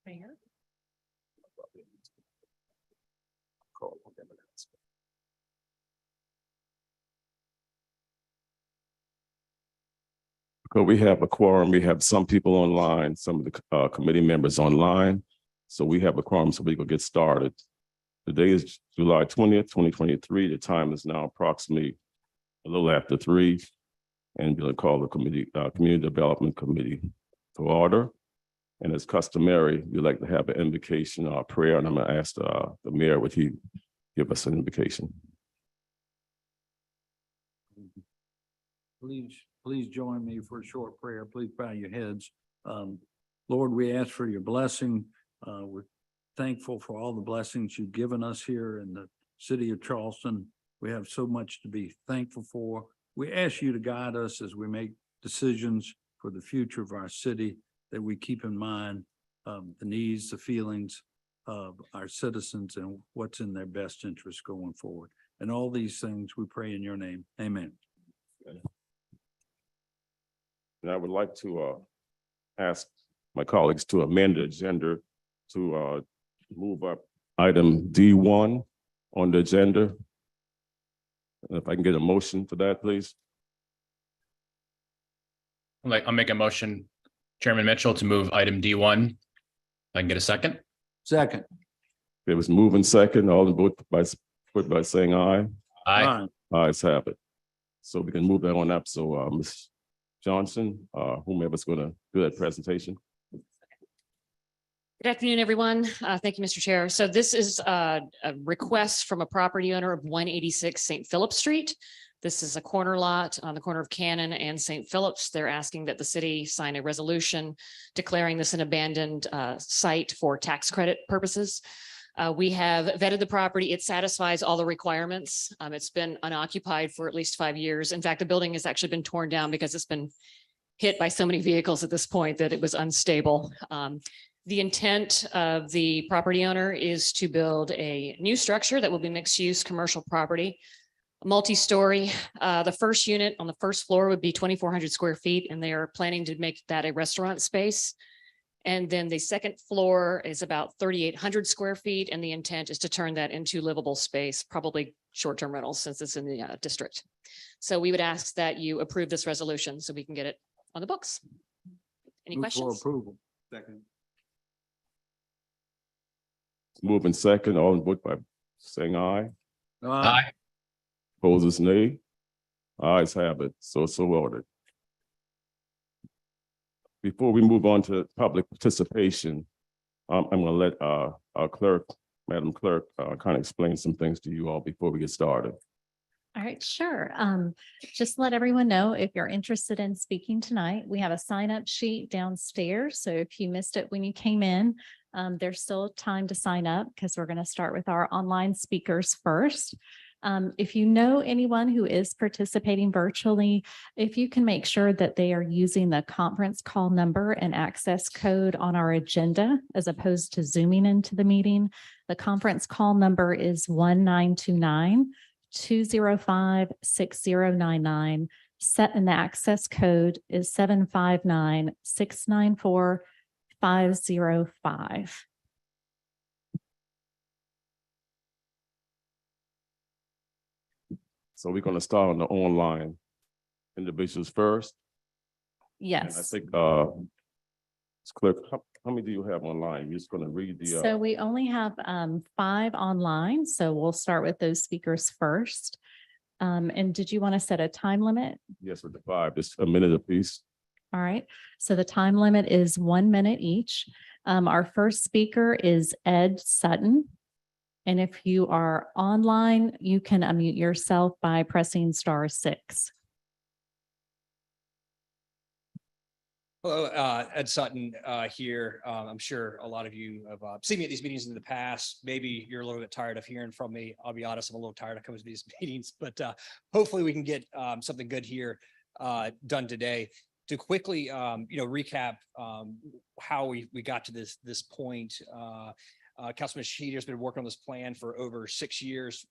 Mayor? So we have a quorum. We have some people online, some of the committee members online. So we have a quorum, so we can get started. Today is July 20th, 2023. The time is now approximately a little after 3. And we're going to call the Community Development Committee to order. And as customary, we'd like to have an invocation or prayer. And I'm going to ask the mayor, would he give us an invocation? Please join me for a short prayer. Please bow your heads. Lord, we ask for your blessing. We're thankful for all the blessings you've given us here in the city of Charleston. We have so much to be thankful for. We ask you to guide us as we make decisions for the future of our city, that we keep in mind the needs, the feelings of our citizens and what's in their best interest going forward. And all these things we pray in your name. Amen. And I would like to ask my colleagues to amend the agenda to move up item D1 on the agenda. And if I can get a motion for that, please. I'll make a motion, Chairman Mitchell, to move item D1. If I can get a second. Second. It was moving second, all in vote by saying aye. Aye. Ayes have it. So we can move that on up. So Ms. Johnson, whomever's going to do that presentation. Good afternoon, everyone. Thank you, Mr. Chair. So this is a request from a property owner of 186 St. Philip Street. This is a corner lot on the corner of Cannon and St. Philip's. They're asking that the city sign a resolution declaring this an abandoned site for tax credit purposes. We have vetted the property. It satisfies all the requirements. It's been unoccupied for at least 5 years. In fact, the building has actually been torn down because it's been hit by so many vehicles at this point that it was unstable. The intent of the property owner is to build a new structure that will be mixed use commercial property, multi-story. The first unit on the first floor would be 2,400 square feet, and they are planning to make that a restaurant space. And then the second floor is about 3,800 square feet, and the intent is to turn that into livable space, probably short-term rentals since it's in the district. So we would ask that you approve this resolution so we can get it on the books. Any Move questions? for approval. Second. Moving second, all in vote by saying aye. Aye. Opposers, nay. Ayes have it. So ordered. Before we move on to public participation, I'm going to let our clerk, Madam Clerk, kind of explain some things to you all before we get started. All right, sure. Just let everyone know if you're interested in speaking tonight, we have a sign-up sheet downstairs. So if you missed it when you came in, there's still time to sign up because we're going to start with our online speakers first. If you know anyone who is participating virtually, if you can make sure that they are using the conference call number and access code on our agenda, as opposed to zooming into the meeting. The conference call number is 1929-205-6099. Set and the access code is 759-694-505. So we're going to start on the online individuals first. Yes. And I think, Clerk, how many do you have online? You're just going to read the. So we only have 5 online, so we'll start with those speakers first. And did you want to set a time limit? Yes, with the 5, just a minute apiece. All right, so the time limit is 1 minute each. Our first speaker is Ed Sutton. And if you are online, you can unmute yourself by pressing *6. Hello, Ed Sutton here. I'm sure a lot of you have seen me at these meetings in the past. Maybe you're a little bit tired of hearing from me. I'll be honest, I'm a little tired of coming to these meetings, but hopefully we can get something good here done today. To quickly, recap how we got to this point. Councilman Sheeter's been working on this plan for over 6 years.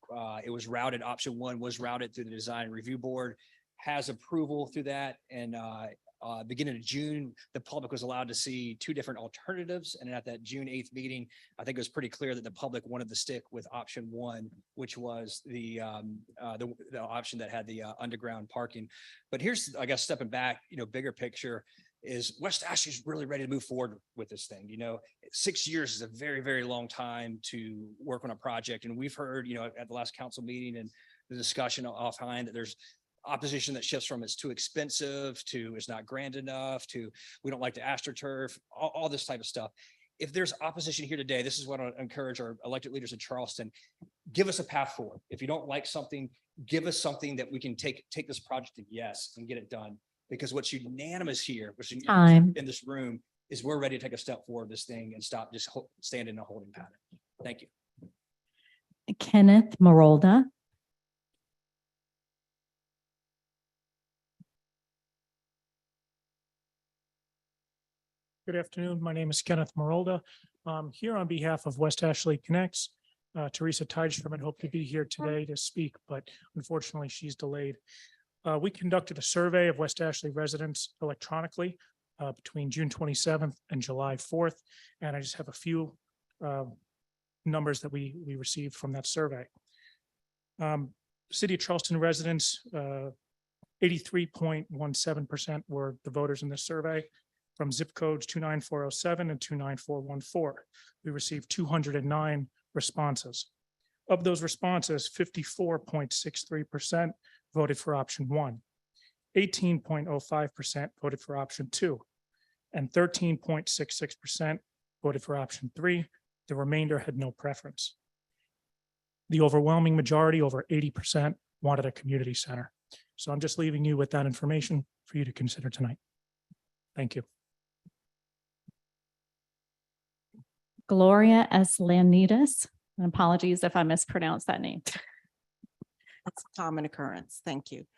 It was routed, option 1 was routed through the design review board. has approval through that. And beginning of June, the public was allowed to see 2 different alternatives. And at that June 8th meeting, I think it was pretty clear that the public wanted to stick with option 1, which was the option that had the underground parking. But here's, I guess, stepping back, bigger picture is West Ashley's really ready to move forward with this thing. 6 years is a very, very long time to work on a project. And we've heard, at the last council meeting and the discussion offline that there's opposition that shifts from it's too expensive to it's not grand enough to we don't like the AstroTurf, all this type of stuff. If there's opposition here today, this is what I encourage our elected leaders in Charleston. Give us a path forward. If you don't like something, give us something that we can take this project to yes and get it done. Because what's unanimous here, which is Time. in this room, is we're ready to take a step forward this thing and stop just standing in a holding pattern. Thank you. Kenneth Marolda. Good afternoon. My name is Kenneth Marolda. Here on behalf of West Ashley Connects. Teresa Tidestrom had hoped to be here today to speak, but unfortunately she's delayed. We conducted a survey of West Ashley residents electronically between June 27th and July 4th. And I just have a few numbers that we received from that survey. City of Charleston residents, 83.17% were the voters in this survey. From zip codes 29407 and 29414. We received 209 responses. Of those responses, 54.63% voted for option 1, 18.05% voted for option 2, and 13.66% voted for option 3. The remainder had no preference. The overwhelming majority, over 80%, wanted a community center. So I'm just leaving you with that information for you to consider tonight. Thank you. Gloria S. Lanitas. And apologies if I mispronounced that name. That's a common occurrence. Thank you.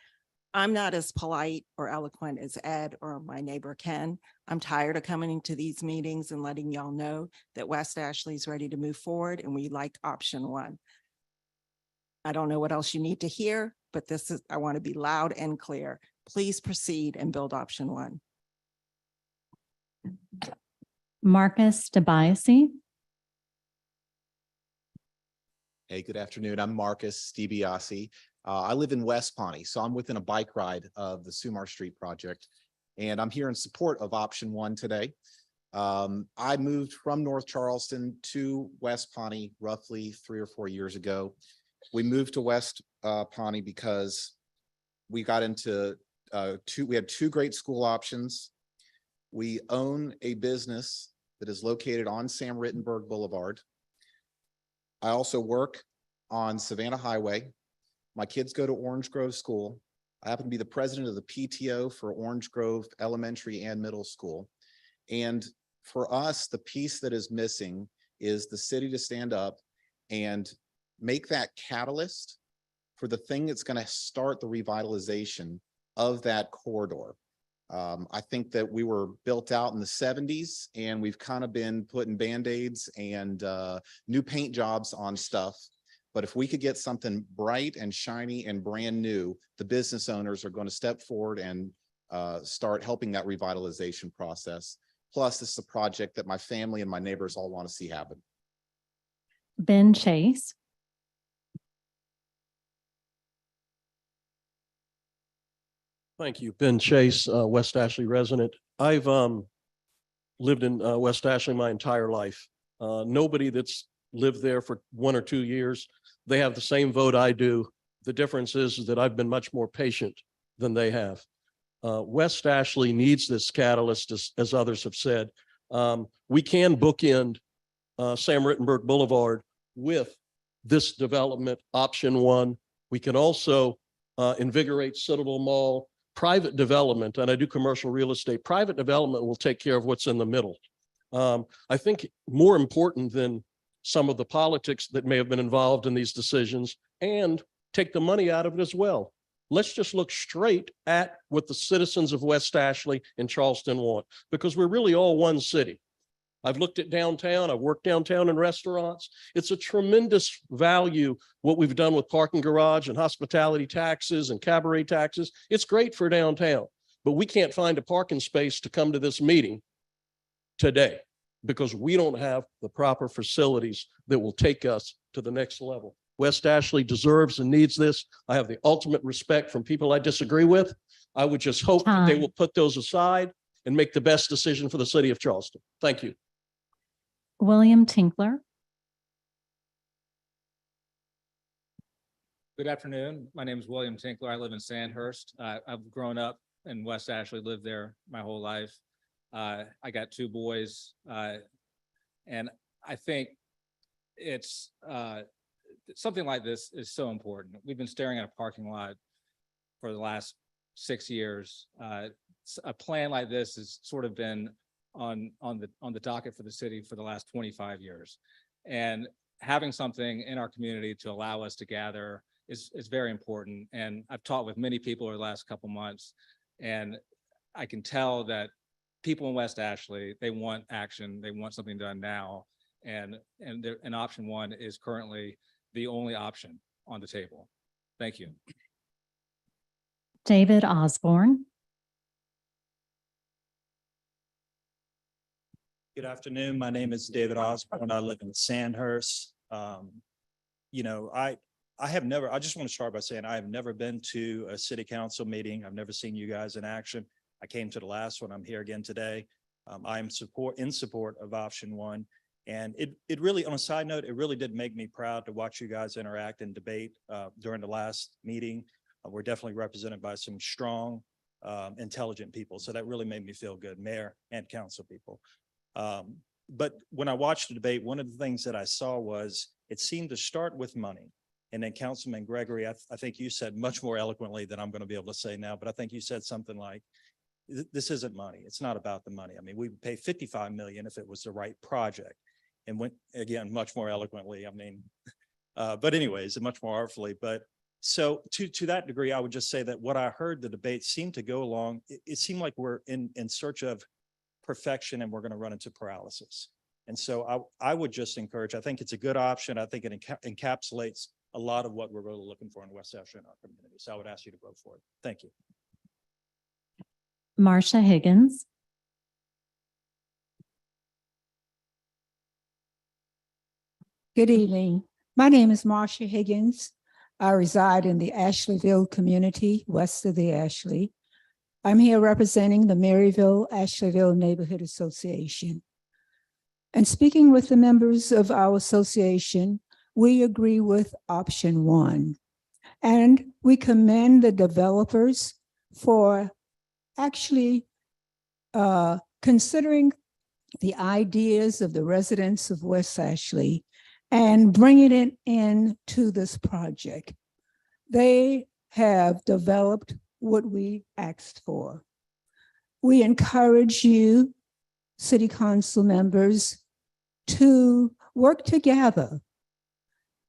I'm not as polite or eloquent as Ed or my neighbor Ken. I'm tired of coming to these meetings and letting y'all know that West Ashley is ready to move forward and we like option 1. I don't know what else you need to hear, but I want to be loud and clear. Please proceed and build option 1. Marcus DeBiase. Hey, good afternoon. I'm Marcus DiBiase. I live in West Pawnee, so I'm within a bike ride of the Sumar Street project, and I'm here in support of option 1 today. I moved from North Charleston to West Pawnee roughly 3 or 4 years ago. We moved to West Pawnee because we got into we had 2 great school options. We own a business that is located on Sam Rittenberg Boulevard. I also work on Savannah Highway. My kids go to Orange Grove School. I happen to be the president of the PTO for Orange Grove Elementary and Middle School. And for us, the piece that is missing is the city to stand up and make that catalyst for the thing that's going to start the revitalization of that corridor. I think that we were built out in the 70s and we've kind of been putting Band-Aids and new paint jobs on stuff. But if we could get something bright and shiny and brand new, the business owners are going to step forward and start helping that revitalization process. Plus, this is a project that my family and my neighbors all want to see happen. Ben Chase. Thank you. Ben Chase, West Ashley resident. I've lived in West Ashley my entire life. Nobody that's lived there for 1 or 2 years, they have the same vote I do. The difference is that I've been much more patient than they have. West Ashley needs this catalyst, as others have said. We can bookend Sam Rittenberg Boulevard with this development, option 1. We can also invigorate Citadel Mall. Private development, and I do commercial real estate, private development will take care of what's in the middle. I think more important than some of the politics that may have been involved in these decisions, and take the money out of it as well. Let's just look straight at what the citizens of West Ashley and Charleston want, because we're really all one city. I've looked at downtown. I've worked downtown in restaurants. It's a tremendous value what we've done with parking garage and hospitality taxes and cabaret taxes. It's great for downtown, but we can't find a parking space to come to this meeting today because we don't have the proper facilities that will take us to the next level. West Ashley deserves and needs this. I have the ultimate respect from people I disagree with. I would just hope that they will put those aside and make the best decision for the city of Charleston. Thank you. William Tinkler. Good afternoon. My name is William Tinkler. I live in Sandhurst. I've grown up in West Ashley, lived there my whole life. I got 2 boys, and I think it's something like this is so important. We've been staring at a parking lot for the last 6 years. A plan like this has sort of been on the docket for the city for the last 25 years. And having something in our community to allow us to gather is very important. And I've talked with many people over the last couple months, and I can tell that people in West Ashley, they want action. They want something done now. And option 1 is currently the only option on the table. Thank you. David Osborne. Good afternoon. My name is David Osborne. I live in Sandhurst. You know, I just want to start by saying I have never been to a city council meeting. I've never seen you guys in action. I came to the last one. I'm here again today. I'm in support of option 1. And it really, on a side note, it really did make me proud to watch you guys interact and debate during the last meeting. We're definitely represented by some strong, intelligent people. So that really made me feel good, mayor and council people. But when I watched the debate, one of the things that I saw was it seemed to start with money. And then Councilman Gregory, I think you said much more eloquently than I'm going to be able to say now, but I think you said something like, this isn't money. It's not about the money. I mean, we would pay $55 million if it was the right project. And went again, much more eloquently. I mean, but anyways, and much more artfully. But so to that degree, I would just say that what I heard the debate seemed to go along. It seemed like we're in search of perfection and we're going to run into paralysis. And so I would just encourage, I think it's a good option. I think it encapsulates a lot of what we're really looking for in West Ashley and our community. So I would ask you to vote for it. Thank you. Marsha Higgins. Good evening. My name is Marsha Higgins. I reside in the Ashleyville community west of the Ashley. I'm here representing the Maryville-Ashleyville Neighborhood Association. And speaking with the members of our association, we agree with option 1. And we commend the developers for actually considering the ideas of the residents of West Ashley and bringing it into this project. They have developed what we asked for. We encourage you, city council members, to work together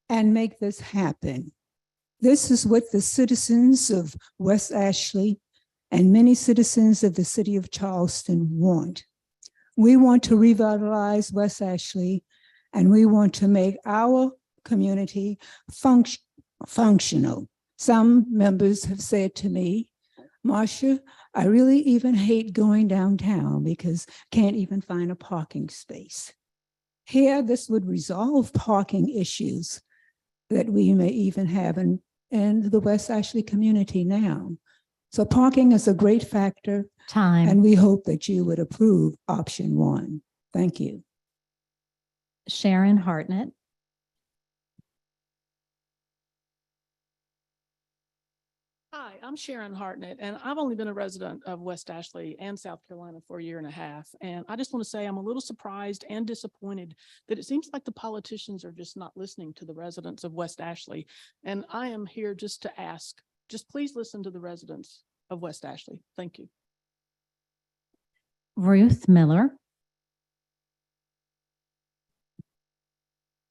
and make this happen. This is what the citizens of West Ashley and many citizens of the city of Charleston want. We want to revitalize West Ashley, and we want to make our community functional. Some members have said to me, Marsha, I really even hate going downtown because can't even find a parking space. Here, this would resolve parking issues that we may even have in the West Ashley community now. So parking is a great factor. And we hope that you would approve option 1. Thank you. Sharon Hartnett. Hi, I'm Sharon Hartnett, and I've only been a resident of West Ashley and South Carolina for a year and a half. And I just want to say I'm a little surprised and disappointed that it seems like the politicians are just not listening to the residents of West Ashley. And I am here just to ask, just please listen to the residents of West Ashley. Thank you. Ruth Miller.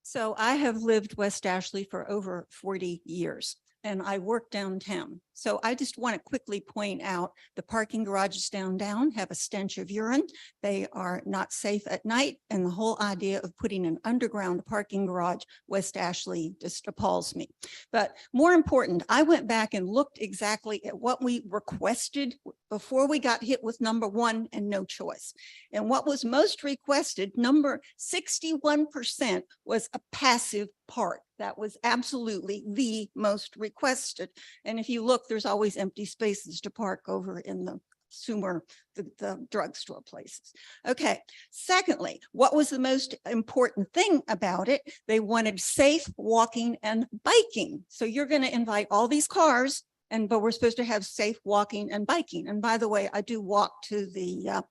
So I have lived West Ashley for over 40 years. and I work downtown. So I just want to quickly point out the parking garages downtown have a stench of urine. They are not safe at night. And the whole idea of putting an underground parking garage, West Ashley, just appalls me. But more important, I went back and looked exactly at what we requested before we got hit with number 1 and no choice. And what was most requested, number 61%, was a passive park. That was absolutely the most requested. And if you look, there's always empty spaces to park over in the Sumer, the drugstore places. Okay. Secondly, what was the most important thing about it? They wanted safe walking and biking. So you're going to invite all these cars, but we're supposed to have safe walking and biking. And by the way, I do walk to the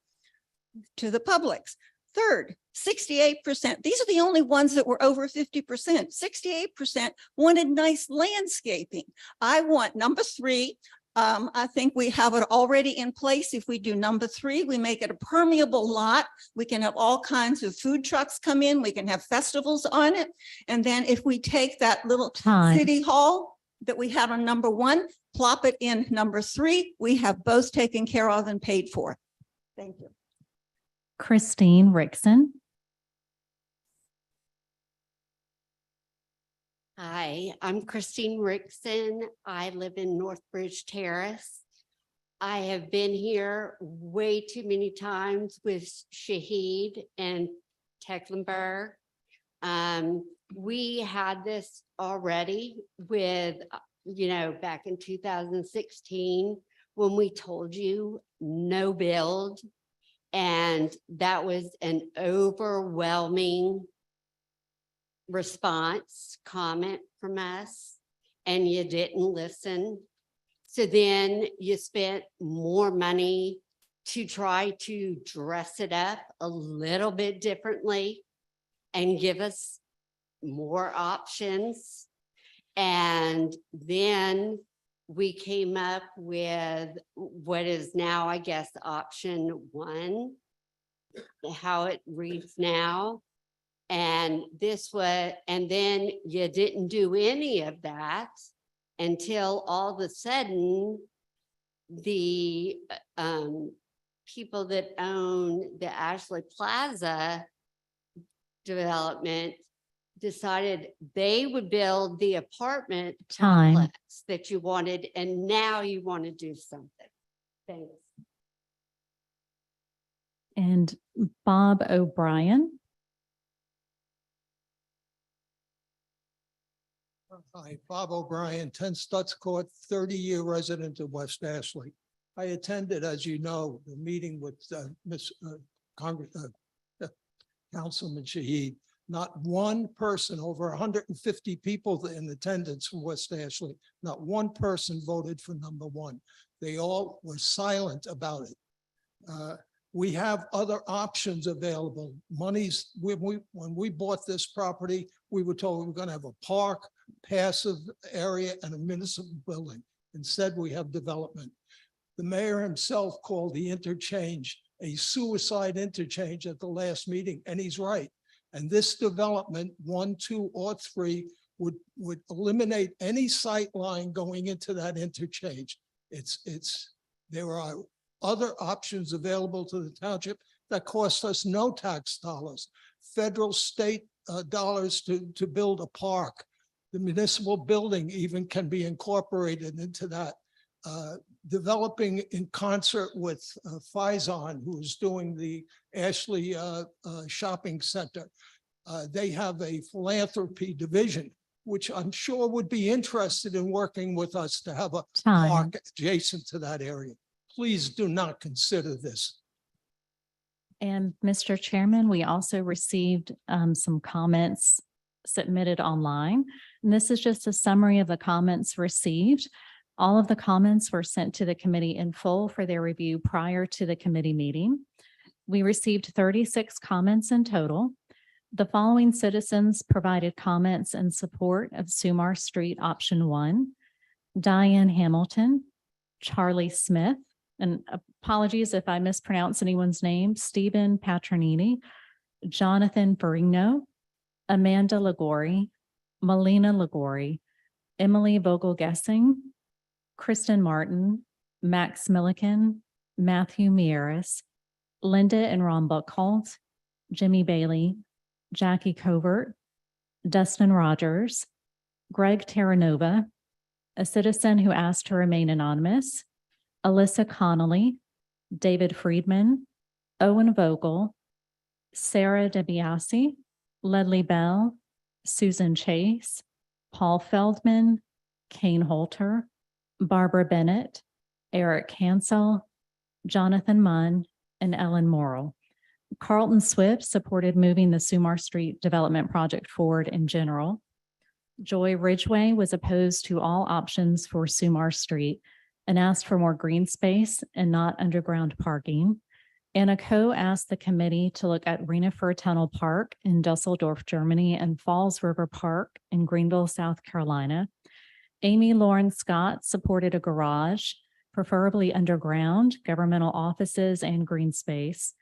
Publix. Third, 68%. These are the only ones that were over 50%. 68% wanted nice landscaping. I want number 3. I think we have it already in place. If we do number 3, we make it a permeable lot. We can have all kinds of food trucks come in. We can have festivals on it. And then if we take that little city hall that we had on number 1, plop it in number 3, we have both taken care of and paid for. Thank you. Christine Rickson. Hi, I'm Christine Rickson. I live in Northbridge Terrace. I have been here way too many times with Shahid and Tecklenburg. We had this already with, back in 2016 when we told you no build. And that was an overwhelming comment from us, and you didn't listen. So then you spent more money to try to dress it up a little bit differently and give us more options. And then we came up with what is now, I guess, option 1, how it reads now. And then you didn't do any of that until all of a sudden the people that own the Ashley Plaza development decided they would build the apartment complex that you wanted, and now you want to do something. Thanks. And Bob O'Brien. Hi, Bob O'Brien, 10 Stutz Court, 30-year resident of West Ashley. I attended, as you know, the meeting with Councilman Shahid. Not one person, over 150 people in attendance from West Ashley, not one person voted for number 1. They all were silent about it. We have other options available. When we bought this property, we were told we were going to have a park, passive area, and a municipal building. Instead, we have development. The mayor himself called the interchange a suicide interchange at the last meeting, and he's right. And this development, 1, 2, or 3, would eliminate any sight line going into that interchange. There are other options available to the township that cost us no tax dollars, federal, state dollars to build a park. The municipal building even can be incorporated into that. Developing in concert with Faison, who's doing the Ashley Shopping Center. They have a philanthropy division, which I'm sure would be interested in working with us to have a park adjacent to that area. Please do not consider this. And Mr. Chairman, we also received some comments submitted online. And this is just a summary of the comments received. All of the comments were sent to the committee in full for their review prior to the committee meeting. We received 36 comments in total. The following citizens provided comments in support of Sumar Street Option 1: Diane Hamilton, Charlie Smith, and apologies if I mispronounce anyone's name, Stephen Patronini, Jonathan Ferrigno, Amanda Ligori, Melina Ligori, Emily Vogel-Gessing, Kristen Martin, Max Milliken, Matthew Mieres, Linda and Ron Buckholt, Jimmy Bailey, Jackie Covert, Dustin Rogers, Greg Terranova, a citizen who asked to remain anonymous, Alyssa Connolly, David Friedman, Owen Vogel, Sarah DeBiase, Ledley Bell, Susan Chase, Paul Feldman, Kane Holter, Barbara Bennett, Eric Hansel, Jonathan Munn, and Ellen Morrill. Carlton Swift supported moving the Sumar Street development project forward in general. Joy Ridgway was opposed to all options for Sumar Street and asked for more green space and not underground parking. Anna Coe asked the committee to look at Rienefer Tunnel Park in Dusseldorf, Germany, and Falls River Park in Greenville, South Carolina. Amy Lauren Scott supported a garage, preferably underground, governmental offices, and green space.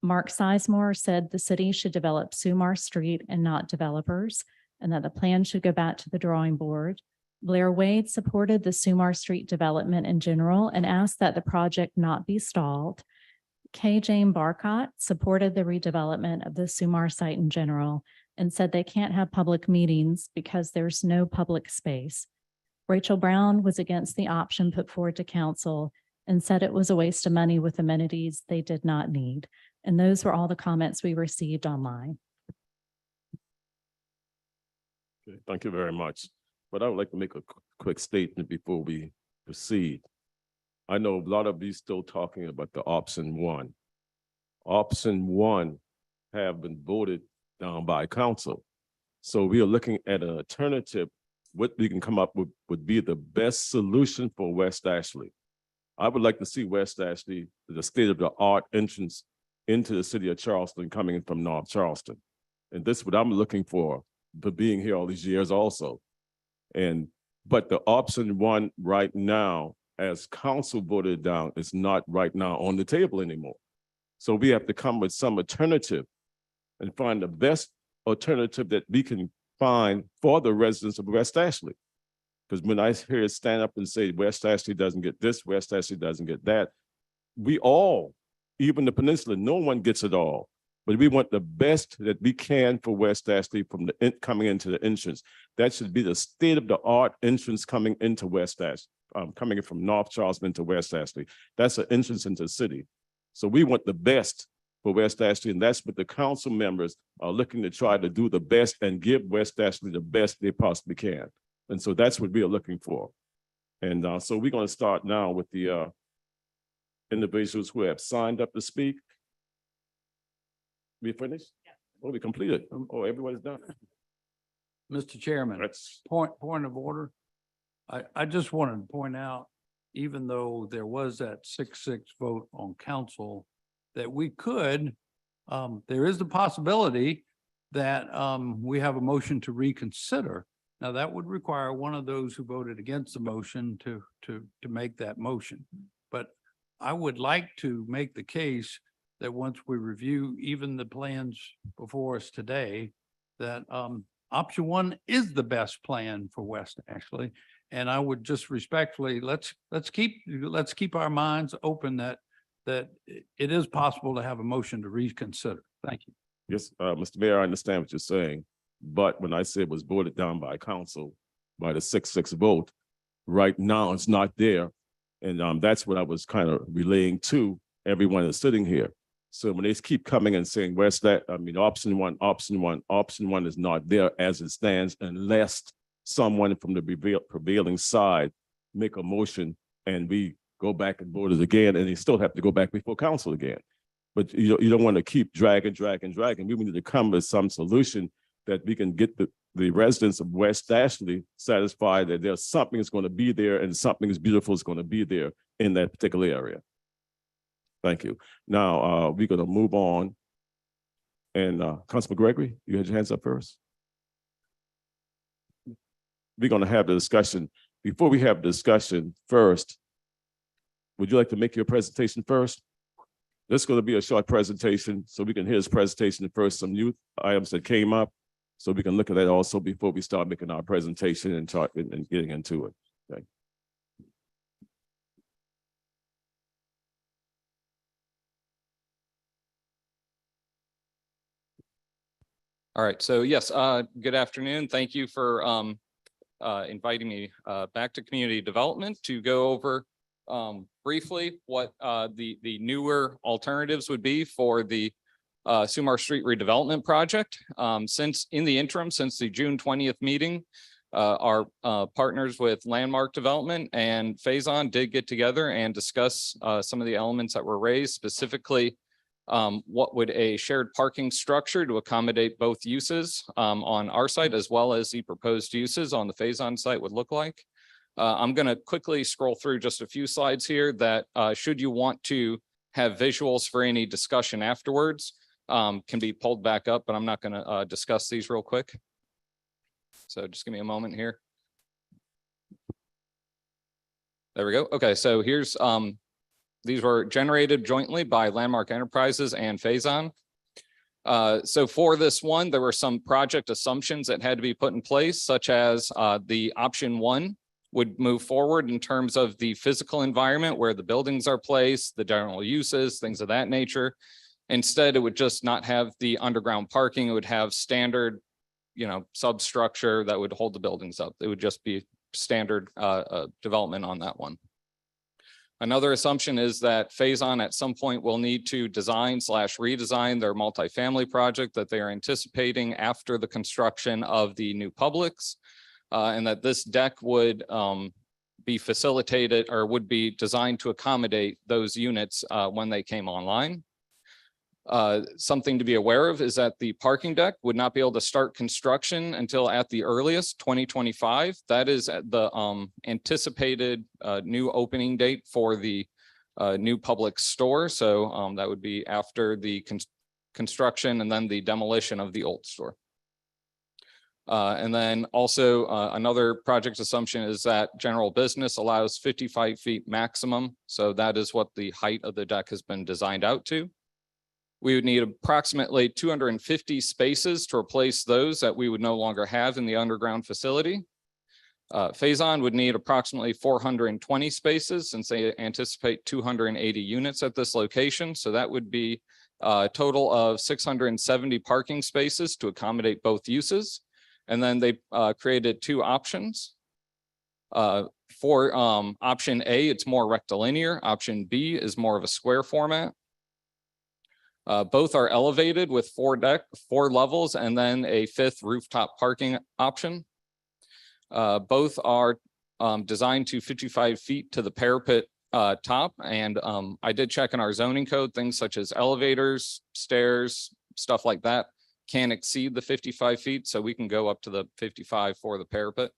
Mark Sizemore said the city should develop Sumar Street and not developers, and that the plan should go back to the drawing board. Blair Wade supported the Sumar Street development in general and asked that the project not be stalled. Kay Jane Barcott supported the redevelopment of the Sumar site in general and said they can't have public meetings because there's no public space. Rachel Brown was against the option put forward to council and said it was a waste of money with amenities they did not need. And those were all the comments we received online. Okay, thank you very much. But I would like to make a quick statement before we proceed. I know a lot of you still talking about the option one. Option one have been voted down by council. So we are looking at an alternative. What we can come up with would be the best solution for West Ashley. I would like to see West Ashley, the state-of-the-art entrance into the city of Charleston coming in from North Charleston. And this is what I'm looking for being here all these years also. But the option one right now, as council voted down, is not right now on the table anymore. So we have to come with some alternative and find the best alternative that we can find for the residents of West Ashley. Because when I hear it stand up and say West Ashley doesn't get this, West Ashley doesn't get that, we all, even the peninsula, no one gets it all. But we want the best that we can for West Ashley from the coming into the entrance. That should be the state-of-the-art entrance coming into West Ashley, coming in from North Charleston to West Ashley. That's an entrance into the city. So we want the best for West Ashley, and that's what the council members are looking to try to do the best and give West Ashley the best they possibly can. And so that's what we are looking for. And so we're going to start now with the individuals who have signed up to speak. We finished? Yeah. Oh, we completed. Oh, everybody's done. Mr. Chairman, point of order. I just wanted to point out, even though there was that 6-6 vote on council, that we could, there is the possibility that we have a motion to reconsider. Now, that would require one of those who voted against the motion to make that motion. But I would like to make the case that once we review even the plans before us today, that option one is the best plan for West Ashley. And I would just respectfully, let's keep our minds open that it is possible to have a motion to reconsider. Thank you. Yes, Mr. Mayor, I understand what you're saying. But when I said it was voted down by council by the 6-6 vote, right now it's not there. And that's what I was kind of relaying to everyone that's sitting here. So when they keep coming and saying, where's that? I mean, option one is not there as it stands unless someone from the prevailing side make a motion and we go back and vote it again, and they still have to go back before council again. But you don't want to keep dragging. We need to come with some solution that we can get the residents of West Ashley satisfied that there's something that's going to be there and something as beautiful is going to be there in that particular area. Thank you. Now, we're going to move on. And Councilman Gregory, you had your hands up first. We're going to have the discussion. Before we have the discussion first, would you like to make your presentation first? This is going to be a short presentation, so we can hear his presentation first, some new items that came up. So we can look at that also before we start making our presentation and talk and getting into it. Okay. All right, so yes, good afternoon. Thank you for inviting me back to community development to go over briefly what the newer alternatives would be for the Sumar Street redevelopment project. Since in the interim, since the June 20th meeting, our partners with Landmark Development and Faison did get together and discuss some of the elements that were raised, specifically what would a shared parking structure to accommodate both uses on our site as well as the proposed uses on the Faison site would look like. I'm going to quickly scroll through just a few slides here that should you want to have visuals for any discussion afterwards can be pulled back up, but I'm not going to discuss these real quick. So just give me a moment here. There we go. Okay, so here's these were generated jointly by Landmark Enterprises and Faison. So for this one, there were some project assumptions that had to be put in place, such as the option one would move forward in terms of the physical environment where the buildings are placed, the general uses, things of that nature. Instead, it would just not have the underground parking. It would have standard, substructure that would hold the buildings up. It would just be standard development on that one. Another assumption is that Faison at some point will need to design/redesign their multifamily project that they are anticipating after the construction of the new Publix, and that this deck would be facilitated or would be designed to accommodate those units when they came online. Something to be aware of is that the parking deck would not be able to start construction until at the earliest 2025. That is the anticipated new opening date for the new public store. So that would be after the construction and then the demolition of the old store. And then also another project assumption is that general business allows 55 feet maximum. So that is what the height of the deck has been designed out to. We would need approximately 250 spaces to replace those that we would no longer have in the underground facility. Faison would need approximately 420 spaces since they anticipate 280 units at this location. So that would be a total of 670 parking spaces to accommodate both uses. And then they created two options. For option A, it's more rectilinear. Option B is more of a square format. Both are elevated with four levels and then a fifth rooftop parking option. Both are designed to 55 feet to the parapet top. And I did check in our zoning code, things such as elevators, stairs, stuff like that can exceed the 55 feet. So we can go up to the 55 for the parapet.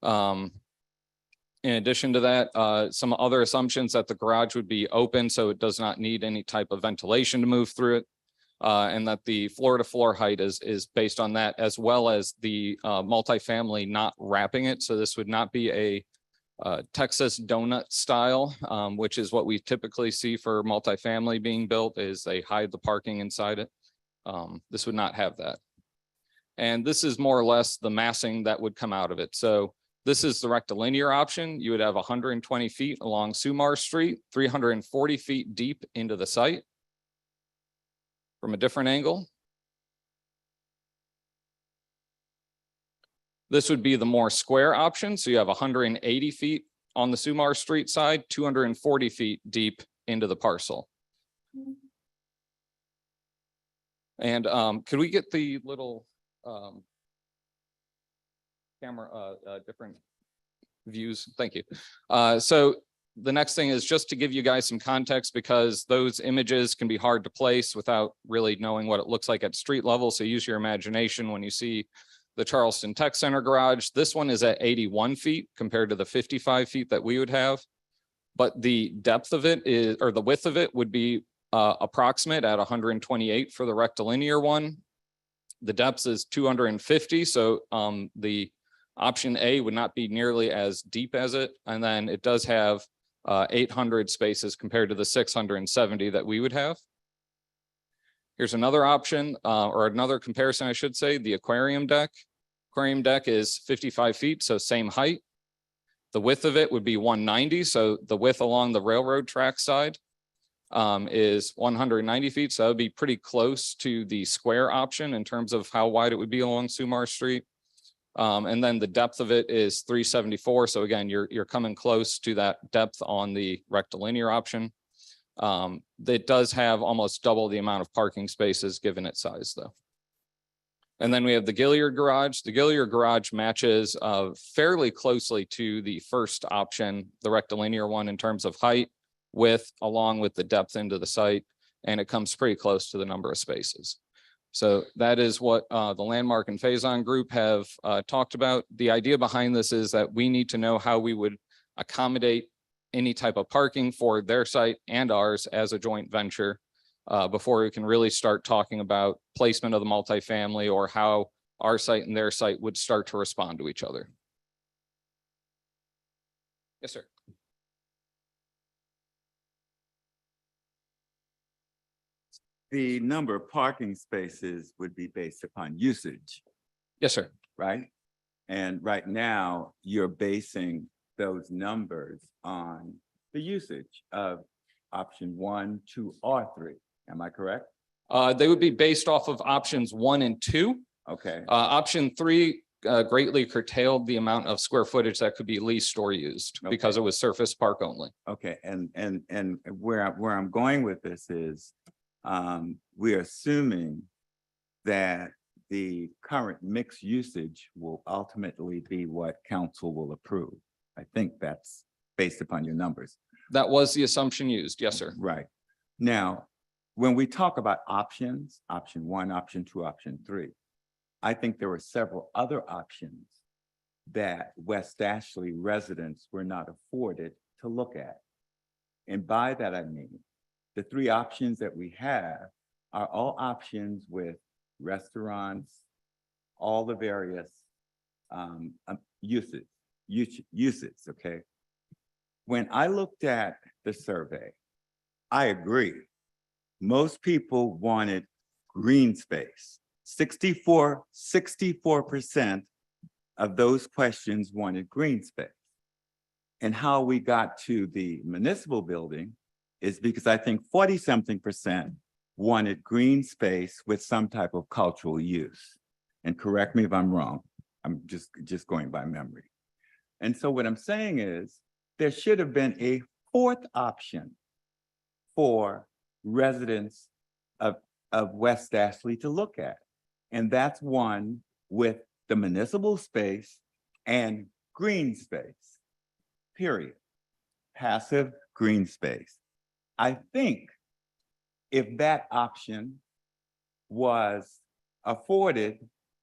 In addition to that, some other assumptions that the garage would be open, so it does not need any type of ventilation to move through it. And that the floor to floor height is based on that, as well as the multifamily not wrapping it. So this would not be a Texas donut style, which is what we typically see for multifamily being built, is they hide the parking inside it. This would not have that. And this is more or less the massing that would come out of it. So this is the rectilinear option. You would have 120 feet along Sumar Street, 340 feet deep into the site. From a different angle, this would be the more square option. So you have 180 feet on the Sumar Street side, 240 feet deep into the parcel. And could we get the little camera, different views? Thank you. So the next thing is just to give you guys some context, because those images can be hard to place without really knowing what it looks like at street level. So use your imagination when you see the Charleston Tech Center garage. This one is at 81 feet compared to the 55 feet that we would have. But the depth of it is, or the width of it would be approximate at 128 for the rectilinear one. The depth is 250. So the option A would not be nearly as deep as it. And then it does have 800 spaces compared to the 670 that we would have. Here's another option, or another comparison, I should say, the aquarium deck. Aquarium deck is 55 feet, so same height. The width of it would be 190, so the width along the railroad track side is 190 feet, so that would be pretty close to the square option in terms of how wide it would be along Sumar Street. And then the depth of it is 374, so again, you're coming close to that depth on the rectilinear option. It does have almost double the amount of parking spaces given its size, though. And then we have the Gilliard garage. The Gilliard garage matches fairly closely to the first option, the rectilinear one, in terms of height, width, along with the depth into the site, and it comes pretty close to the number of spaces. So that is what the Landmark and Faison group have talked about. The idea behind this is that we need to know how we would accommodate any type of parking for their site and ours as a joint venture before we can really start talking about placement of the multifamily or how our site and their site would start to respond to each other. Yes, sir. The number of parking spaces would be based upon usage. Yes, sir. Right? And right now, you're basing those numbers on the usage of option 1, 2, or 3. Am I correct? They would be based off of options 1 and 2. Okay. Option 3 greatly curtailed the amount of square footage that could be leased or used because it was surface park only. Okay, and where I'm going with this is we're assuming that the current mixed usage will ultimately be what council will approve. I think that's based upon your numbers. That was the assumption used. Yes, sir. Right. Now, when we talk about options, option 1, option 2, option 3, I think there were several other options that West Ashley residents were not afforded to look at. And by that, I mean, the 3 options that we have are all options with restaurants, all the various uses, okay? When I looked at the survey, I agree. Most people wanted green space. 64% of those questions wanted green space. And how we got to the municipal building is because I think 40-something% wanted green space with some type of cultural use. And correct me if I'm wrong. I'm just going by memory. And so what I'm saying is there should have been a 4th option for residents of West Ashley to look at. And that's one with the municipal space and green space, period. Passive green space. I think if that option was afforded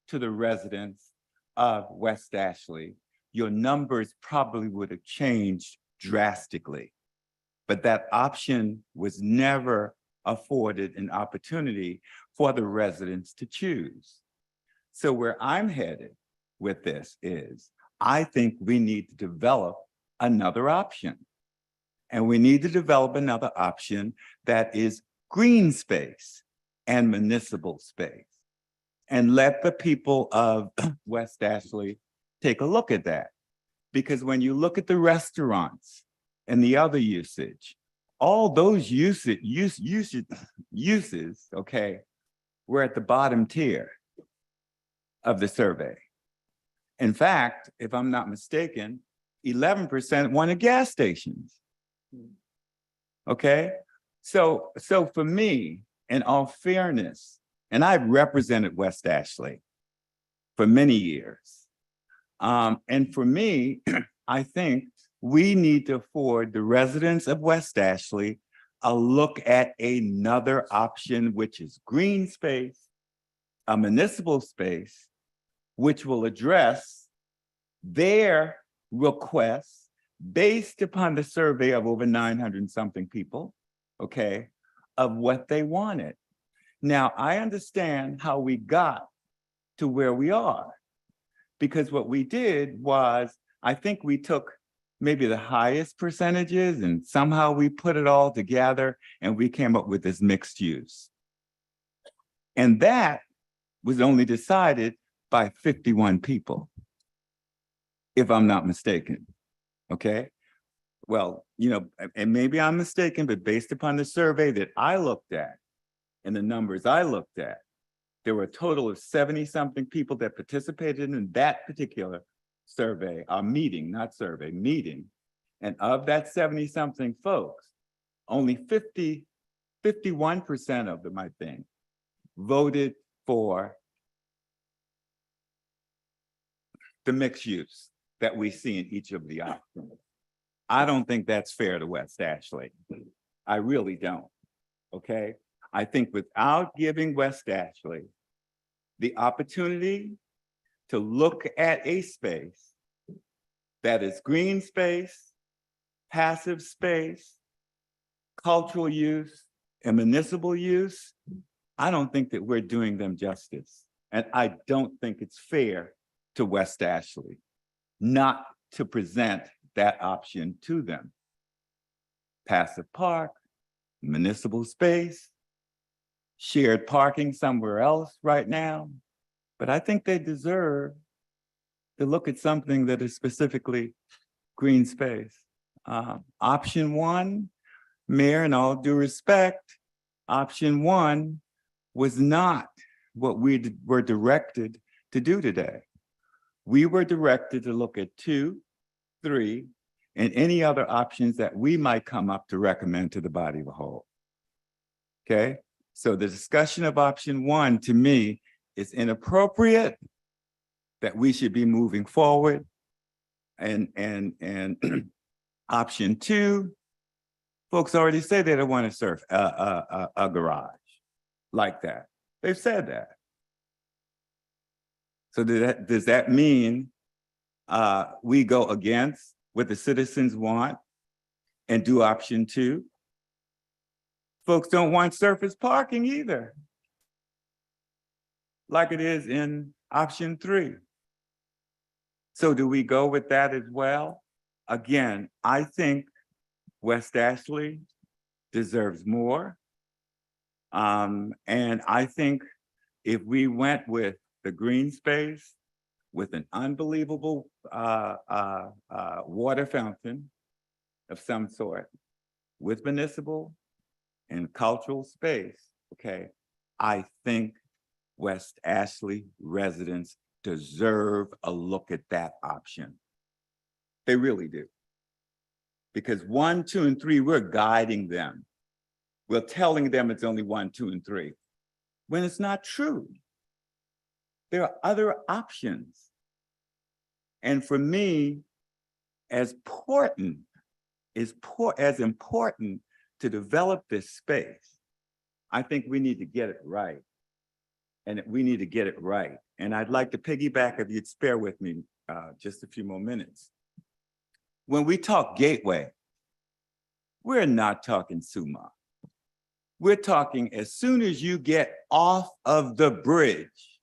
to the residents of West Ashley, your numbers probably would have changed drastically. But that option was never afforded an opportunity for the residents to choose. So where I'm headed with this is, I think we need to develop another option. And we need to develop another option that is green space and municipal space. And let the people of West Ashley take a look at that. Because when you look at the restaurants and the other usage, all those uses, okay, were at the bottom tier of the survey. In fact, if I'm not mistaken, 11% wanted gas stations. Okay, so for me, in all fairness, and I've represented West Ashley for many years. And for me, I think we need to afford the residents of West Ashley a look at another option, which is green space, a municipal space, which will address their requests based upon the survey of over 900 something people, okay, of what they wanted. Now, I understand how we got to where we are, because what we did was, I think we took maybe the highest percentages and somehow we put it all together and we came up with this mixed use. And that was only decided by 51 people, if I'm not mistaken. Okay. Well, and maybe I'm mistaken, but based upon the survey that I looked at and the numbers I looked at, there were a total of 70-something people that participated in that particular survey, meeting, not survey, meeting. And of that 70-something folks, only 51% of them, I think, voted for the mixed use that we see in each of the options. I don't think that's fair to West Ashley. I really don't, okay? I think without giving West Ashley the opportunity to look at a space that is green space, passive space, cultural use, and municipal use, I don't think that we're doing them justice. And I don't think it's fair to West Ashley not to present that option to them. Passive park, municipal space, shared parking somewhere else right now. But I think they deserve to look at something that is specifically green space. Option one, Mayor, in all due respect, option one was not what we were directed to do today. We were directed to look at 2, 3, and any other options that we might come up to recommend to the body of the whole. Okay, so the discussion of option one to me is inappropriate, that we should be moving forward. And option two, folks already say they don't want to serve a garage like that. They've said that. So does that mean we go against what the citizens want and do option two? Folks don't want surface parking either, like it is in option 3. So do we go with that as well? Again, I think West Ashley deserves more. And I think if we went with the green space, with an unbelievable water fountain of some sort, with municipal and cultural space, okay, I think West Ashley residents deserve a look at that option. They really do. Because 1, 2, and 3, we're guiding them. We're telling them it's only 1, 2, and 3, when it's not true. There are other options. And for me, as important to develop this space, I think we need to get it right. And we need to get it right. And I'd like to piggyback, if you'd spare with me just a few more minutes. When we talk gateway, we're not talking SUMA. We're talking as soon as you get off of the bridge,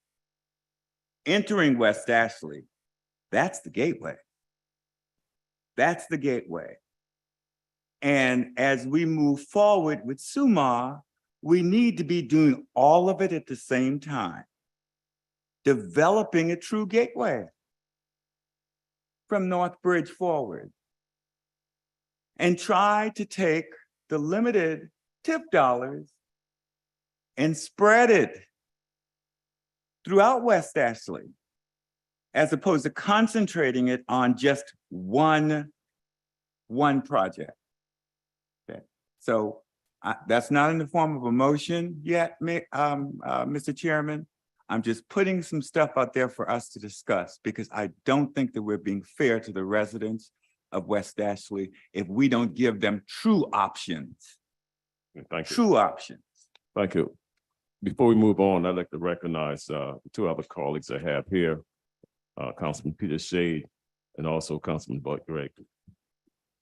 entering West Ashley, that's the gateway. That's the gateway. And as we move forward with SUMA, we need to be doing all of it at the same time, developing a true gateway from North Bridge forward, and try to take the limited tip dollars and spread it throughout West Ashley, as opposed to concentrating it on just one project. Okay, so that's not in the form of a motion yet, Mr. Chairman. I'm just putting some stuff out there for us to discuss, because I don't think that we're being fair to the residents of West Ashley if we don't give them true options. Thank you. True options. Thank you. Before we move on, I'd like to recognize the 2 other colleagues I have here, Councilman Peter Shade and also Councilman Bud Gregg.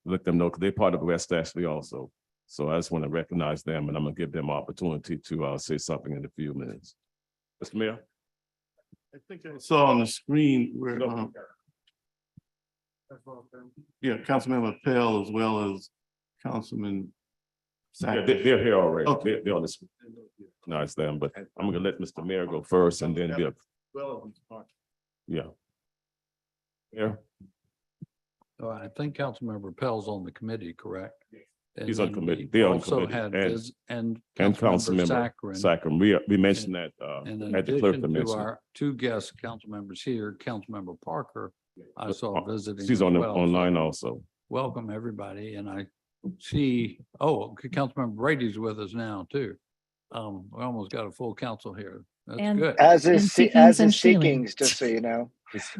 Let them know, because they're part of West Ashley also. So I just want to recognize them, and I'm gonna give them opportunity to say something in a few minutes. Mr. Mayor? I think I saw on the screen where, yeah, Councilmember Pell as well as Councilman Yeah, they're here already. They're on this. No, it's them, but I'm gonna let Mr. Mayor go first and then yeah. Yeah, Oh, I think Councilmember Pell's on the committee, correct? And he's on then committee. we They're on also committee. had And Vis- And Councilmember Saccharin. Saccharin, we mentioned that And in at the clerk addition to dimension. our two guest council members here, Councilmember Parker, I saw visiting. She's as on the well. So online also. Welcome, everybody. And I see, Councilmember Brady's with us now too. We almost got a full council here. That's And- good. And Seekings and Shealing. just so you know.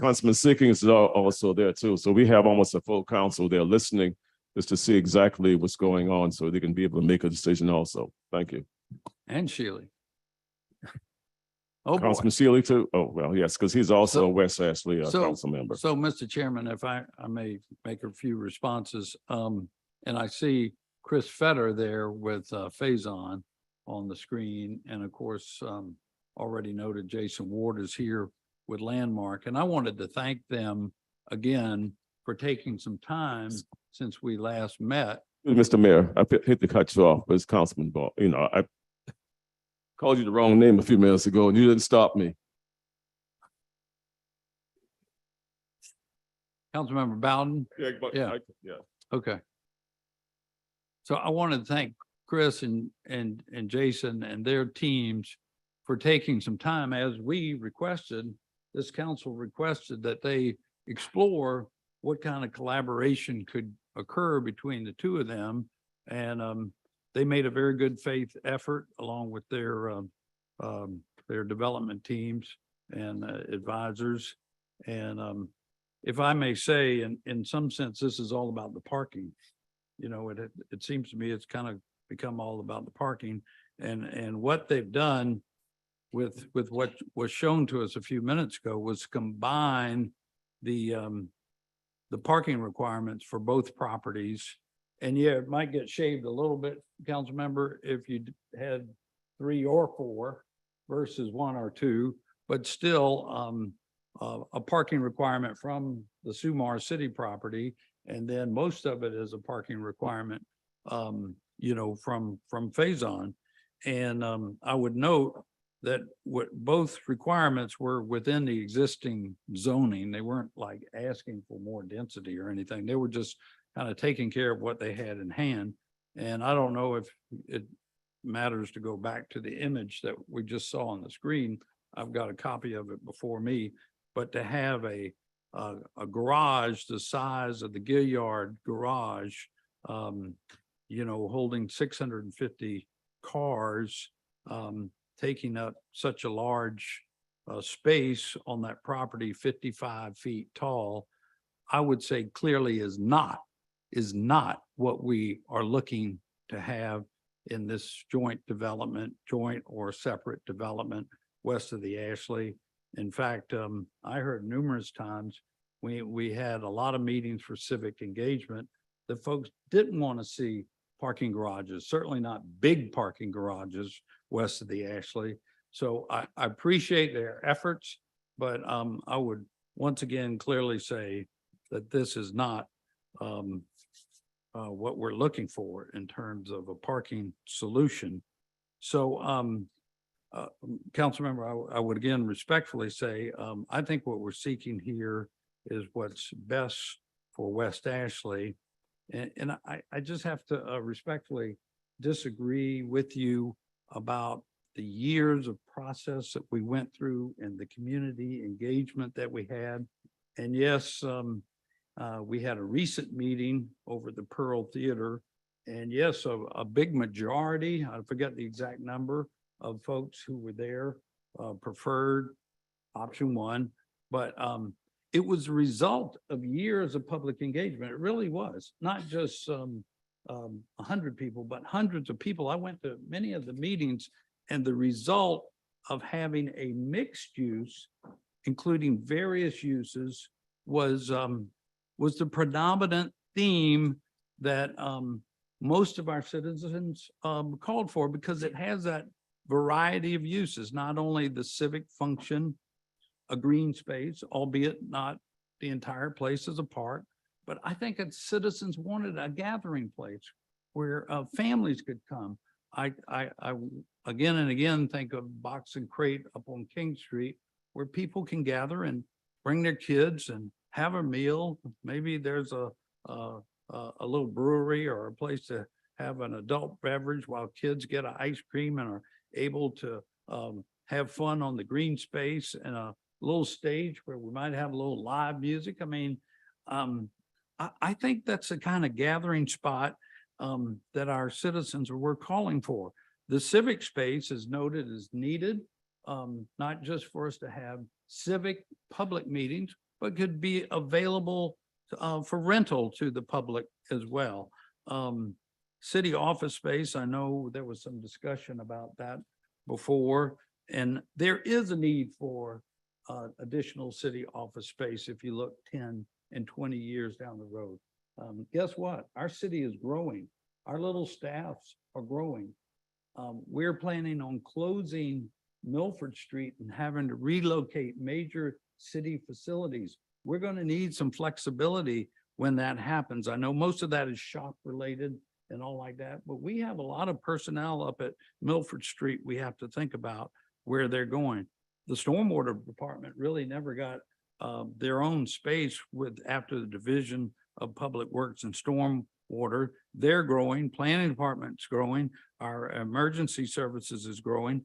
Councilman Seekings is also there too. So we have almost a full council there listening just to see exactly what's going on so they can be able to make a decision also. Thank you. And Shealy. Oh, boy. Councilman Sealy too? Oh, well, yes, because he's also So- a West Ashley So- council member. So, Mr. Chairman, if I may make a few responses, and I see Chris Fetter there with Faison on the screen, and of course, already noted Jason Ward is here with Landmark, and I wanted to thank them again for taking some time since we last met. Mr. Mayor, I hate to cut you off, but it's Councilman Ball. You know, I called you the wrong name a few minutes ago and you didn't stop me. Councilmember Bowden? Yeah. Yeah. Okay. So I wanted to thank Chris and Jason and their teams for taking some time, as we requested, this council requested that they explore what kind of collaboration could occur between the two of them. And they made a very good faith effort along with their development teams and advisors. And if I may say, in some sense, this is all about the parking. You know, it seems to me it's kind of become all about the parking and what they've done with what was shown to us a few minutes ago was combine the parking requirements for both properties. And yeah, it might get shaved a little bit, council member, if you had 3 or 4 versus 1 or 2, but still a parking requirement from the Sumar City property. And then most of it is a parking requirement, you know, from Faison. And I would note that what both requirements were within the existing zoning. They weren't like asking for more density or anything. They were just kind of taking care of what they had in hand. And I don't know if it matters to go back to the image that we just saw on the screen. I've got a copy of it before me, but to have a garage the size of the Gilliard garage, you know, holding 650 cars, taking up such a large space on that property, 55 feet tall, I would say clearly is not what we are looking to have in this joint development, joint or separate development west of the Ashley. In fact, I heard numerous times we had a lot of meetings for civic engagement that folks didn't want to see parking garages, certainly not big parking garages west of the Ashley. So I appreciate their efforts, but I would once again clearly say that this is not what we're looking for in terms of a parking solution. So council member, I would again respectfully say, I think what we're seeking here is what's best for West Ashley. And I just have to respectfully disagree with you about the years of process that we went through and the community engagement that we had. And yes, we had a recent meeting over the Pearl Theater. And yes, a big majority, I forget the exact number of folks who were there, preferred option 1. But it was a result of years of public engagement. It really was, not just 100 people, but hundreds of people. I went to many of the meetings, and the result of having a mixed use, including various uses, was the predominant theme that most of our citizens called for, because it has that variety of uses, not only the civic function, a green space, albeit not the entire place as a park, but I think that citizens wanted a gathering place where families could come. Again and again, think of Box and Crate up on King Street, where people can gather and bring their kids and have a meal. Maybe there's a little brewery or a place to have an adult beverage while kids get an ice cream and are able to have fun on the green space and a little stage where we might have a little live music. I mean, I think that's the kind of gathering spot that our citizens were calling for. The civic space is noted as needed, not just for us to have civic public meetings, but could be available for rental to the public as well. City office space, I know there was some discussion about that before, and there is a need for additional city office space if you look 10 and 20 years down the road. Guess what? Our city is growing. Our little staffs are growing. We're planning on closing Milford Street and having to relocate major city facilities. We're going to need some flexibility when that happens. I know most of that is shop related and all like that, but we have a lot of personnel up at Milford Street we have to think about where they're going. The stormwater department really never got their own space after the division of public works and stormwater. They're growing, planning department's growing, our emergency services is growing.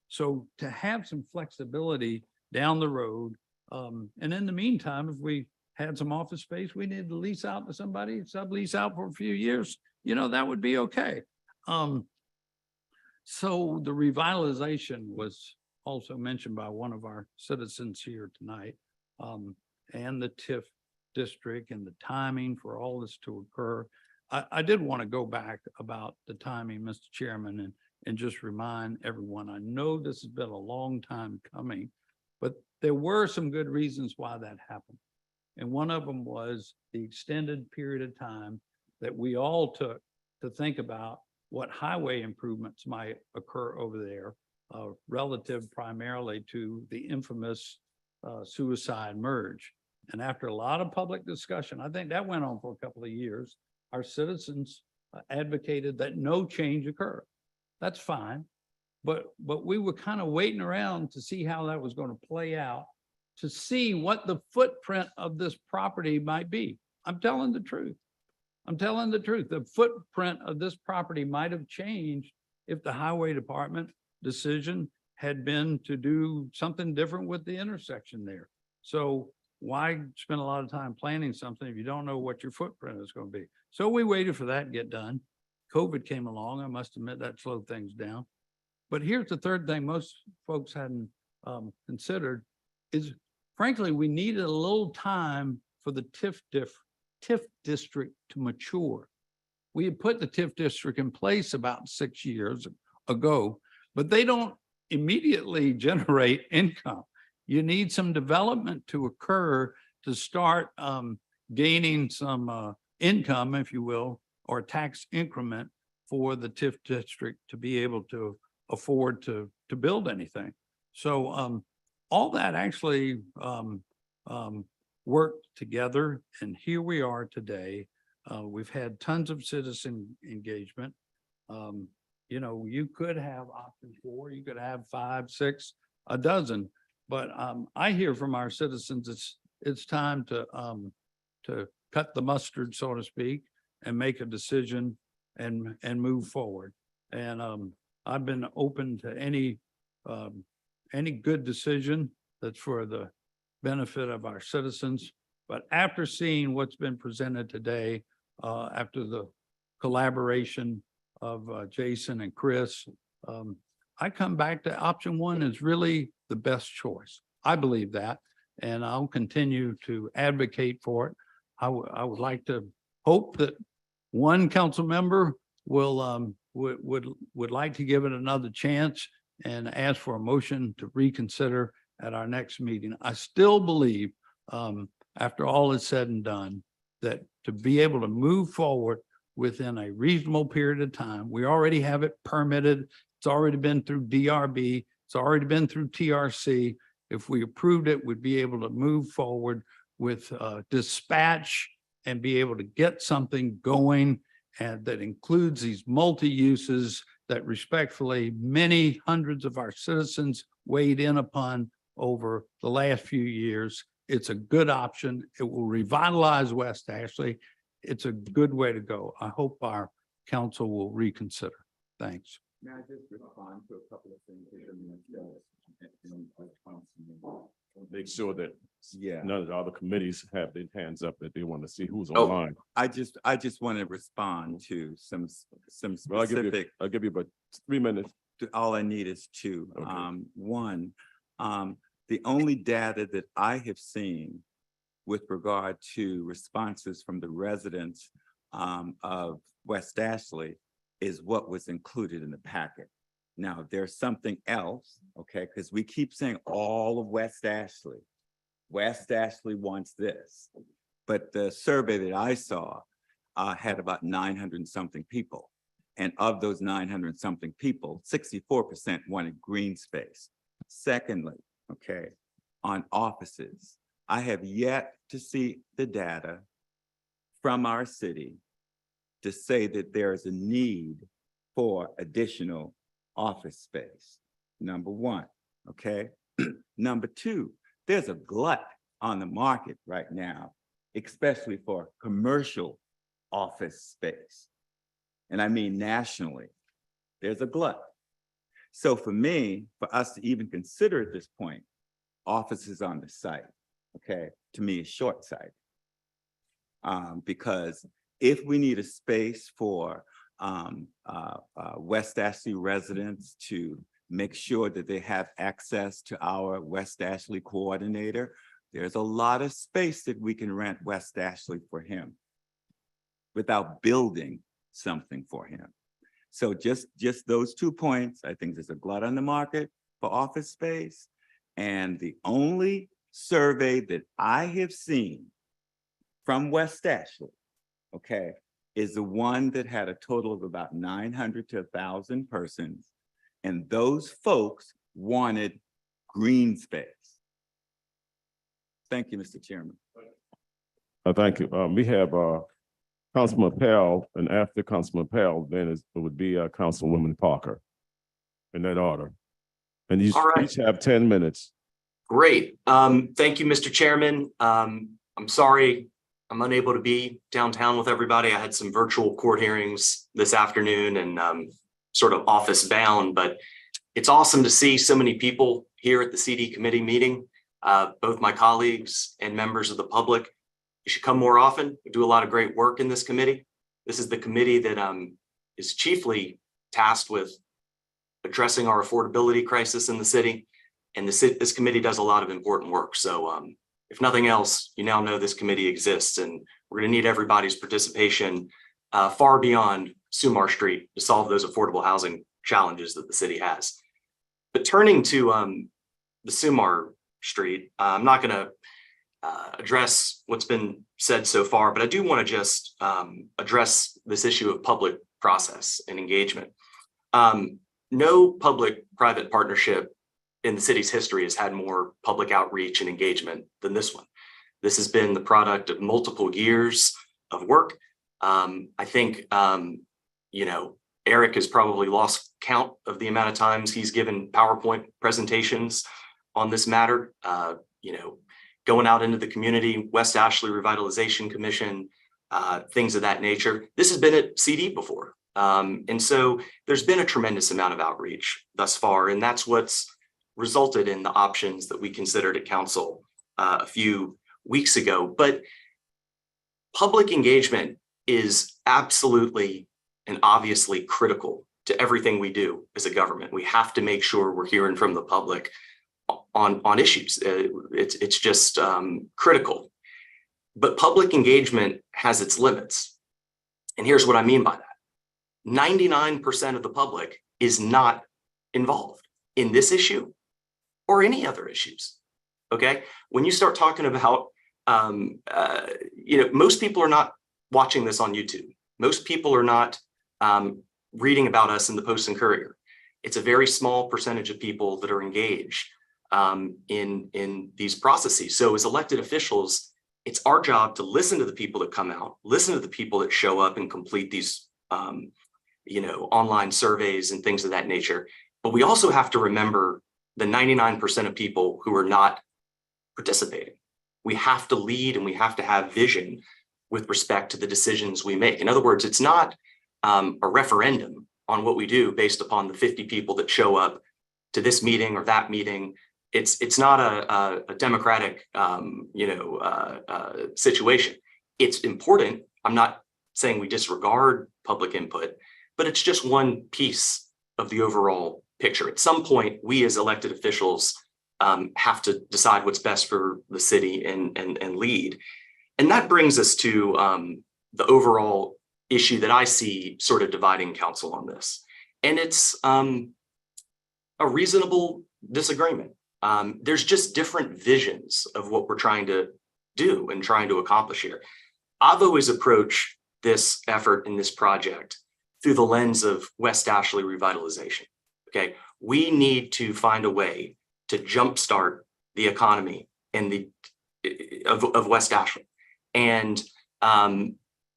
So to have some flexibility down the road, and in the meantime, if we had some office space, we need to lease out to somebody, sublease out for a few years, that would be okay. So the revitalization was also mentioned by one of our citizens here tonight, and the TIF district and the timing for all this to occur. I did want to go back about the timing, Mr. Chairman, and just remind everyone, I know this has been a long time coming, but there were some good reasons why that happened. And one of them was the extended period of time that we all took to think about what highway improvements might occur over there, relative primarily to the infamous suicide merge. And after a lot of public discussion, I think that went on for a couple of years, our citizens advocated that no change occur. That's fine. But we were kind of waiting around to see how that was going to play out, to see what the footprint of this property might be. I'm telling the truth. I'm telling the truth. The footprint of this property might have changed if the highway department decision had been to do something different with the intersection there. So why spend a lot of time planning something if you don't know what your footprint is going to be? So we waited for that to get done. COVID came along. I must admit that slowed things down. But here's the third thing most folks hadn't considered is, frankly, we needed a little time for the TIF district to mature. We had put the TIF district in place about 6 years ago, but they don't immediately generate income. You need some development to occur to start gaining some income, if you will, or tax increment for the TIF district to be able to afford to build anything. So all that actually worked together, and here we are today. We've had tons of citizen engagement. You could have option 4, you could have 5, 6, a dozen, but I hear from our citizens it's time to cut the mustard, so to speak, and make a decision and move forward. And I've been open to any good decision that's for the benefit of our citizens. But after seeing what's been presented today, after the collaboration of Jason and Chris, I come back to option 1 is really the best choice. I believe that, and I'll continue to advocate for it. I would like to hope that one council member will would like to give it another chance and ask for a motion to reconsider at our next meeting. I still believe, after all is said and done, that to be able to move forward within a reasonable period of time, we already have it permitted. It's already been through DRB. It's already been through TRC. If we approved it, we'd be able to move forward with dispatch and be able to get something going and that includes these multi-uses that respectfully many hundreds of our citizens weighed in upon over the last few years. It's a good option. It will revitalize West Ashley. It's a good way to go. I hope our council will reconsider. Thanks. May I just respond to a couple of things? Make sure that Yeah. none of the other committees have their hands up that they want to see who's Oh, online. I just want to respond to some Well, specific. I'll give you about 3 minutes. All I need is two. Okay. One, the only data that I have seen with regard to responses from the residents of West Ashley is what was included in the packet. Now, there's something else, okay, because we keep saying all of West Ashley. West Ashley wants this, but the survey that I saw had about 900 and something people. And of those 900 and something people, 64% wanted green space. Secondly, okay, on offices, I have yet to see the data from our city to say that there is a need for additional office space. Number one, okay? Number two, there's a glut on the market right now, especially for commercial office space. And I mean nationally, there's a glut. So for me, for us to even consider at this point, offices on the site, okay, to me is short-sighted. Because if we need a space for West Ashley residents to make sure that they have access to our West Ashley coordinator, there's a lot of space that we can rent West Ashley for him without building something for him. So just those 2 points, I think there's a glut on the market for office space. And the only survey that I have seen from West Ashley, okay, is the one that had a total of about 900 to 1,000 persons. And those folks wanted green space. Thank you, Mr. Chairman. Thank you. We have Councilman Pell, and after Councilman Pell, then it would be Councilwoman Parker in that order. And you All right. each have 10 minutes. Great. Thank you, Mr. Chairman. I'm sorry I'm unable to be downtown with everybody. I had some virtual court hearings this afternoon and sort of office bound, but it's awesome to see so many people here at the CD committee meeting, both my colleagues and members of the public. You should come more often. We do a lot of great work in this committee. This is the committee that is chiefly tasked with addressing our affordability crisis in the city. And this committee does a lot of important work. So if nothing else, you now know this committee exists, and we're going to need everybody's participation far beyond Sumar Street to solve those affordable housing challenges that the city has. But turning to the Sumar Street, I'm not going to address what's been said so far, but I do want to just address this issue of public process and engagement. No public-private partnership in the city's history has had more public outreach and engagement than this one. This has been the product of multiple years of work. I think, Eric has probably lost count of the amount of times he's given PowerPoint presentations on this matter. Going out into the community, West Ashley Revitalization Commission, things of that nature. This has been at CD before. And so there's been a tremendous amount of outreach thus far, and that's what's resulted in the options that we considered at council a few weeks ago. But public engagement is absolutely and obviously critical to everything we do as a government. We have to make sure we're hearing from the public on issues. It's just critical. But public engagement has its limits. And here's what I mean by that. 99% of the public is not involved in this issue or any other issues. Okay. When you start talking about, most people are not watching this on YouTube. Most people are not reading about us in the Post and Courier. It's a very small percentage of people that are engaged in these processes. So as elected officials, it's our job to listen to the people that come out, listen to the people that show up and complete these online surveys and things of that nature. But we also have to remember the 99% of people who are not participating. We have to lead and we have to have vision with respect to the decisions we make. In other words, it's not a referendum on what we do based upon the 50 people that show up to this meeting or that meeting. It's not a democratic situation. It's important. I'm not saying we disregard public input, but it's just one piece of the overall picture. At some point, we as elected officials have to decide what's best for the city and lead. And that brings us to the overall issue that I see sort of dividing council on this. And it's a reasonable disagreement. There's just different visions of what we're trying to do and trying to accomplish here. I've always approached this effort in this project through the lens of West Ashley revitalization. Okay, we need to find a way to jumpstart the economy and of West Ashley. And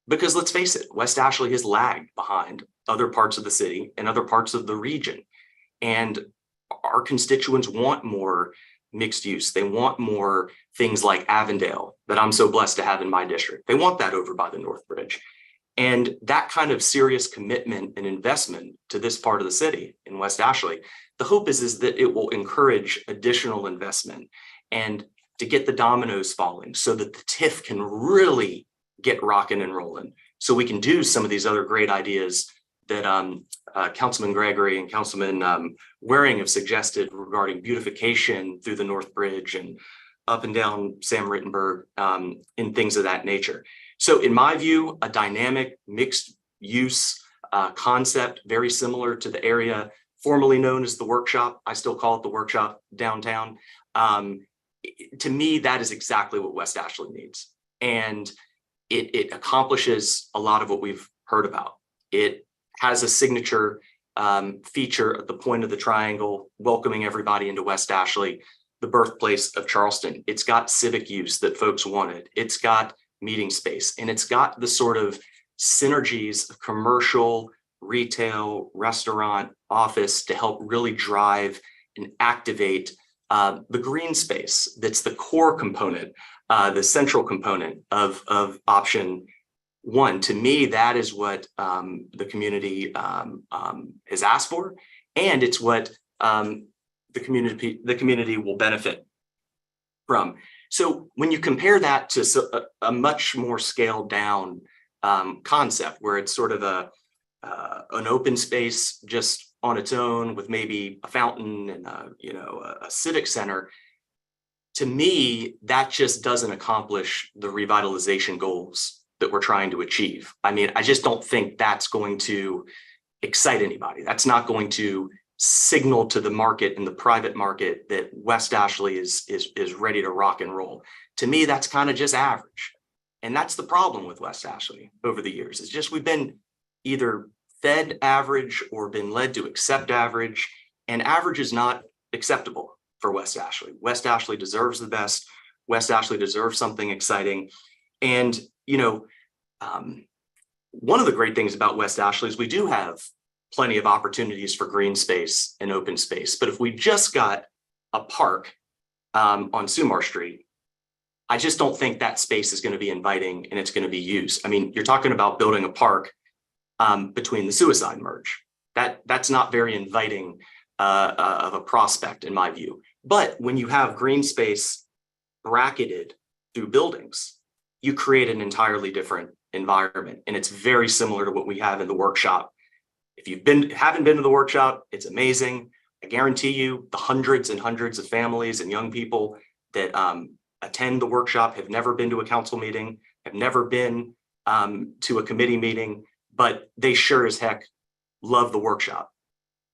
because let's face it, West Ashley has lagged behind other parts of the city and other parts of the region. And our constituents want more mixed use. They want more things like Avondale that I'm so blessed to have in my district. They want that over by the North Bridge. And that kind of serious commitment and investment to this part of the city in West Ashley, the hope is that it will encourage additional investment and to get the dominoes falling so that the TIF can really get rocking and rolling. So we can do some of these other great ideas that Councilman Gregory and Councilman Waring have suggested regarding beautification through the North Bridge and up and down Sam Rittenberg and things of that nature. So in my view, a dynamic mixed use concept, very similar to the area formerly known as the Workshop. I still call it the Workshop downtown. To me, that is exactly what West Ashley needs. And it accomplishes a lot of what we've heard about. It has a signature feature at the point of the triangle, welcoming everybody into West Ashley, the birthplace of Charleston. It's got civic use that folks wanted. It's got meeting space, and it's got the sort of synergies of commercial, retail, restaurant, office to help really drive and activate the green space. That's the core component, the central component of option one. To me, that is what the community has asked for, and it's what the community will benefit from. So when you compare that to a much more scaled down concept, where it's sort of an open space just on its own with maybe a fountain and a civic center, to me, that just doesn't accomplish the revitalization goals that we're trying to achieve. I mean, I just don't think that's going to excite anybody. That's not going to signal to the market and the private market that West Ashley is ready to rock and roll. To me, that's kind of just average. And that's the problem with West Ashley over the years. It's just we've been either fed average or been led to accept average, and average is not acceptable for West Ashley. West Ashley deserves the best. West Ashley deserves something exciting. And, one of the great things about West Ashley is we do have plenty of opportunities for green space and open space. But if we just got a park on Sumar Street, I just don't think that space is going to be inviting and it's going to be used. I mean, you're talking about building a park between the suicide merge. That's not very inviting of a prospect in my view. But when you have green space bracketed through buildings, you create an entirely different environment. And it's very similar to what we have in the Workshop. If you haven't been to the Workshop, it's amazing. I guarantee you the hundreds and hundreds of families and young people that attend the Workshop have never been to a council meeting, have never been to a committee meeting, but they sure as heck love the Workshop.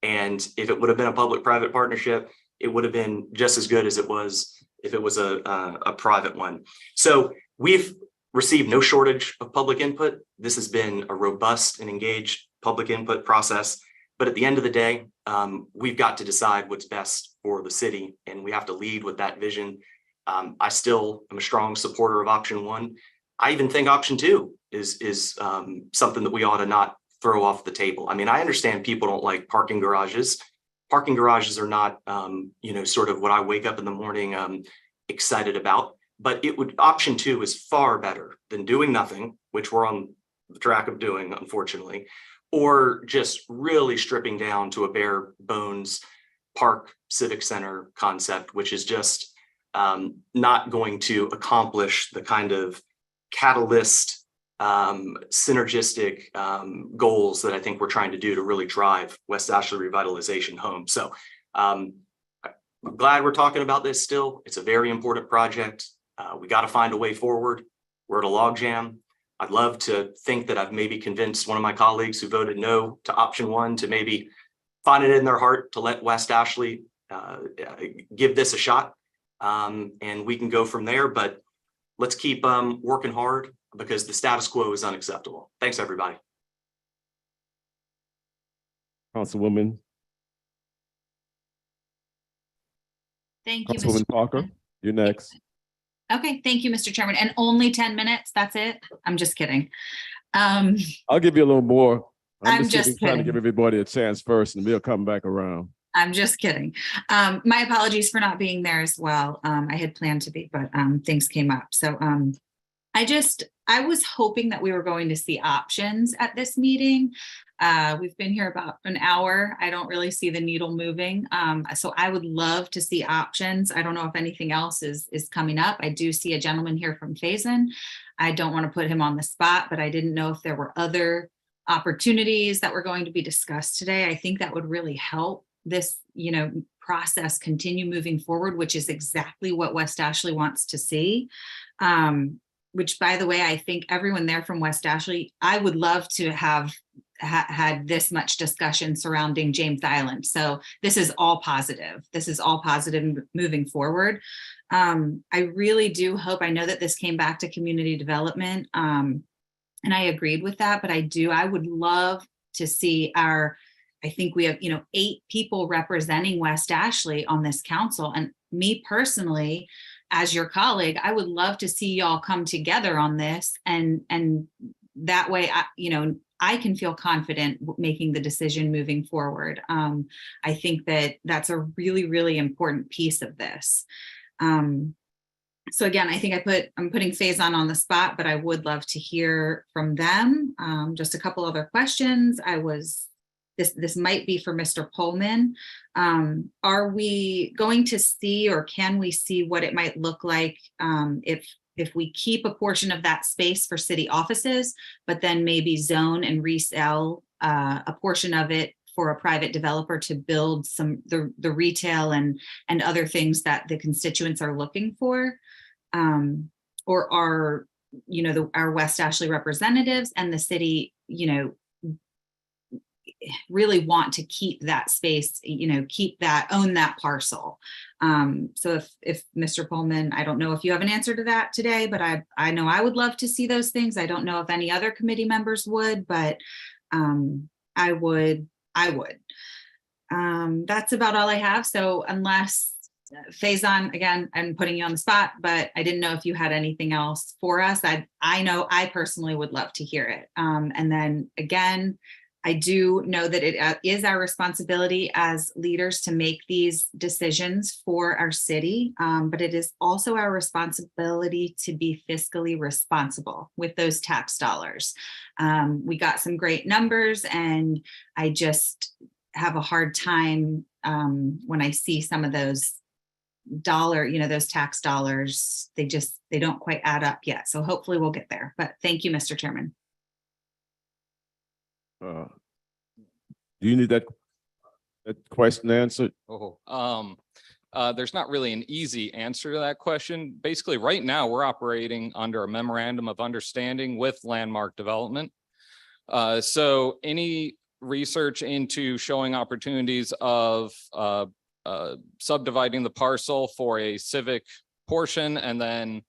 And if it would have been a public-private partnership, it would have been just as good as it was if it was a private one. So we've received no shortage of public input. This has been a robust and engaged public input process. But at the end of the day, we've got to decide what's best for the city, and we have to lead with that vision. I still am a strong supporter of option one. I even think option two is something that we ought to not throw off the table. I mean, I understand people don't like parking garages. Parking garages are not, sort of what I wake up in the morning excited about. But option 2 is far better than doing nothing, which we're on the track of doing, unfortunately, or just really stripping down to a bare bones park civic center concept, which is just not going to accomplish the kind of catalyst, synergistic goals that I think we're trying to do to really drive West Ashley revitalization home. So I'm glad we're talking about this still. It's a very important project. We got to find a way forward. We're at a logjam. I'd love to think that I've maybe convinced one of my colleagues who voted no to option 1 to maybe find it in their heart to let West Ashley give this a shot. And we can go from there, but let's keep working hard because the status quo is unacceptable. Thanks, everybody. Councilwoman. Thank you, Councilwoman Mr. Parker, you're next. Okay, thank you, Mr. Chairman. And only 10 minutes, that's it? I'm just kidding. I'll give you a little more. I'm just just trying to kidding. give everybody a chance first and we'll come back around. I'm just kidding. My apologies for not being there as well. I had planned to be, but things came up. So I was hoping that we were going to see options at this meeting. We've been here about an hour. I don't really see the needle moving. So I would love to see options. I don't know if anything else is coming up. I do see a gentleman here from Faison. I don't want to put him on the spot, but I didn't know if there were other opportunities that were going to be discussed today. I think that would really help this, process continue moving forward, which is exactly what West Ashley wants to see. Which, by the way, I think everyone there from West Ashley, I would love to have had this much discussion surrounding James Island. So this is all positive. This is all positive moving forward. I really do hope, I know that this came back to community development, and I agreed with that, but I would love to see I think we have, 8 people representing West Ashley on this council. And me personally, as your colleague, I would love to see y'all come together on this. And that way, I can feel confident making the decision moving forward. I think that that's a really, really important piece of this. So again, I think I'm putting Faison on the spot, but I would love to hear from them. Just a couple other questions. This might be for Mr. Pullman. Are we going to see, or can we see what it might look like if we keep a portion of that space for city offices, but then maybe zone and resell a portion of it for a private developer to build the retail and other things that the constituents are looking for? Or are, our West Ashley representatives and the city, really want to keep that space, own that parcel. So if Mr. Pullman, I don't know if you have an answer to that today, but I know I would love to see those things. I don't know if any other committee members would, but I would. That's about all I have. So unless Faison, again, I'm putting you on the spot, but I didn't know if you had anything else for us. I know I personally would love to hear it. And then again, I do know that it is our responsibility as leaders to make these decisions for our city, but it is also our responsibility to be fiscally responsible with those tax dollars. We got some great numbers, and I just have a hard time when I see some of those those tax dollars, they don't quite add up yet. So hopefully we'll get there. But thank you, Mr. Chairman. Do you need that question answered? There's not really an easy answer to that question. Basically, right now, we're operating under a memorandum of understanding with Landmark Development. So any research into showing opportunities of subdividing the parcel for a civic portion and then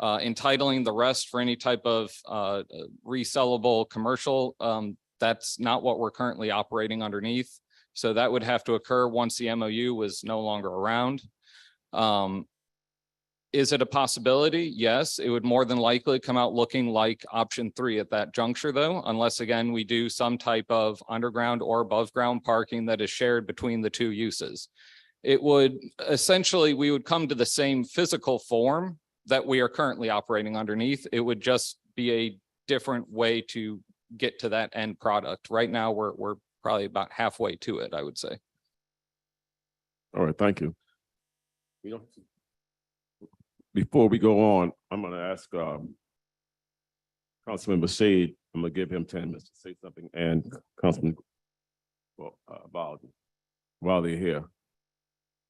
entitling the rest for any type of resellable commercial, that's not what we're currently operating underneath. So that would have to occur once the MOU was no longer around. Is it a possibility? Yes, it would more than likely come out looking like option 3 at that juncture though, unless again, we do some type of underground or above ground parking that is shared between the two uses. It would essentially, we would come to the same physical form that we are currently operating underneath. It would just be a different way to get to that end product. Right now, we're probably about halfway to it, I would say. All right, thank you. Before we go on, I'm going to ask Councilmember Shade, I'm going to give him 10 minutes to say something, and Councilman Bowden, while they're here.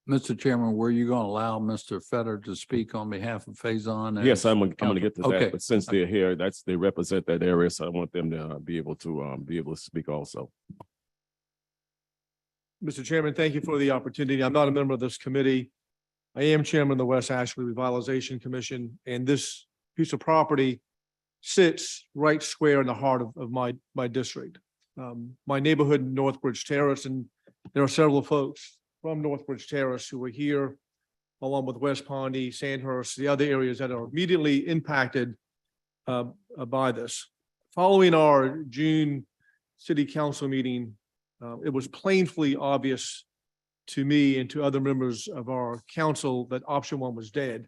Mr. Chairman, were you going to allow Mr. Fetter to speak on behalf of Faison? Yes, I'm going to get to Okay. that, but since they're here, they represent that area, so I want them to be able to speak also. Mr. Chairman, thank you for the opportunity. I'm not a member of this committee. I am chairman of the West Ashley Revitalization Commission, and this piece of property sits right square in the heart of my district. My neighborhood, Northbridge Terrace, and there are several folks from Northbridge Terrace who are here, along with West Pawnee, Sandhurst, the other areas that are immediately impacted by this. Following our June city council meeting, it was plainly obvious to me and to other members of our council that option 1 was dead.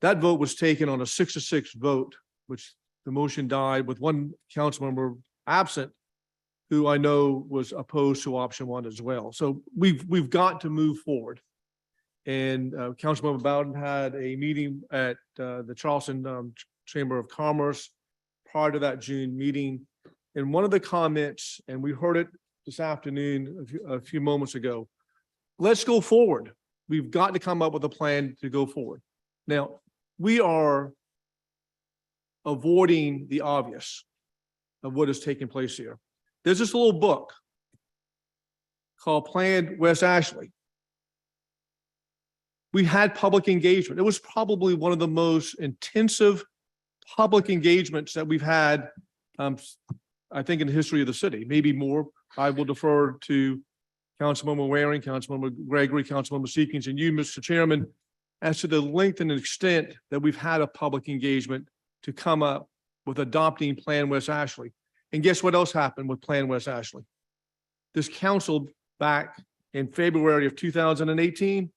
That vote was taken on a 6-6 vote, which the motion died with one council member absent, who I know was opposed to option 1 as well. So we've got to move forward. And Councilmember Bowden had a meeting at the Charleston Chamber of Commerce prior to that June meeting. And one of the comments, and we heard it this afternoon a few moments ago, let's go forward. We've got to come up with a plan to go forward. Now, we are avoiding the obvious of what is taking place here. There's this little book called Plan West Ashley. We had public engagement. It was probably one of the most intensive public engagements that we've had, I think, in the history of the city, maybe more. I will defer to Councilmember Waring, Councilmember Gregory, Councilmember Seekins, and you, Mr. Chairman, as to the length and extent that we've had a public engagement to come up with adopting Plan West Ashley. And guess what else happened with Plan West Ashley? This council back in February of 2018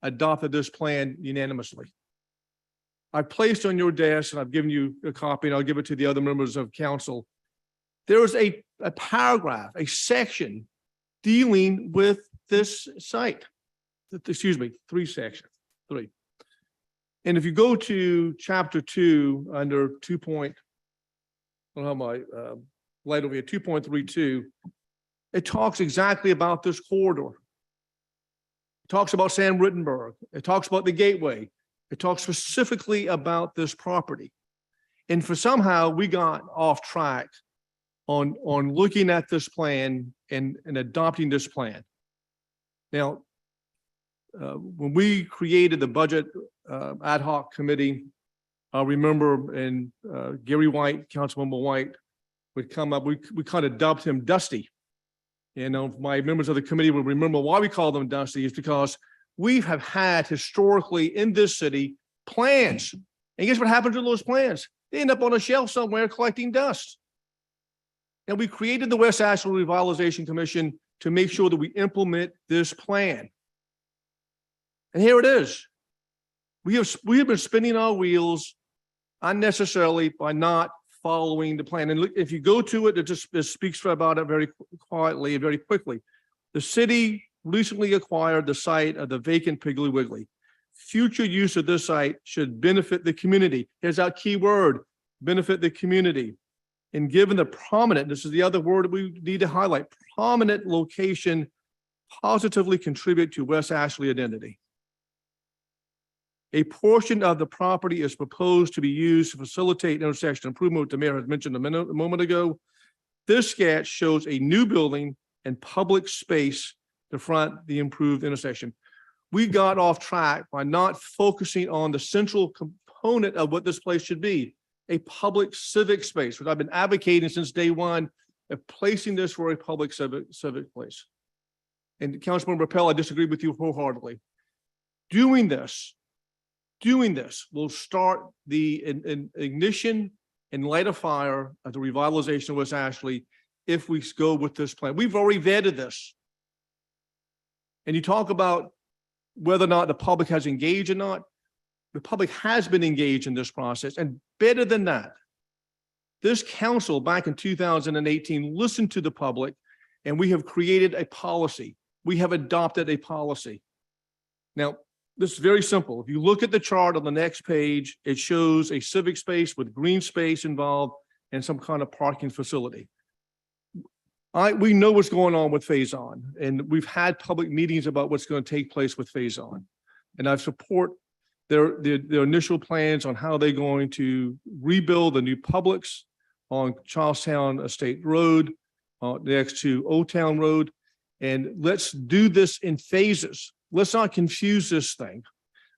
adopted this plan unanimously. I placed on your desk, and I've given you a copy, and I'll give it to the other members of council. There is a paragraph, a section dealing with this site. Excuse me, 3 sections, 3. And if you go to chapter 2 under 2. I don't have my light over here, 2.32, it talks exactly about this corridor. It talks about Sam Rittenberg. It talks about the gateway. It talks specifically about this property. And for somehow we got off track on looking at this plan and adopting this plan. Now, when we created the budget ad hoc committee, I remember, and Gary White, Councilmember White, would come up. We kind of dubbed him Dusty. You know, my members of the committee will remember why we call them Dusty is because we have had historically in this city plans. And guess what happens with those plans? They end up on a shelf somewhere collecting dust. And we created the West Ashley Revitalization Commission to make sure that we implement this plan. And here it is. We have been spinning our wheels unnecessarily by not following the plan. And look, if you go to it, it speaks about it very quietly and very quickly. The city recently acquired the site of the vacant Piggly Wiggly. Future use of this site should benefit the community. Here's our key word, benefit the community. And given the prominent, this is the other word we need to highlight, prominent location, positively contribute to West Ashley identity. A portion of the property is proposed to be used to facilitate intersection improvement, the mayor had mentioned a moment ago. This sketch shows a new building and public space to front the improved intersection. We got off track by not focusing on the central component of what this place should be, a public civic space, which I've been advocating since day one of placing this for a public civic place. And Councilmember Rappel, I disagree with you wholeheartedly. Doing this doing this will start the ignition and light a fire of the revitalization of West Ashley if we go with this plan. We've already vetted this. And you talk about whether or not the public has engaged or not. The public has been engaged in this process, and better than that, this council back in 2018 listened to the public, and we have created a policy. We have adopted a policy. Now, this is very simple. If you look at the chart on the next page, it shows a civic space with green space involved and some kind of parking facility. We know what's going on with Phase On, and we've had public meetings about what's going to take place with Phase On. And I support their initial plans on how they're going to rebuild the new Publix on Charlestown Estate Road, next to Old Town Road. And let's do this in phases. Let's not confuse this thing.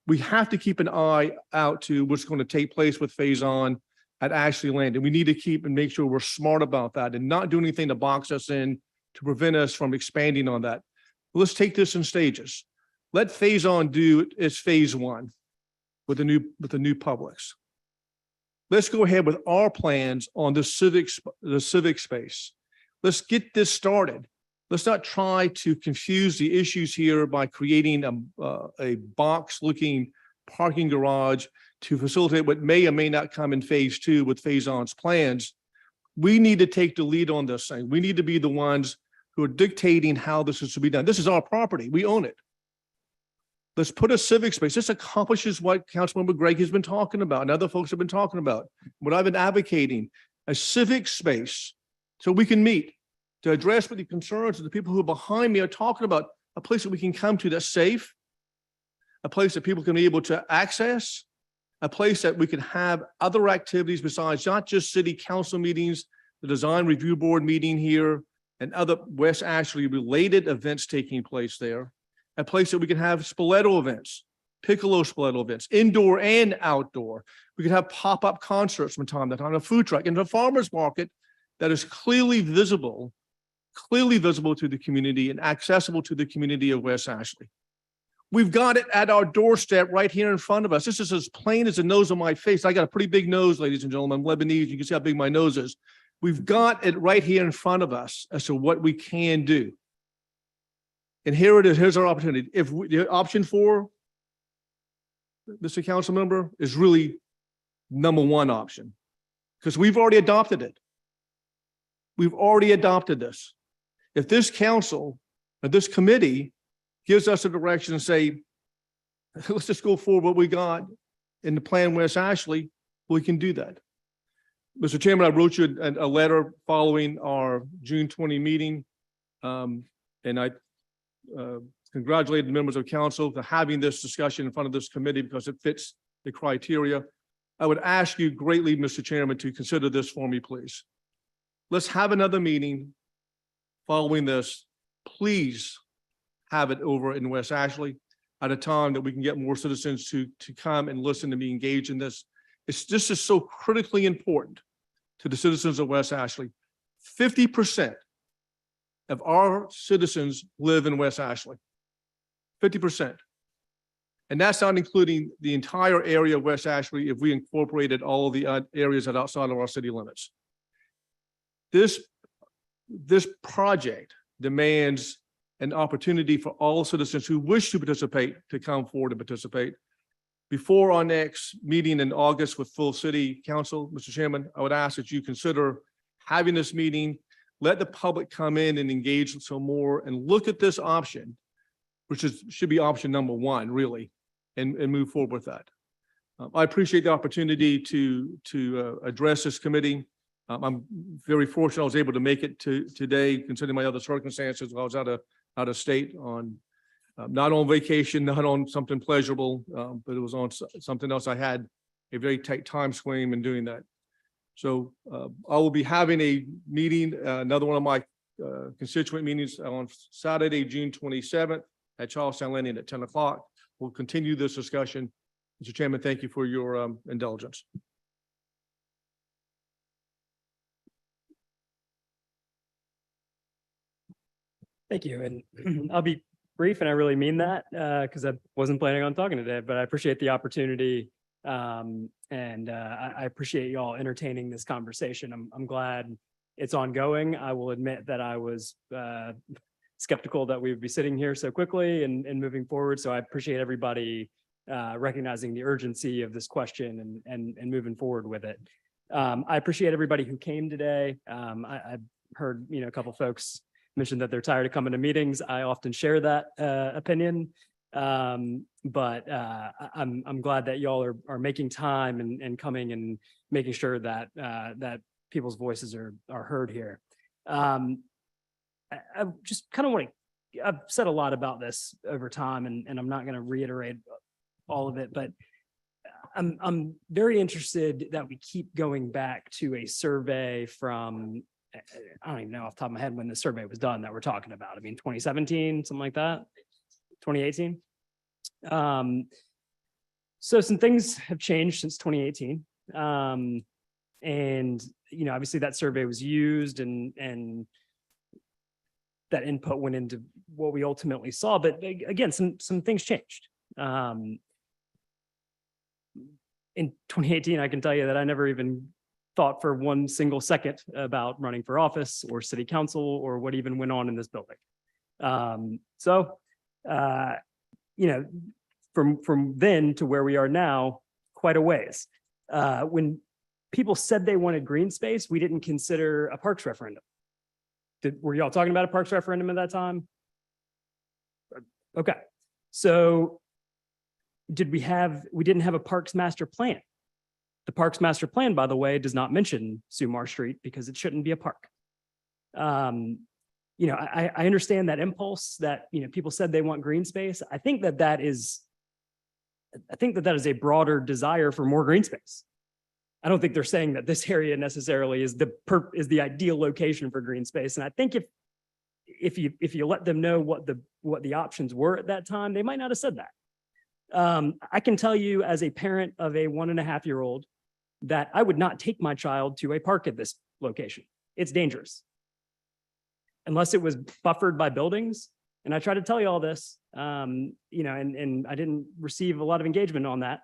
We have to keep an eye out to what's going to take place with Phase On at Ashley Landing. We need to keep and make sure we're smart about that and not do anything to box us in to prevent us from expanding on that. Let's take this in stages. Let Phase On do its Phase One with the new Publix. Let's go ahead with our plans on the civic space. Let's get this started. Let's not try to confuse the issues here by creating a box-looking parking garage to facilitate what may or may not come in Phase Two with Phase On's plans. We need to take the lead on this thing. We need to be the ones who are dictating how this is to be done. This is our property. We own it. Let's put a civic space. This accomplishes what Councilmember Gregg has been talking about and other folks have been talking about. What I've been advocating, a civic space so we can meet to address what the concerns of the people who are behind me are talking about, a place that we can come to that's safe, a place that people can be able to access, a place that we can have other activities besides not just city council meetings, the design review board meeting here, and other West Ashley related events taking place there. A place that we can have Spoleto events, Piccolo Spoleto events, indoor and outdoor. We could have pop-up concerts from time to time, a food truck, and a farmer's market that is clearly visible to the community and accessible to the community of West Ashley. We've got it at our doorstep right here in front of us. This is as plain as the nose on my face. I got a pretty big nose, ladies and gentlemen. I'm Lebanese. You can see how big my nose is. We've got it right here in front of us as to what we can do. And here it is. Here's our opportunity. If the option 4, Mr. Council Member, is really number 1 option, because we've already adopted it. We've already adopted this. If this council or this committee gives us a direction and say, let's just go forward what we got in the plan West Ashley, we can do that. Mr. Chairman, I wrote you a letter following our June 20 meeting. And I congratulated the members of council for having this discussion in front of this committee because it fits the criteria. I would ask you greatly, Mr. Chairman, to consider this for me, please. Let's have another meeting following this. Please have it over in West Ashley at a time that we can get more citizens to come and listen and be engaged in this. This is so critically important to the citizens of West Ashley. 50% of our citizens live in West Ashley. 50%. And that's not including the entire area of West Ashley if we incorporated all of the areas that are outside of our city limits. This project demands an opportunity for all citizens who wish to participate to come forward and participate. Before our next meeting in August with full city council, Mr. Chairman, I would ask that you consider having this meeting, let the public come in and engage some more and look at this option, which should be option number 1, really, and move forward with that. I appreciate the opportunity to address this committee. I'm very fortunate I was able to make it today, considering my other circumstances. I was out of state on, not on vacation, not on something pleasurable, but it was on something else. I had a very tight time frame in doing that. So I will be having a meeting, another one of my constituent meetings on Saturday, June 27th at Charlestown Landing at 10 o'clock. We'll continue this discussion. Mr. Chairman, thank you for your indulgence. Thank you. And I'll be brief, and I really mean that, because I wasn't planning on talking today, but I appreciate the opportunity. And I appreciate y'all entertaining this conversation. I'm glad it's ongoing. I will admit that I was skeptical that we would be sitting here so quickly and moving forward. So I appreciate everybody recognizing the urgency of this question and moving forward with it. I appreciate everybody who came today. I've heard, a couple folks mention that they're tired of coming to meetings. I often share that opinion. But I'm glad that y'all are making time and coming and making sure that that people's voices are heard here. I just kind of want to, I've said a lot about this over time, and I'm not going to reiterate all of it, but I'm very interested that we keep going back to a survey from, I don't even know off the top of my head when the survey was done that we're talking about. I mean, 2017, something like that, 2018. So some things have changed since 2018. And, obviously that survey was used and that input went into what we ultimately saw. But again, some things changed. In 2018, I can tell you that I never even thought for one single second about running for office or city council or what even went on in this building. From then to where we are now, quite a ways. When people said they wanted green space, we didn't consider a parks referendum. Were y'all talking about a parks referendum at that time? Okay, so we didn't have a parks master plan. The parks master plan, by the way, does not mention Sumar Street because it shouldn't be a park. I understand that impulse that, people said they want green space. I think that is a broader desire for more green space. I don't think they're saying that this area necessarily is the ideal location for green space. And I think if you let them know what the options were at that time, they might not have said that. I can tell you as a parent of a 1.5-year-old that I would not take my child to a park at this location. It's dangerous. Unless it was buffered by buildings. And I try to tell you all this, and I didn't receive a lot of engagement on that.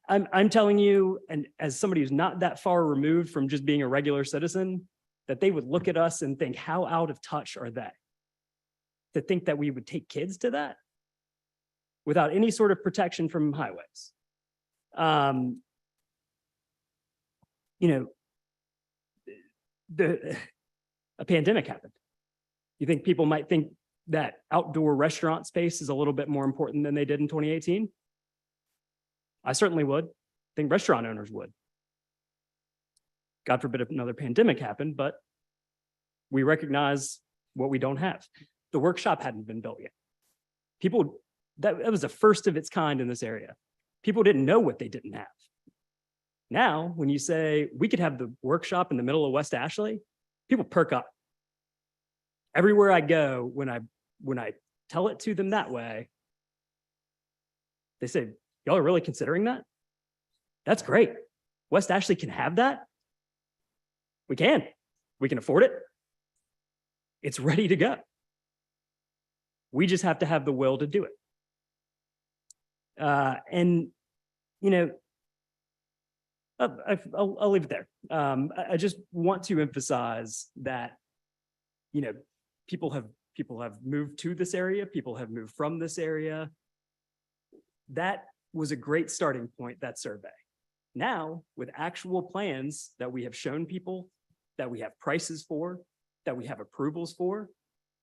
I'm telling you, and as somebody who's not that far removed from just being a regular citizen, that they would look at us and think, how out of touch are they? To think that we would take kids to that without any sort of protection from highways. A pandemic happened. You think people might think that outdoor restaurant space is a little bit more important than they did in 2018? I certainly would. I think restaurant owners would. God forbid if another pandemic happened, but we recognize what we don't have. The workshop hadn't been built yet. That was the first of its kind in this area. People didn't know what they didn't have. Now, when you say we could have the workshop in the middle of West Ashley, people perk up. Everywhere I go, when I tell it to them that way, they say, y'all are really considering that? That's great. West Ashley can have that? We can afford it. It's ready to go. We just have to have the will to do it. I'll leave it there. I just want to emphasize that, people have moved to this area. People have moved from this area. That was a great starting point, that survey. Now, with actual plans that we have shown people, that we have prices for, that we have approvals for,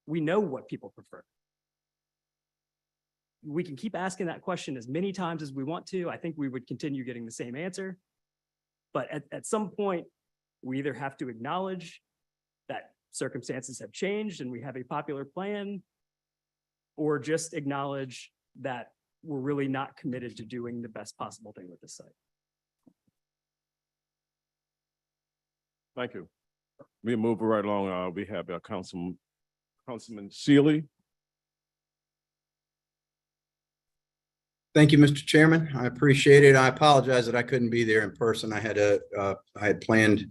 we know what people prefer. We can keep asking that question as many times as we want to. I think we would continue getting the same answer. But at some point, we either have to acknowledge that circumstances have changed and we have a popular plan, or just acknowledge that we're really not committed to doing the best possible thing with this site. Thank you. We move right along. We have our Councilman Sealy. Thank you, Mr. Chairman. I appreciate it. I apologize that I couldn't be there in person. I had planned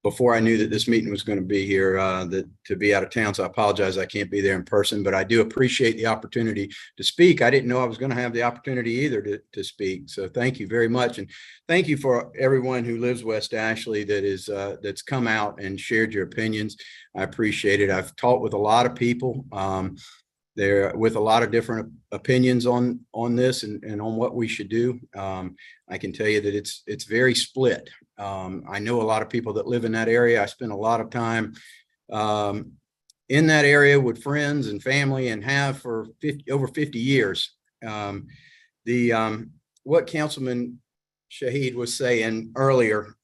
before I knew that this meeting was going to be here, to be out of town. So I apologize I can't be there in person, but I do appreciate the opportunity to speak. I didn't know I was going to have the opportunity either to speak. So thank you very much. And thank you for everyone who lives West Ashley that is that's come out and shared your opinions. I appreciate it. I've talked with a lot of people. There with a lot of different opinions on this and on what we should do. I can tell you that it's very split. I know a lot of people that live in that area. I spend a lot of time in that area with friends and family and have for over 50 years. What Councilman Shahid was saying earlier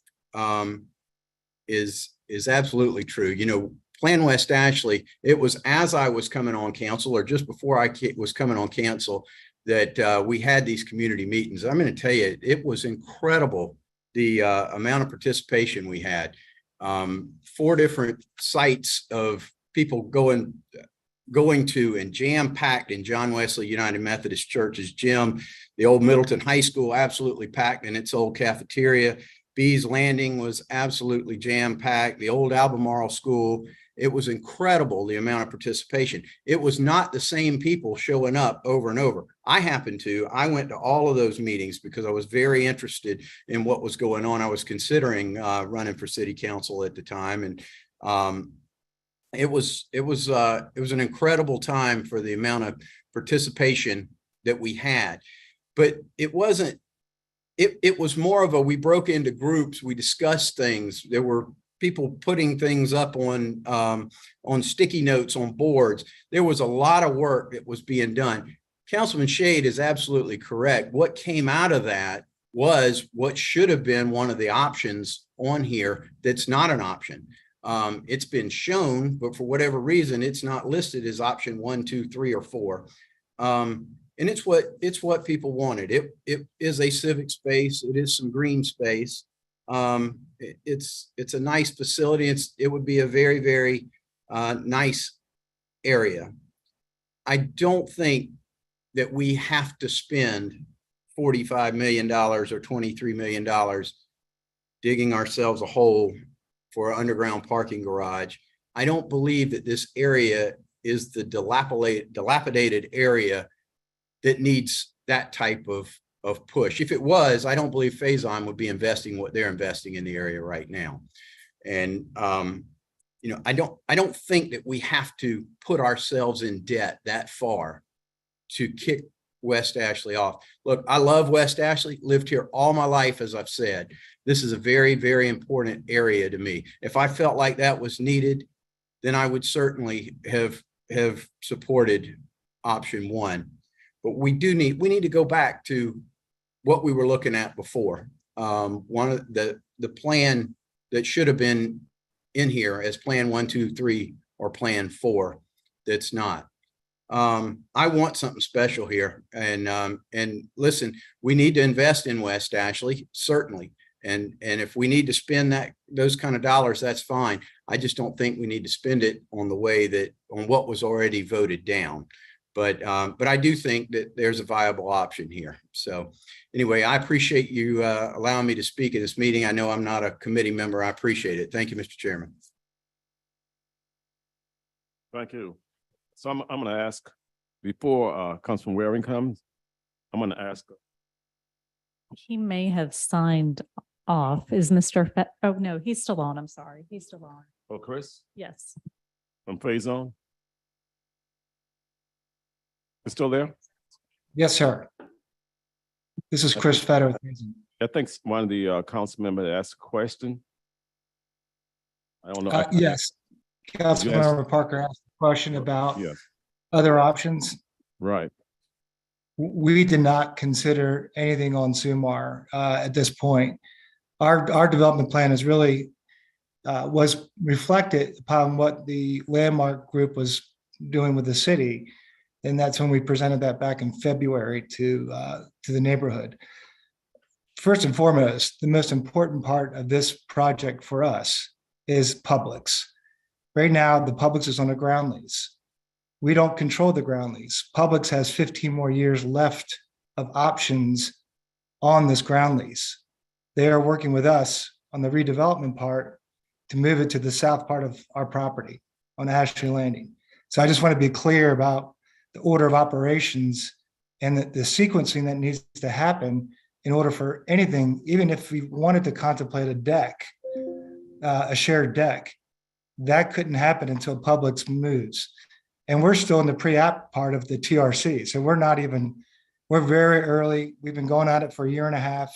is absolutely true. You know, Plan West Ashley, it was as I was coming on council or just before I was coming on council that we had these community meetings. I'm going to tell you, it was incredible the amount of participation we had. 4 different sites of people going to and jam-packed in John Wesley United Methodist Church's gym. The old Middleton High School absolutely packed in its old cafeteria. Bees Landing was absolutely jam-packed. The old Albemarle School, it was incredible the amount of participation. It was not the same people showing up over and over. I went to all of those meetings because I was very interested in what was going on. I was considering running for city council at the time. And it was an incredible time for the amount of participation that we had, but it wasn't, it was more of a, we broke into groups, we discussed things. There were people putting things up on sticky notes on boards. There was a lot of work that was being done. Councilman Shade is absolutely correct. What came out of that was what should have been one of the options on here that's not an option. It's been shown, but for whatever reason, it's not listed as option 1, 2, 3, or 4. And it's what people wanted. It is a civic space. It is some green space. It's a nice facility. It would be a very, very nice area. I don't think that we have to spend $45 million or $23 million digging ourselves a hole for an underground parking garage. I don't believe that this area is the dilapidated area that needs that type of push. If it was, I don't believe Faison would be investing what they're investing in the area right now. And you know, I don't think that we have to put ourselves in debt that far to kick West Ashley off. Look, I love West Ashley, lived here all my life, as I've said. This is a very, very important area to me. If I felt like that was needed, then I would certainly have supported option 1. But we need to go back to what we were looking at before. One of the plan that should have been in here as plan 1, 2, 3, or plan 4, that's not. I want something special here. And listen, we need to invest in West Ashley, certainly. And if we need to spend those kind of dollars, that's fine. I just don't think we need to spend it on what was already voted down. But I do think that there's a viable option here. So anyway, I appreciate you allowing me to speak at this meeting. I know I'm not a committee member. I appreciate it. Thank you, Mr. Chairman. Thank you. So I'm going to ask, before Councilman Waring comes, I'm going to ask. He may have signed off. Is Mr. Oh, no, he's still on. I'm sorry. He's still on. Oh, Chris? Yes. From Faison? It's still there? Yes, sir. This is Chris Fetter. I think one of the council members asked a question. I don't know. Yes. Councilmember Parker asked a question about other options. Right. We did not consider anything on Sumar at this point. Our development plan is really was reflected upon what the Landmark Group was doing with the city. And that's when we presented that back in February to the neighborhood. First and foremost, the most important part of this project for us is Publix. Right now, the Publix is on a ground lease. We don't control the ground lease. Publix has 15 more years left of options on this ground lease. They are working with us on the redevelopment part to move it to the south part of our property on Ashley Landing. So I just want to be clear about the order of operations and the sequencing that needs to happen in order for anything, even if we wanted to contemplate a deck, a shared deck, that couldn't happen until Publix moves. And we're still in the pre-app part of the TRC. So we're very early. We've been going at it for a year and a half.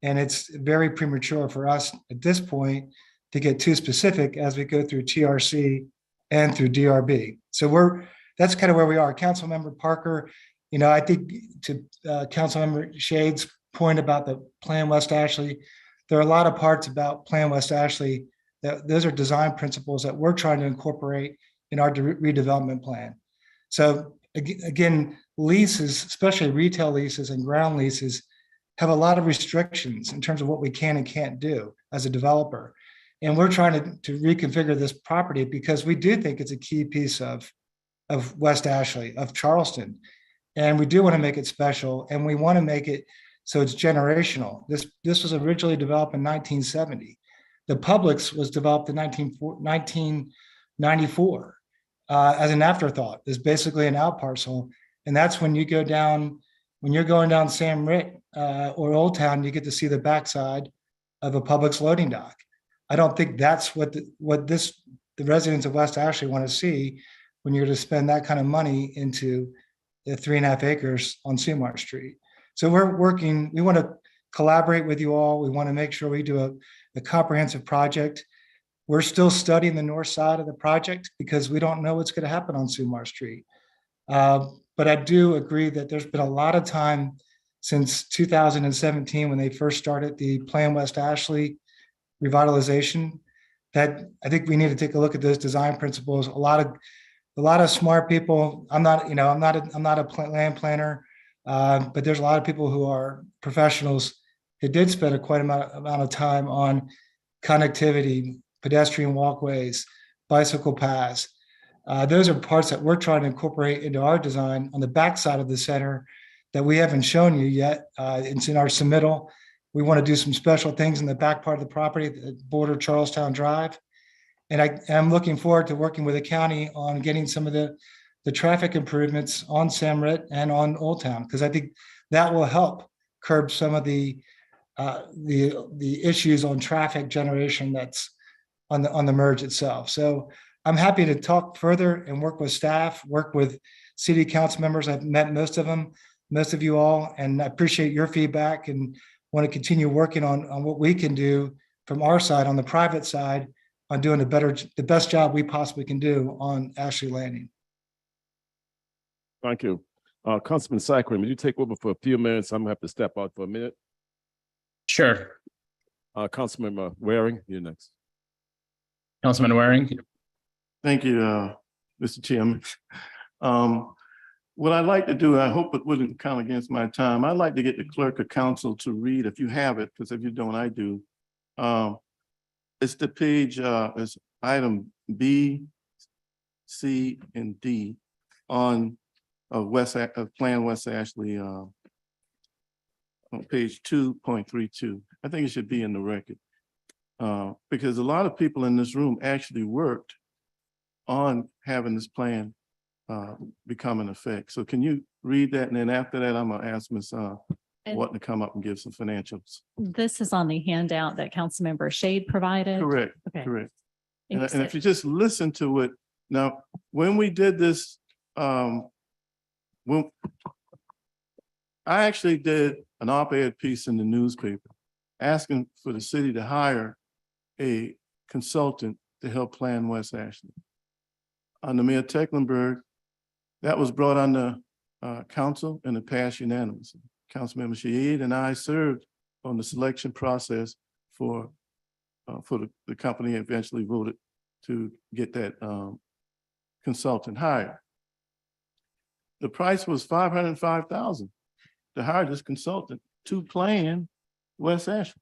And it's very premature for us at this point to get too specific as we go through TRC and through DRB. So that's kind of where we are. Councilmember Parker, I think to Councilmember Shade's point about the Plan West Ashley, there are a lot of parts about Plan West Ashley that those are design principles that we're trying to incorporate in our redevelopment plan. So again, leases, especially retail leases and ground leases, have a lot of restrictions in terms of what we can and can't do as a developer. And we're trying to reconfigure this property because we do think it's a key piece of West Ashley, of Charleston. And we do want to make it special, and we want to make it so it's generational. This was originally developed in 1970. The Publix was developed in 1994 as an afterthought. It's basically an out parcel. And that's when you're going down Sam Ritt or Old Town, you get to see the backside of a Publix loading dock. I don't think that's what the residents of West Ashley want to see when you're going to spend that kind of money into the 3.5 acres on Seymour Street. So we want to collaborate with you all. We want to make sure we do a comprehensive project. We're still studying the north side of the project because we don't know what's going to happen on Seymour Street. But I do agree that there's been a lot of time since 2017 when they first started the Plan West Ashley revitalization that I think we need to take a look at those design principles. A lot of smart people. I'm not a land planner, but there's a lot of people who are professionals that did spend quite amount of time on connectivity, pedestrian walkways, bicycle paths. Those are parts that we're trying to incorporate into our design on the backside of the center that we haven't shown you yet. It's in our submittal. We want to do some special things in the back part of the property, the border Charlestown Drive. And I'm looking forward to working with the county on getting some of the traffic improvements on Sam Ritt and on Old Town, because I think that will help curb some of the issues on traffic generation that's on the merge itself. So I'm happy to talk further and work with staff, work with city council members. I've met most of you all, and I appreciate your feedback and want to continue working on what we can do from our side, on the private side, on doing the best job we possibly can do on Ashley Landing. Thank you. Councilman Sacrum, will you take over for a few minutes? I'm gonna have to step out for a minute. Sure. Councilman Waring, you're next. Councilman Waring. Thank you, Mr. Chairman. What I'd like to do, I hope it wouldn't count against my time. I'd like to get the clerk of council to read, if you have it, because if you don't, I do. It's the page, it's item B, C, and D on Plan West Ashley on page 2.32. I think it should be in the record because a lot of people in this room actually worked on having this plan become an effect. So can you read that? And then after that, I'm gonna ask Ms. Wharton to come up and give some financials. This is on the handout that Councilmember Shade provided. Correct, Okay. correct. And if you just listen to it, now, when we did this, when I actually did an op-ed piece in the newspaper asking for the city to hire a consultant to help plan West Ashley. Under Mayor Tecklenburg, that was brought under council and it passed unanimously. Councilmember Shaid and I served on the selection process for the company eventually voted to get that consultant hired. The price was $505,000 to hire this consultant to plan West Ashley.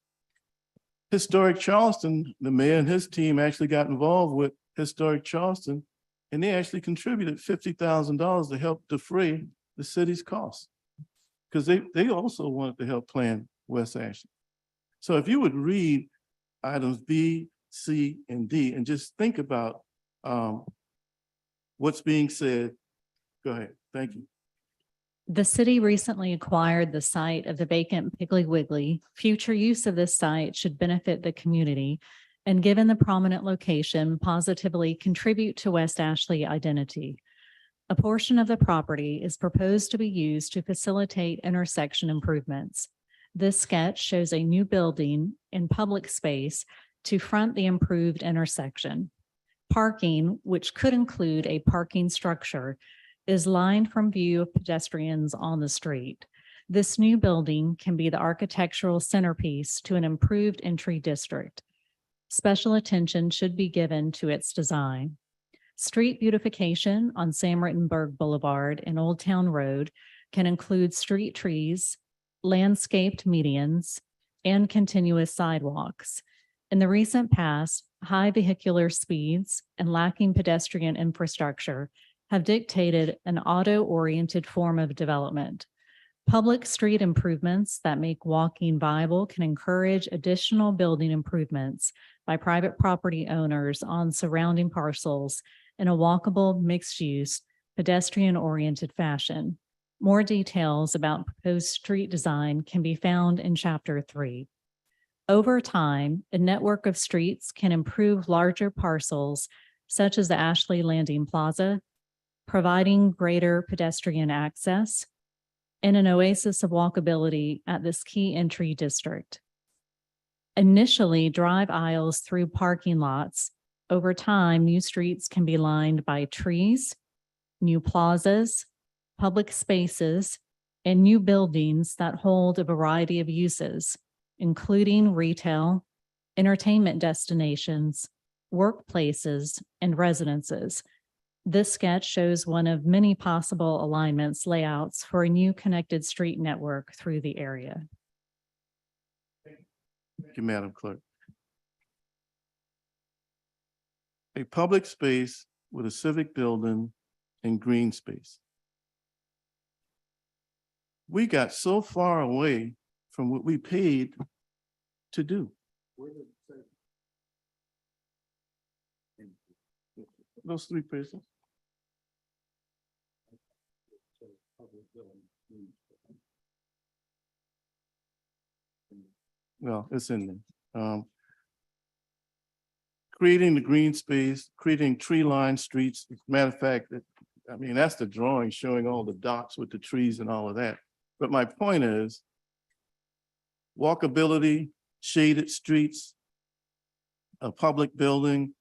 Historic Charleston, the mayor and his team actually got involved with Historic Charleston, and they actually contributed $50,000 to help defray the city's costs, because they also wanted to help plan West Ashley. So if you would read items B, C, and D, and just think about what's being said. Go ahead. Thank you. The city recently acquired the site of the vacant Piggly Wiggly. Future use of this site should benefit the community and, given the prominent location, positively contribute to West Ashley identity. A portion of the property is proposed to be used to facilitate intersection improvements. This sketch shows a new building in public space to front the improved intersection. Parking, which could include a parking structure, is lined from view of pedestrians on the street. This new building can be the architectural centerpiece to an improved entry district. Special attention should be given to its design. Street beautification on Sam Rittenberg Boulevard and Old Town Road can include street trees, landscaped medians, and continuous sidewalks. In the recent past, high vehicular speeds and lacking pedestrian infrastructure have dictated an auto-oriented form of development. Public street improvements that make walking viable can encourage additional building improvements by private property owners on surrounding parcels in a walkable, mixed-use, pedestrian-oriented fashion. More details about proposed street design can be found in Chapter 3. Over time, a network of streets can improve larger parcels such as the Ashley Landing Plaza, providing greater pedestrian access and an oasis of walkability at this key entry district. Initially, drive aisles through parking lots. Over time, new streets can be lined by trees, new plazas, public spaces, and new buildings that hold a variety of uses, including retail, entertainment destinations, workplaces, and residences. This sketch shows one of many possible alignments layouts for a new connected street network through the area. Thank you, Madam Clerk. A public space with a civic building and green space. We got so far away from what we paid to do. Those three places. Well, it's in there. Creating the green space, creating tree-lined streets. Matter of fact, I mean, that's the drawing showing all the dots with the trees and all of that. But my point is, walkability, shaded streets, a public building.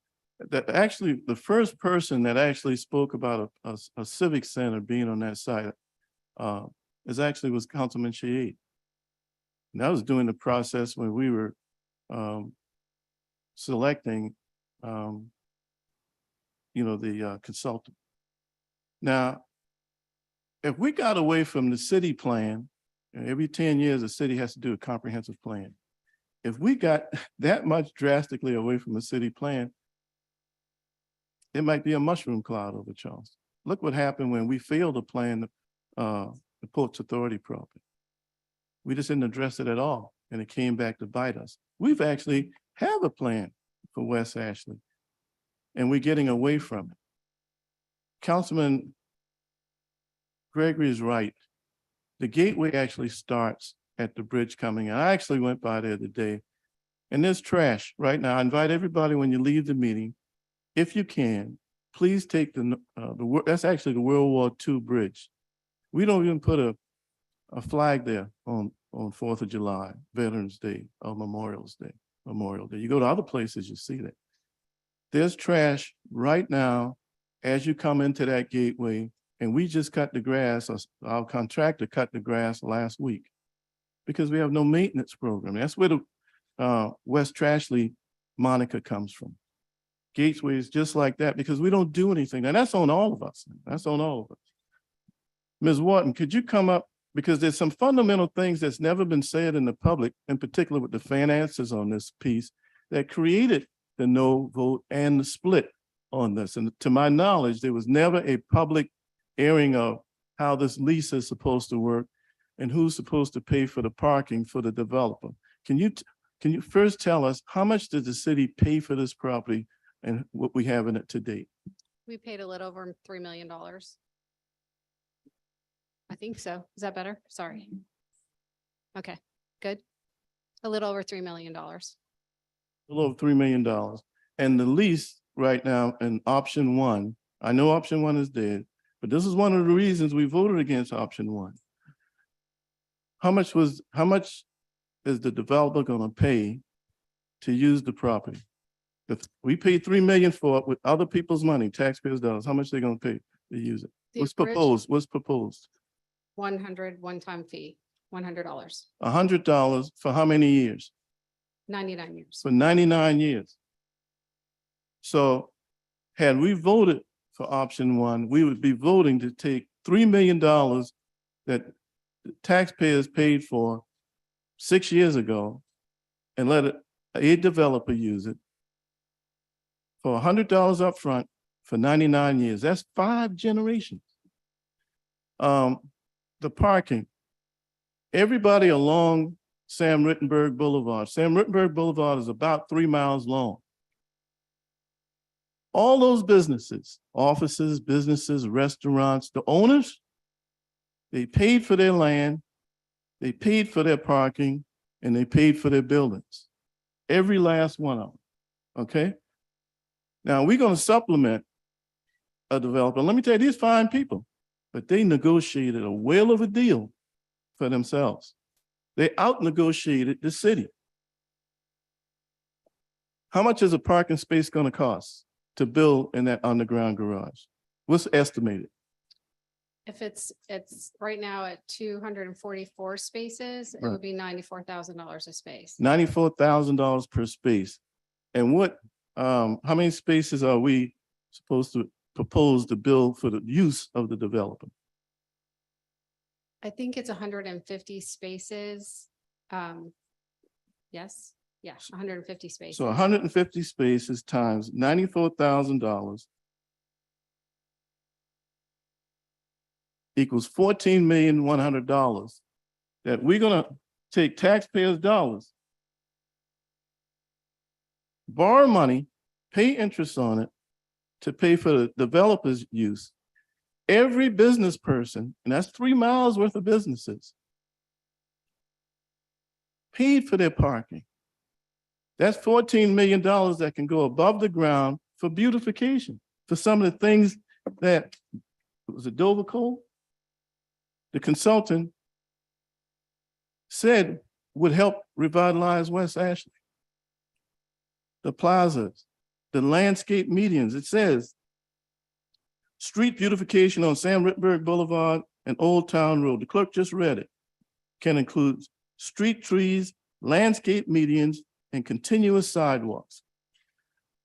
That actually, the first person that actually spoke about a civic center being on that site was Councilman Shahid. And that was during the process when we were selecting, the consultant. Now, if we got away from the city plan, and every 10 years, the city has to do a comprehensive plan. If we got that much drastically away from the city plan, it might be a mushroom cloud over Charleston. Look what happened when we failed to plan the Ports Authority property. We just didn't address it at all, and it came back to bite us. We've actually have a plan for West Ashley, and we're getting away from it. Councilman Gregory is right. The gateway actually starts at the bridge coming in. I actually went by there today, and there's trash right now. I invite everybody when you leave the meeting, if you can, please take that's actually the World War II bridge. We don't even put a flag there on 4th of July, Veterans Day, or Memorial Day. You go to other places, you see that. There's trash right now as you come into that gateway, and we just cut the grass, our contractor cut the grass last week because we have no maintenance program. That's where the West Trashley moniker comes from. Gateway is just like that because we don't do anything. And that's on all of us. That's on all of us. Ms. Wharton, could you come up? Because there's some fundamental things that's never been said in the public, in particular with the finances on this piece, that created the no vote and the split on this. And to my knowledge, there was never a public airing of how this lease is supposed to work and who's supposed to pay for the parking for the developer. Can you can you first tell us how much did the city pay for this property and what we have in it to date? We paid a little over $3 million. I think so. Is that better? Sorry. Okay, good. A little over $3 million. A little over $3 million. And the lease right now in option one, I know option one is dead, but this is one of the reasons we voted against option one. How much is the developer gonna pay to use the property? If we paid $3 million for it with other people's money, taxpayers' dollars, how much they gonna pay to use it? The What's bridge- proposed? What's proposed? 100 one-time fee, $100, $100 for how many years? 99 years. For 99 years. So had we voted for option one, we would be voting to take $3 million that the taxpayers paid for 6 years ago and let a developer use it for $100 upfront for 99 years. That's 5 generations. The parking. Everybody along Sam Rittenberg Boulevard. Sam Rittenberg Boulevard is about 3 miles long. All those businesses, offices, businesses, restaurants, the owners, they paid for their land, they paid for their parking, and they paid for their buildings. Every last one of them, okay? Now, we're gonna supplement a developer. Let me tell you, these fine people, but they negotiated a whale of a deal for themselves. They out-negotiated the city. How much is a parking space gonna cost to build in that underground garage? What's estimated? If it's right now at 244 spaces, it Right. would be $94,000 a space. $94,000 per space. And what, how many spaces are we supposed to propose to build for the use of the developer? I think it's 150 spaces. Yes, yeah, 150 spaces. So 150 spaces times $94,000 equals $14,100,000 that we're gonna take taxpayers' dollars, borrow money, pay interest on it to pay for the developer's use. Every business person, and that's 3 miles worth of businesses, paid for their parking. That's $14 million that can go above the ground for beautification, for some of the things that, was it Dover Cole? The consultant said would help revitalize West Ashley. The plazas, the landscape medians, it says street beautification on Sam Rittenberg Boulevard and Old Town Road. The clerk just read it. Can include street trees, landscape medians, and continuous sidewalks.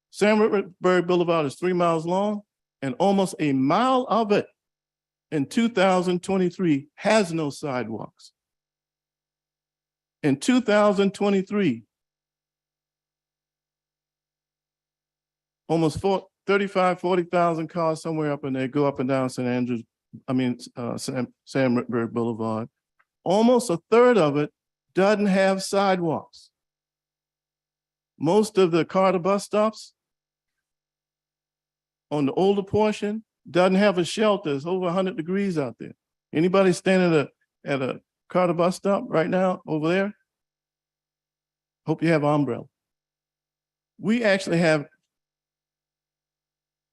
Sam Rittenberg Boulevard is 3 miles long, and almost a mile of it in 2023 has no sidewalks. In 2023, almost 40,000 cars somewhere up in there go up and down Sam Rittenberg Boulevard. Almost a third of it doesn't have sidewalks. Most of the car to bus stops on the older portion doesn't have a shelter. It's over 100 degrees out there. Anybody standing at a car to bus stop right now over there? Hope you have an umbrella. We actually have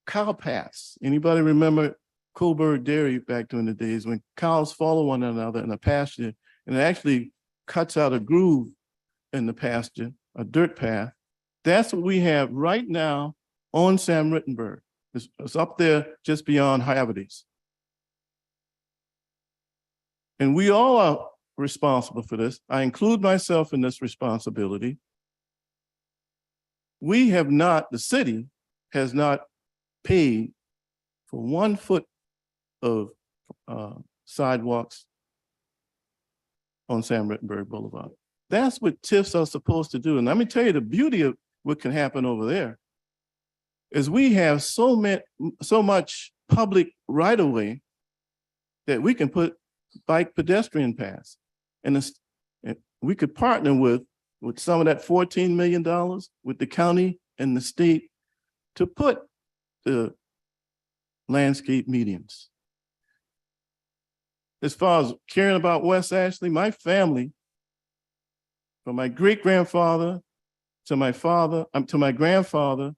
cow paths. Anybody remember Coburg Dairy back during the days when cows follow one another in a pasture, and it actually cuts out a groove in the pasture, a dirt path? That's what we have right now on Sam Rittenberg. It's up there just beyond Haverty's. And we all are responsible for this. I include myself in this responsibility. We have not, the city has not paid for 1 foot of sidewalks on Sam Rittenberg Boulevard. That's what TIFs are supposed to do. And let me tell you, the beauty of what can happen over there is we have so much public right-of-way that we can put bike pedestrian paths. And we could partner with with some of that $14 million with the county and the state to put the landscape medians. As far as caring about West Ashley, my family, from my great-grandfather to my father, to my grandfather,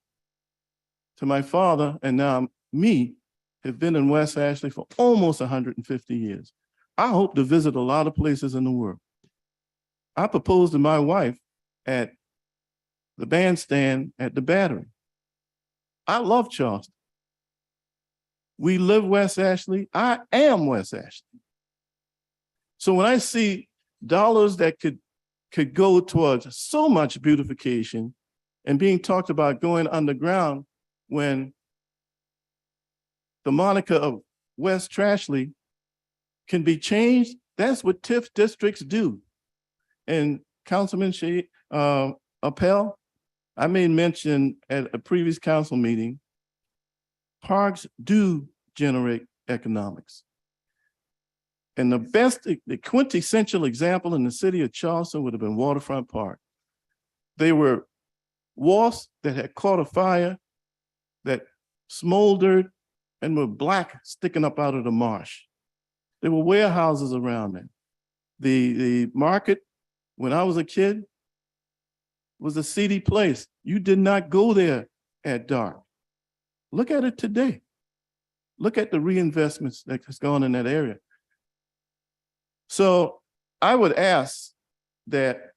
to my father, and now me, have been in West Ashley for almost 150 years. I hope to visit a lot of places in the world. I proposed to my wife at the bandstand at the Battery. I love Charleston. We live West Ashley. I am West Ashley. So when I see dollars that could go towards so much beautification and being talked about going underground when the moniker of West Trashley can be changed, that's what TIF districts do. And Councilman Appel, I made mention at a previous council meeting, parks do generate economics. And the quintessential example in the city of Charleston would have been Waterfront Park. They were wharfs that had caught a fire, that smoldered and were black sticking up out of the marsh. There were warehouses around them. The market, when I was a kid, was a seedy place. You did not go there at dark. Look at it today. Look at the reinvestments that has gone in that area. So I would ask that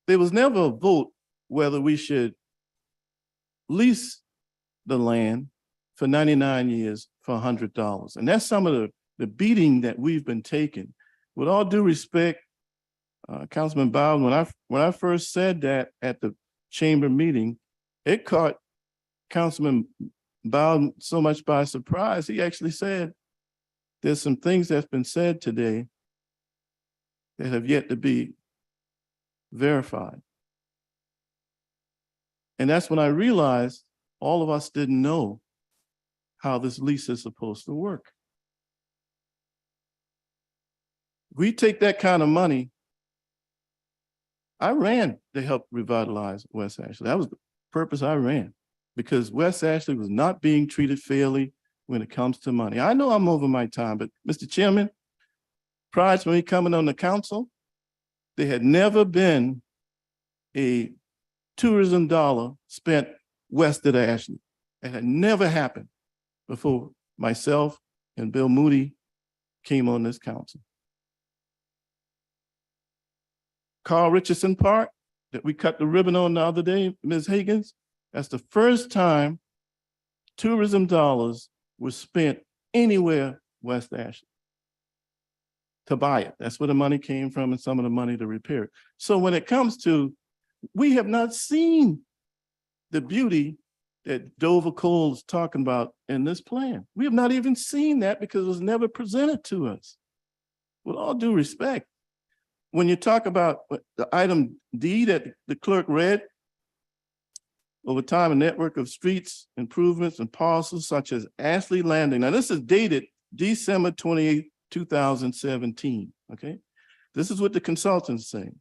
there was never a vote whether we should lease the land for 99 years for $100. And that's some of the beating that we've been taking. With all due respect, Councilman Bowden, when I first said that at the chamber meeting, it caught Councilman Bowden so much by surprise. He actually said, there's some things that's been said today that have yet to be verified. And that's when I realized all of us didn't know how this lease is supposed to work. We take that kind of money. I ran to help revitalize West Ashley. That was the purpose I ran, because West Ashley was not being treated fairly when it comes to money. I know I'm over my time, but Mr. Chairman, prior to me coming on the council, there had never been a tourism dollar spent west of Ashley. It had never happened before myself and Bill Moody came on this council. Carl Richardson Park that we cut the ribbon on the other day, Ms. Higgins, that's the first time tourism dollars was spent anywhere West Ashley to buy it. That's where the money came from, and some of the money to repair it. So when it comes to, we have not seen the beauty that Dover Cole is talking about in this plan. We have not even seen that because it was never presented to us. With all due respect, when you talk about the item D that the clerk read, over time, a network of streets, improvements, and parcels such as Ashley Landing. Now, this is dated December 28, 2017, okay? This is what the consultant's saying.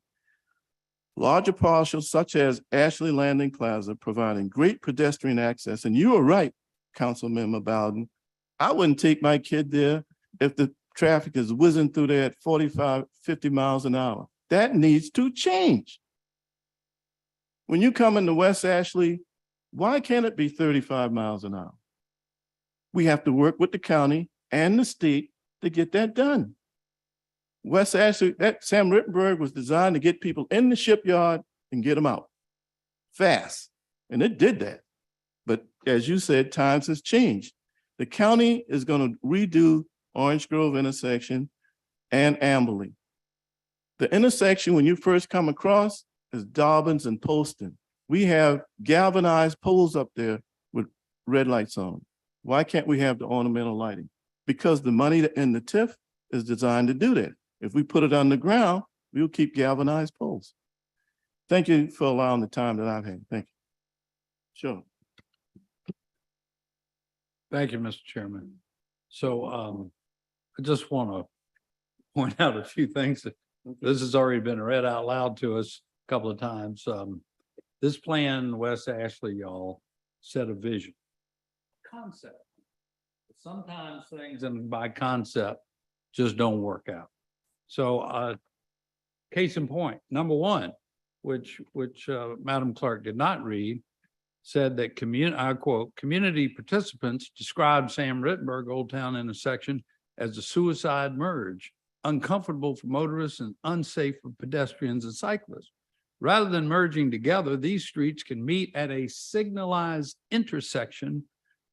Larger parcels such as Ashley Landing Plaza, providing great pedestrian access. And you are right, Councilmember Bowden. I wouldn't take my kid there if the traffic is whizzing through there at 45, 50 miles an hour. That needs to change. When you come into West Ashley, why can't it be 35 miles an hour? We have to work with the county and the state to get that done. West Ashley, that Sam Rittenberg was designed to get people in the shipyard and get them out fast. And it did that. But as you said, times has changed. The county is going to redo Orange Grove intersection and Amberley. The intersection, when you first come across, is Dobbins and Poston. We have galvanized poles up there with red lights on them. Why can't we have the ornamental lighting? Because the money in the TIF is designed to do that. If we put it on the ground, we'll keep galvanized poles. Thank you for allowing the time that I've had. Thank you. Sure. Thank you, Mr. Chairman. So I just want to point out a few things that This has already been read out loud to us a couple of times. This plan, West Ashley, y'all, set a vision. Concept. Sometimes things and by concept just don't work out. So case in point, number one, which Madam Clerk did not read, said that I quote, community participants described Sam Rittenberg Old Town intersection as a suicide merge, uncomfortable for motorists and unsafe for pedestrians and cyclists. Rather than merging together, these streets can meet at a signalized intersection,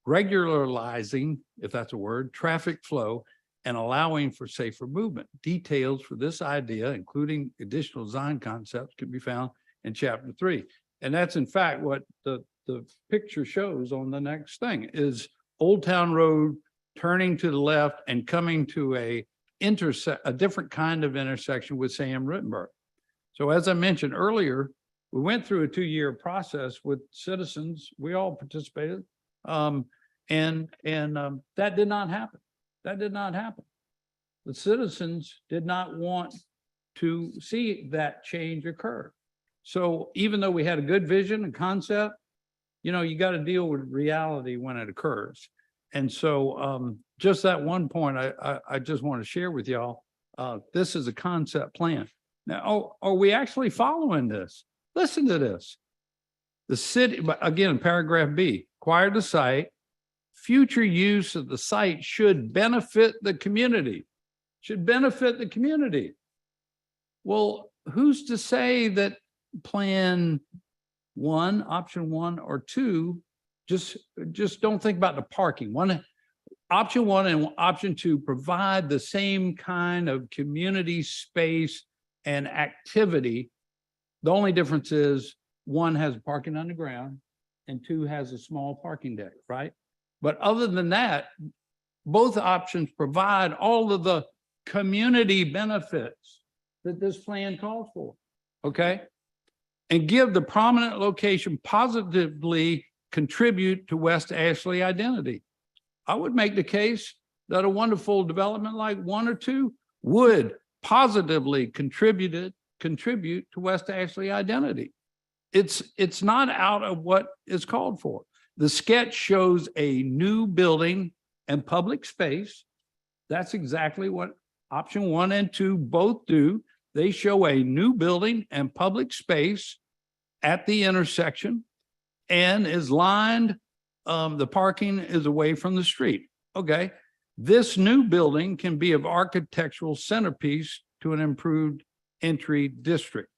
regularizing, if that's a word, traffic flow and allowing for safer movement. Details for this idea, including additional design concepts, can be found in Chapter 3. And that's in fact what the picture shows on the next thing is Old Town Road turning to the left and coming to a different kind of intersection with Sam Rittenberg. So as I mentioned earlier, we went through a 2-year process with citizens. We all participated. And that did not happen. That did not happen. The citizens did not want to see that change occur. So even though we had a good vision and concept, you know, you got to deal with reality when it occurs. And so just that one point I just want to share with y'all. This is a concept plan. Now, are we actually following this? Listen to this. The city, but again, paragraph B, acquire the site. Future use of the site should benefit the community. Should benefit the community. Well, who's to say that plan 1, option 1 or 2, just don't think about the parking. Option 1 and option 2 provide the same kind of community space and activity. The only difference is 1 has parking on the ground and 2 has a small parking deck, right? But other than that, both options provide all of the community benefits that this plan calls for, okay? And give the prominent location positively contribute to West Ashley identity. I would make the case that a wonderful development like 1 or 2 would positively contribute to West Ashley identity. It's not out of what is called for. The sketch shows a new building and public space. That's exactly what option 1 and 2 both do. They show a new building and public space at the intersection and is lined, the parking is away from the street. Okay, this new building can be of architectural centerpiece to an improved entry district.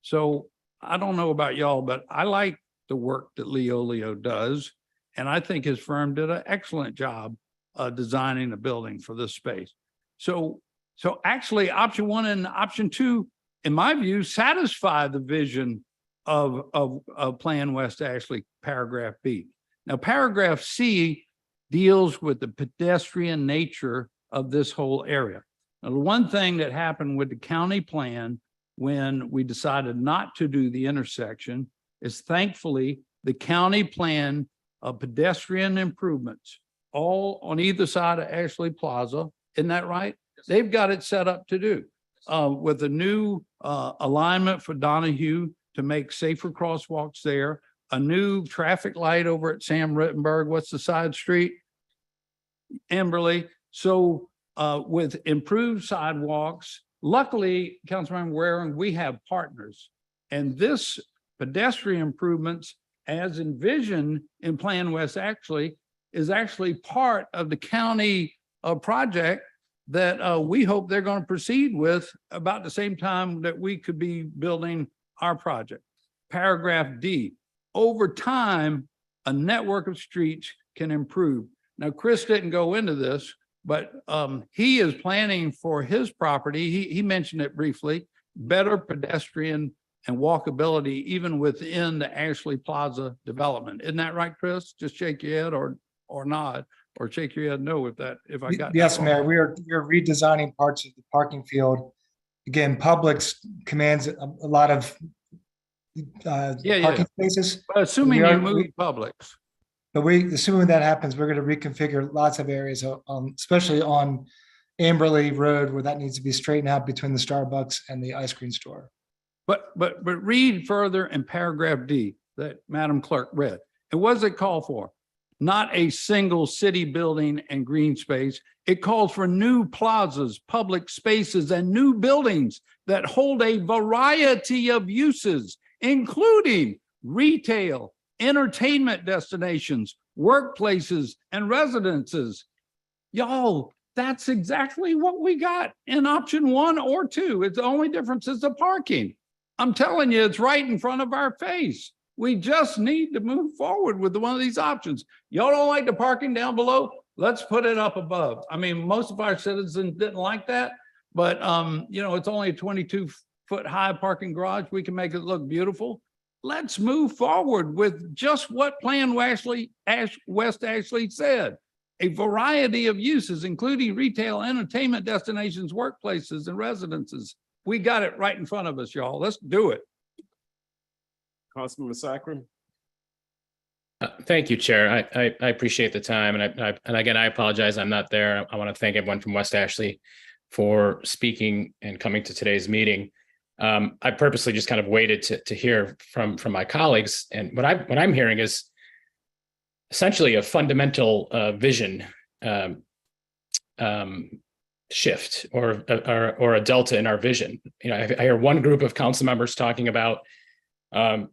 So I don't know about y'all, but I like the work that Leo does. And I think his firm did an excellent job designing a building for this space. So actually option 1 and option 2, in my view, satisfy the vision of Plan West Ashley, paragraph B. Now, paragraph C deals with the pedestrian nature of this whole area. Now, the one thing that happened with the county plan when we decided not to do the intersection is thankfully the county plan of pedestrian improvements all on either side of Ashley Plaza. Isn't that right? They've got it set up to do with a new alignment for Donahue to make safer crosswalks there, a new traffic light over at Sam Rittenberg. What's the side street? Amberley. So with improved sidewalks, luckily, Councilmember Waring, we have partners. And this pedestrian improvements as envisioned in Plan West Ashley is actually part of the county project that we hope they're going to proceed with about the same time that we could be building our project. Paragraph D, over time, a network of streets can improve. Now, Chris didn't go into this, but he is planning for his property. He mentioned it briefly, better pedestrian and walkability even within the Ashley Plaza development. Isn't that right, Chris? Just shake your head or nod, or shake your head no if I got Yes, that Mayor, wrong. we're redesigning parts of the parking field. Again, Publix commands a lot of parking spaces. But assuming you move Publix. But assuming that happens, we're going to reconfigure lots of areas, especially on Amberley Road where that needs to be straightened out between the Starbucks and the ice cream store. But read further in paragraph D that Madam Clerk read. And what does it call for? Not a single city building and green space. It calls for new plazas, public spaces, and new buildings that hold a variety of uses, including retail, entertainment destinations, workplaces, and residences. Y'all, that's exactly what we got in option 1 or 2. It's the only difference is the parking. I'm telling you, it's right in front of our face. We just need to move forward with one of these options. Y'all don't like the parking down below? Let's put it up above. I mean, most of our citizens didn't like that, but you know, it's only a 22-foot high parking garage. We can make it look beautiful. Let's move forward with just what Plan West Ashley said. A variety of uses, including retail, entertainment destinations, workplaces, and residences. We got it right in front of us, y'all. Let's do it. Councilman Sacrum. Thank you, Chair. I appreciate the time, and again, I apologize I'm not there. I want to thank everyone from West Ashley for speaking and coming to today's meeting. I purposely just kind of waited to hear from my colleagues, and what I'm hearing is essentially a fundamental vision shift or a delta in our vision. You know, I hear one group of council members talking about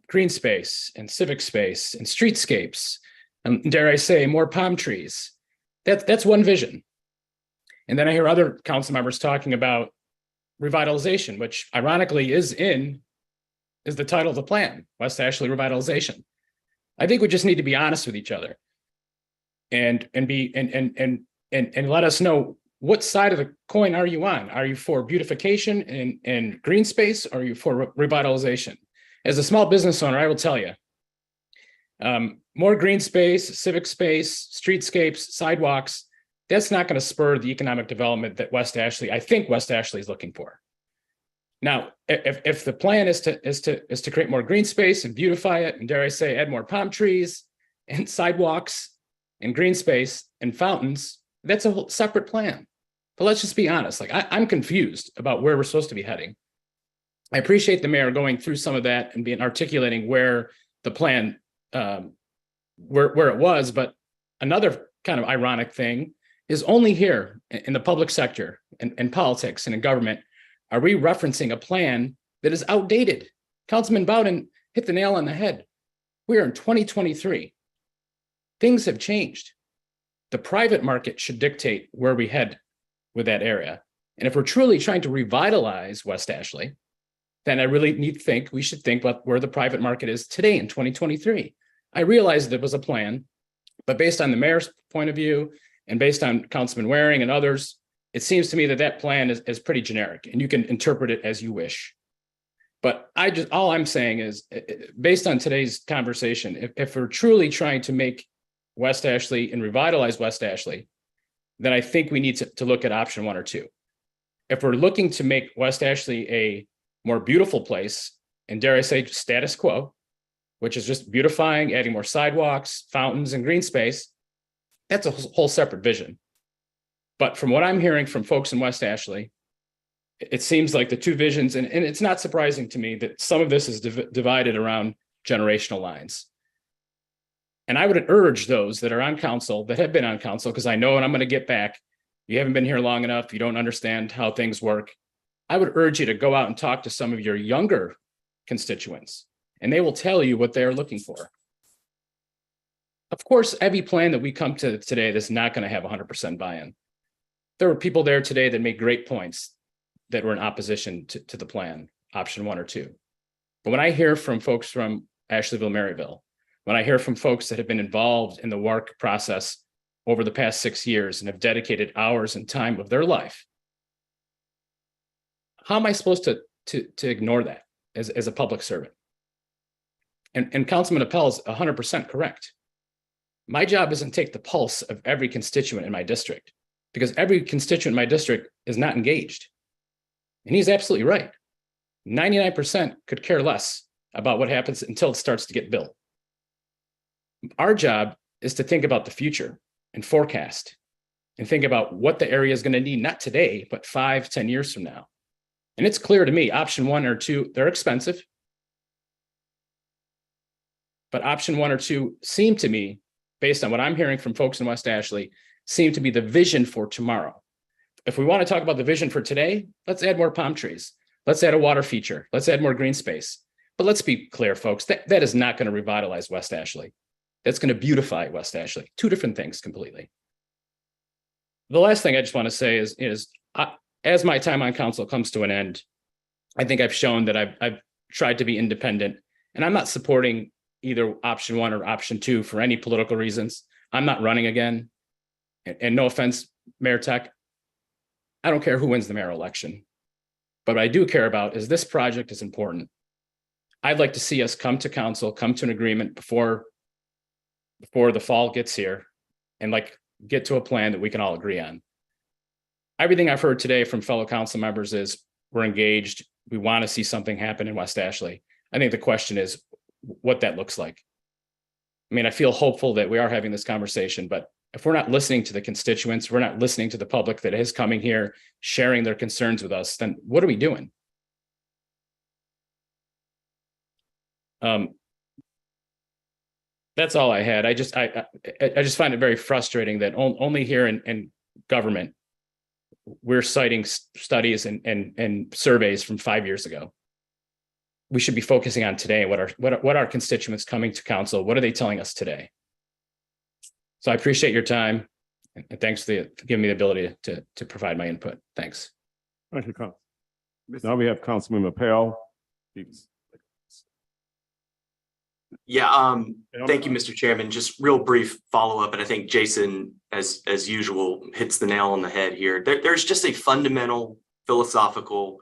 green space and civic space and streetscapes, and dare I say, more palm trees. That's one vision. And then I hear other council members talking about revitalization, which ironically is the title of the plan, West Ashley Revitalization. I think we just need to be honest with each other and let us know what side of the coin are you on? Are you for beautification and green space, or are you for revitalization? As a small business owner, I will tell you, more green space, civic space, streetscapes, sidewalks, that's not going to spur the economic development that I think West Ashley is looking for. Now, if the plan is to create more green space and beautify it, and dare I say, add more palm trees and sidewalks and green space and fountains, that's a whole separate plan. But let's just be honest, like I'm confused about where we're supposed to be heading. I appreciate the mayor going through some of that and articulating where the plan, where it was, but another kind of ironic thing is only here in the public sector and in politics and in government are we referencing a plan that is outdated. Councilman Bowden hit the nail on the head. We are in 2023. Things have changed. The private market should dictate where we head with that area. And if we're truly trying to revitalize West Ashley, then I really we should think about where the private market is today in 2023. I realized there was a plan, but based on the mayor's point of view and based on Councilman Waring and others, it seems to me that plan is pretty generic and you can interpret it as you wish. But all I'm saying is, based on today's conversation, if we're truly trying to make West Ashley and revitalize West Ashley, then I think we need to look at option 1 or 2. If we're looking to make West Ashley a more beautiful place, and dare I say status quo, which is just beautifying, adding more sidewalks, fountains, and green space, that's a whole separate vision. But from what I'm hearing from folks in West Ashley, it seems like the two visions, and it's not surprising to me that some of this is divided around generational lines. And I would urge those that are on council, that have been on council, because I know, and I'm going to get back, you haven't been here long enough, you don't understand how things work. I would urge you to go out and talk to some of your younger constituents, and they will tell you what they're looking for. Of course, every plan that we come to today that's not going to have 100% buy-in. There were people there today that made great points that were in opposition to the plan, option 1 or 2. But when I hear from folks from Ashleyville, Maryville, when I hear from folks that have been involved in the work process over the past 6 years and have dedicated hours and time of their life, how am I supposed to ignore that as a public servant? And Councilman Appel is 100% correct. My job isn't to take the pulse of every constituent in my district, because every constituent in my district is not engaged. And he's absolutely right. 99% could care less about what happens until it starts to get built. Our job is to think about the future and forecast. and think about what the area is going to need, not today, but 5, 10 years from now. And it's clear to me, option 1 or 2, they're expensive. But option 1 or 2 seem to me, based on what I'm hearing from folks in West Ashley, seem to be the vision for tomorrow. If we want to talk about the vision for today, let's add more palm trees. Let's add a water feature. Let's add more green space. But let's be clear, folks, that is not going to revitalize West Ashley. That's going to beautify West Ashley. 2 different things completely. The last thing I just want to say is as my time on council comes to an end, I think I've shown that I've tried to be independent, and I'm not supporting either option 1 or option 2 for any political reasons. I'm not running again. And no offense, Mayor Tech, I don't care who wins the mayor election. But what I do care about is this project is important. I'd like to see us come to council, come to an agreement before the fall gets here, and get to a plan that we can all agree on. Everything I've heard today from fellow council members is we're engaged. We want to see something happen in West Ashley. I think the question is what that looks like. I mean, I feel hopeful that we are having this conversation, but if we're not listening to the constituents, we're not listening to the public that is coming here, sharing their concerns with us, then what are we doing? That's all I had. I just find it very frustrating that only here in government, we're citing studies and surveys from 5 years ago. We should be focusing on today. What our constituents coming to council, what are they telling us today? So I appreciate your time, and thanks for giving me the ability to provide my input. Thanks. Thank you, Council. Now we have Councilmember Pell. Yeah, thank you, Mr. Chairman. Just real brief follow-up, and I think Jason, as usual, hits the nail on the head here. There's just a fundamental philosophical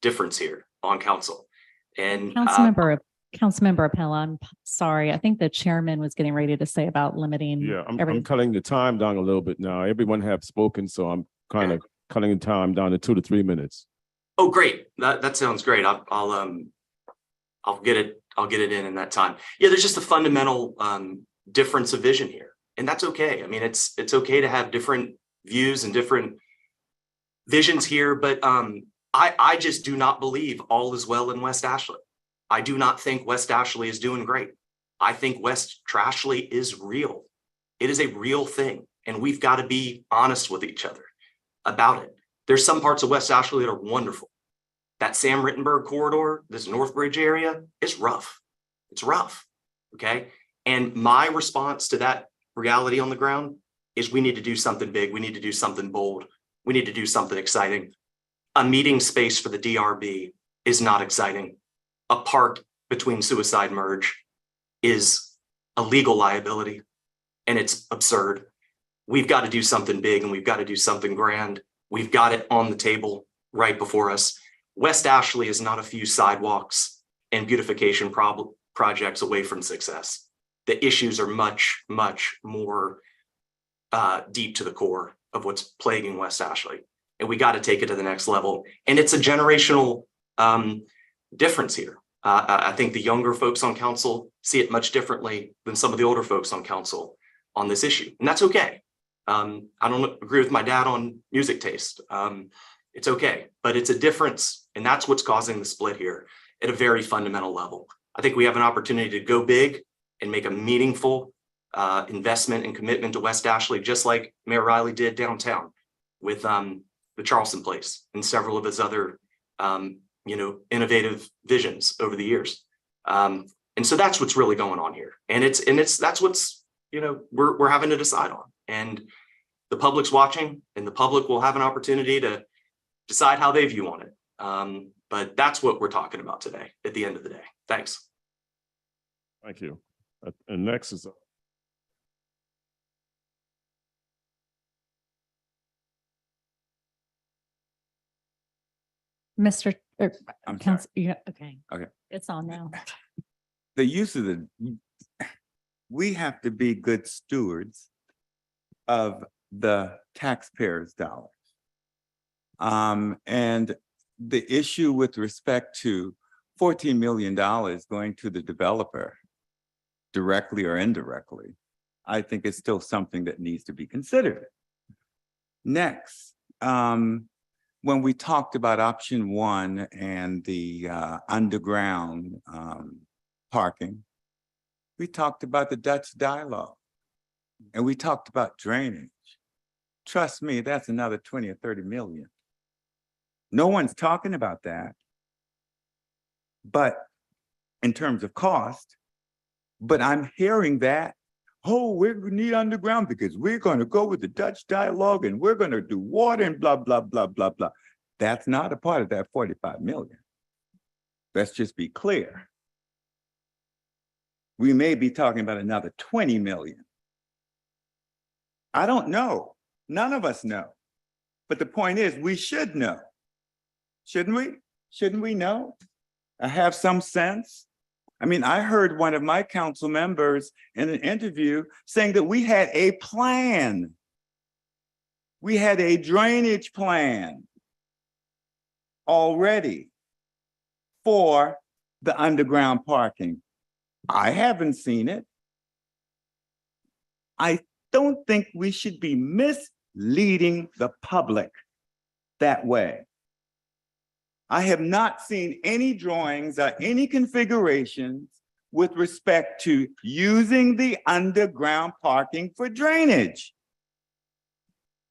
difference here on council. And Councilmember Appel, I'm sorry. I think the chairman was getting ready to say about limiting. Yeah, I'm cutting the time down a little bit now. Everyone have spoken, so I'm kind of cutting the time down to 2 to 3 minutes. Oh, great. That sounds great. I'll get it in that time. Yeah, there's just a fundamental difference of vision here, and that's okay. I mean, it's okay to have different views and different visions here, but I just do not believe all is well in West Ashley. I do not think West Ashley is doing great. I think West Ashley is real. It is a real thing, and we've got to be honest with each other about it. There's some parts of West Ashley that are wonderful. That Sam Rittenberg corridor, this Northbridge area, is rough. It's rough, okay? And my response to that reality on the ground is we need to do something big. We need to do something bold. We need to do something exciting. A meeting space for the DRB is not exciting. A park between Suicide Merge is a legal liability, and it's absurd. We've got to do something big, and we've got to do something grand. We've got it on the table right before us. West Ashley is not a few sidewalks and beautification projects away from success. The issues are much, much more deep to the core of what's plaguing West Ashley. And we got to take it to the next level. And it's a generational difference here. I think the younger folks on council see it much differently than some of the older folks on council on this issue. And that's okay. I don't agree with my dad on music taste. It's okay, but it's a difference. And that's what's causing the split here at a very fundamental level. I think we have an opportunity to go big and make a meaningful investment and commitment to West Ashley, just like Mayor Riley did downtown with the Charleston place and several of his other innovative visions over the years. And so that's what's really going on here. And that's what's, we're having to decide on. And the public's watching, and the public will have an opportunity to decide how they view on it. But that's what we're talking about today at the end of the day. Thanks. Thank you. And next is Mr. I'm Council, sorry. yeah, okay. Okay. It's on now. The use of we have to be good stewards of the taxpayers' dollars. And the issue with respect to $14 million going to the developer, directly or indirectly, I think is still something that needs to be considered. Next, when we talked about option one and the underground parking, we talked about the Dutch dialogue and we talked about drainage. Trust me, that's another 20 or 30 million. No one's talking about that. But in terms of cost, but I'm hearing that, oh, we need underground because we're going to go with the Dutch dialogue and we're going to do water and blah, blah, blah, blah, blah. That's not a part of that 45 million. Let's just be clear. We may be talking about another 20 million. I don't know. None of us know. But the point is, we should know. Shouldn't we? Shouldn't we know? I have some sense. I mean, I heard one of my council members in an interview saying that we had a plan. We had a drainage plan already for the underground parking. I haven't seen it. I don't think we should be misleading the public that way. I have not seen any drawings or any configurations with respect to using the underground parking for drainage.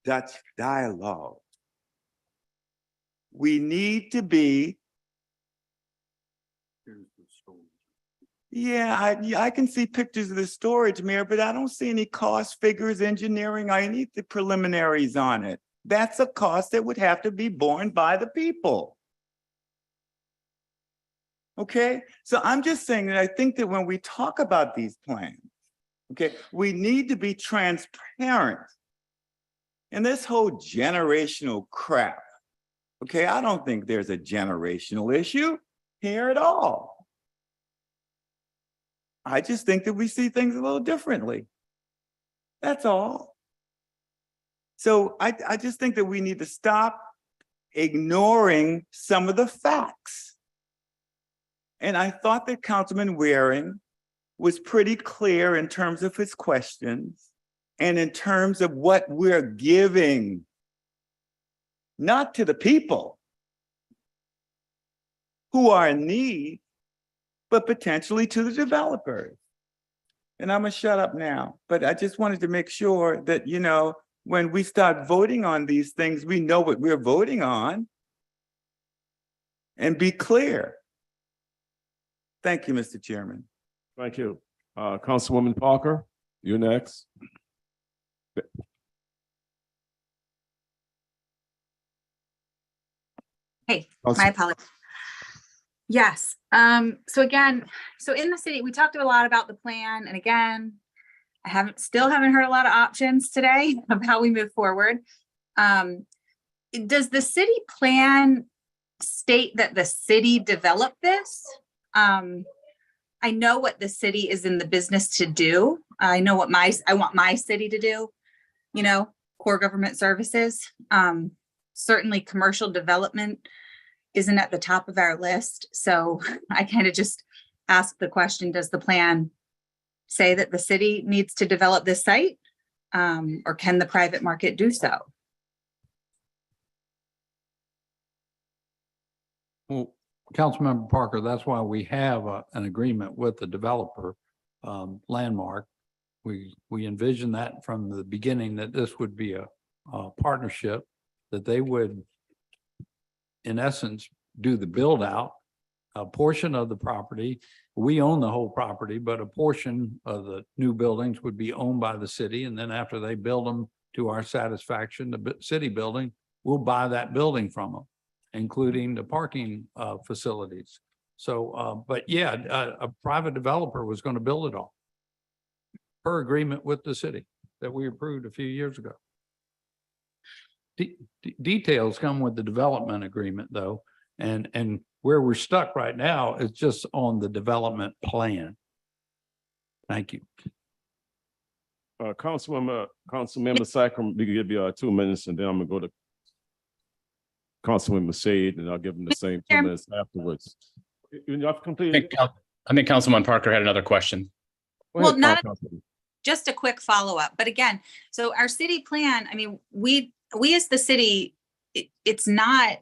Dutch dialogue. We need to be. Yeah, I can see pictures of the storage, Mayor, but I don't see any cost figures, engineering, or any of the preliminaries on it. That's a cost that would have to be borne by the people. Okay, so I'm just saying that I think that when we talk about these plans, okay, we need to be transparent. And this whole generational crap, okay, I don't think there's a generational issue here at all. I just think that we see things a little differently. That's all. So I just think that we need to stop ignoring some of the facts. And I thought that Councilman Waring was pretty clear in terms of his questions and in terms of what we're giving, not to the people who are in need, but potentially to the developers. And I'm gonna shut up now, but I just wanted to make sure that, you know, when we start voting on these things, we know what we're voting on and be clear. Thank you, Mr. Chairman. Thank you. Councilwoman Parker, you're next. Hey, my apologies. Yes. So again, so in the city, we talked a lot about the plan. And again, I still haven't heard a lot of options today of how we move forward. Does the city plan state that the city developed this? I know what the city is in the business to do. I know what I want my city to do, you know, core government services. Certainly commercial development isn't at the top of our list. So I kind of just ask the question, does the plan say that the city needs to develop this site? Or can the private market do so? Well, Councilmember Parker, that's why we have an agreement with the developer, Landmark. We envisioned that from the beginning that this would be a partnership, that they would, in essence, do the build out. A portion of the property, we own the whole property, but a portion of the new buildings would be owned by the city. And then after they build them to our satisfaction, the city building, we'll buy that building from them, including the parking facilities. So, but yeah, a private developer was going to build it all per agreement with the city that we approved a few years ago. Details come with the development agreement though. And where we're stuck right now is just on the development plan. Thank you. Councilmember Sacrum, we can give you 2 minutes and then I'm gonna go to Councilman Shade and I'll give him the same 2 minutes afterwards. You've completed. I think Councilman Parker had another question. Well, just a quick follow-up, but again, so our city plan, I mean, we we as the city, it's not,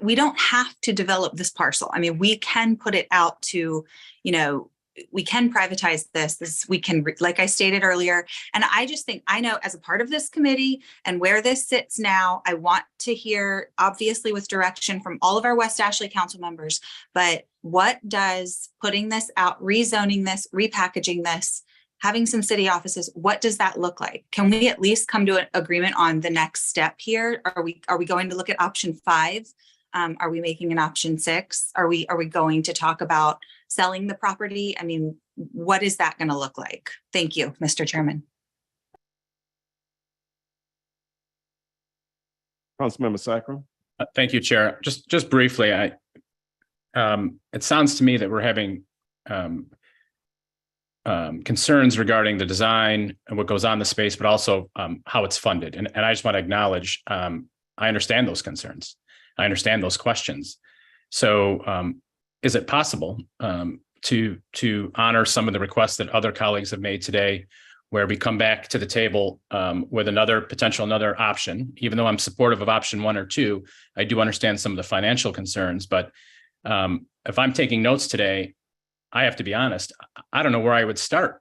we don't have to develop this parcel. I mean, we can put it out to, you know, we can privatize this, we can, like I stated earlier. And I just think, I know as a part of this committee and where this sits now, I want to hear, obviously with direction from all of our West Ashley council members, but what does putting this out, rezoning this, repackaging this, having some city offices, what does that look like? Can we at least come to an agreement on the next step here? Are we going to look at option 5? Are we making an option 6? Are we going to talk about selling the property? I mean, what is that going to look like? Thank you, Mr. Chairman. Councilmember Sacrum. Thank you, Chair. Just briefly, it sounds to me that we're having concerns regarding the design and what goes on in the space, but also how it's funded. And I just want to acknowledge, I understand those concerns. I understand those questions. So is it possible to honor some of the requests that other colleagues have made today, where we come back to the table with another option? Even though I'm supportive of option 1 or 2, I do understand some of the financial concerns. But if I'm taking notes today, I have to be honest, I don't know where I would start,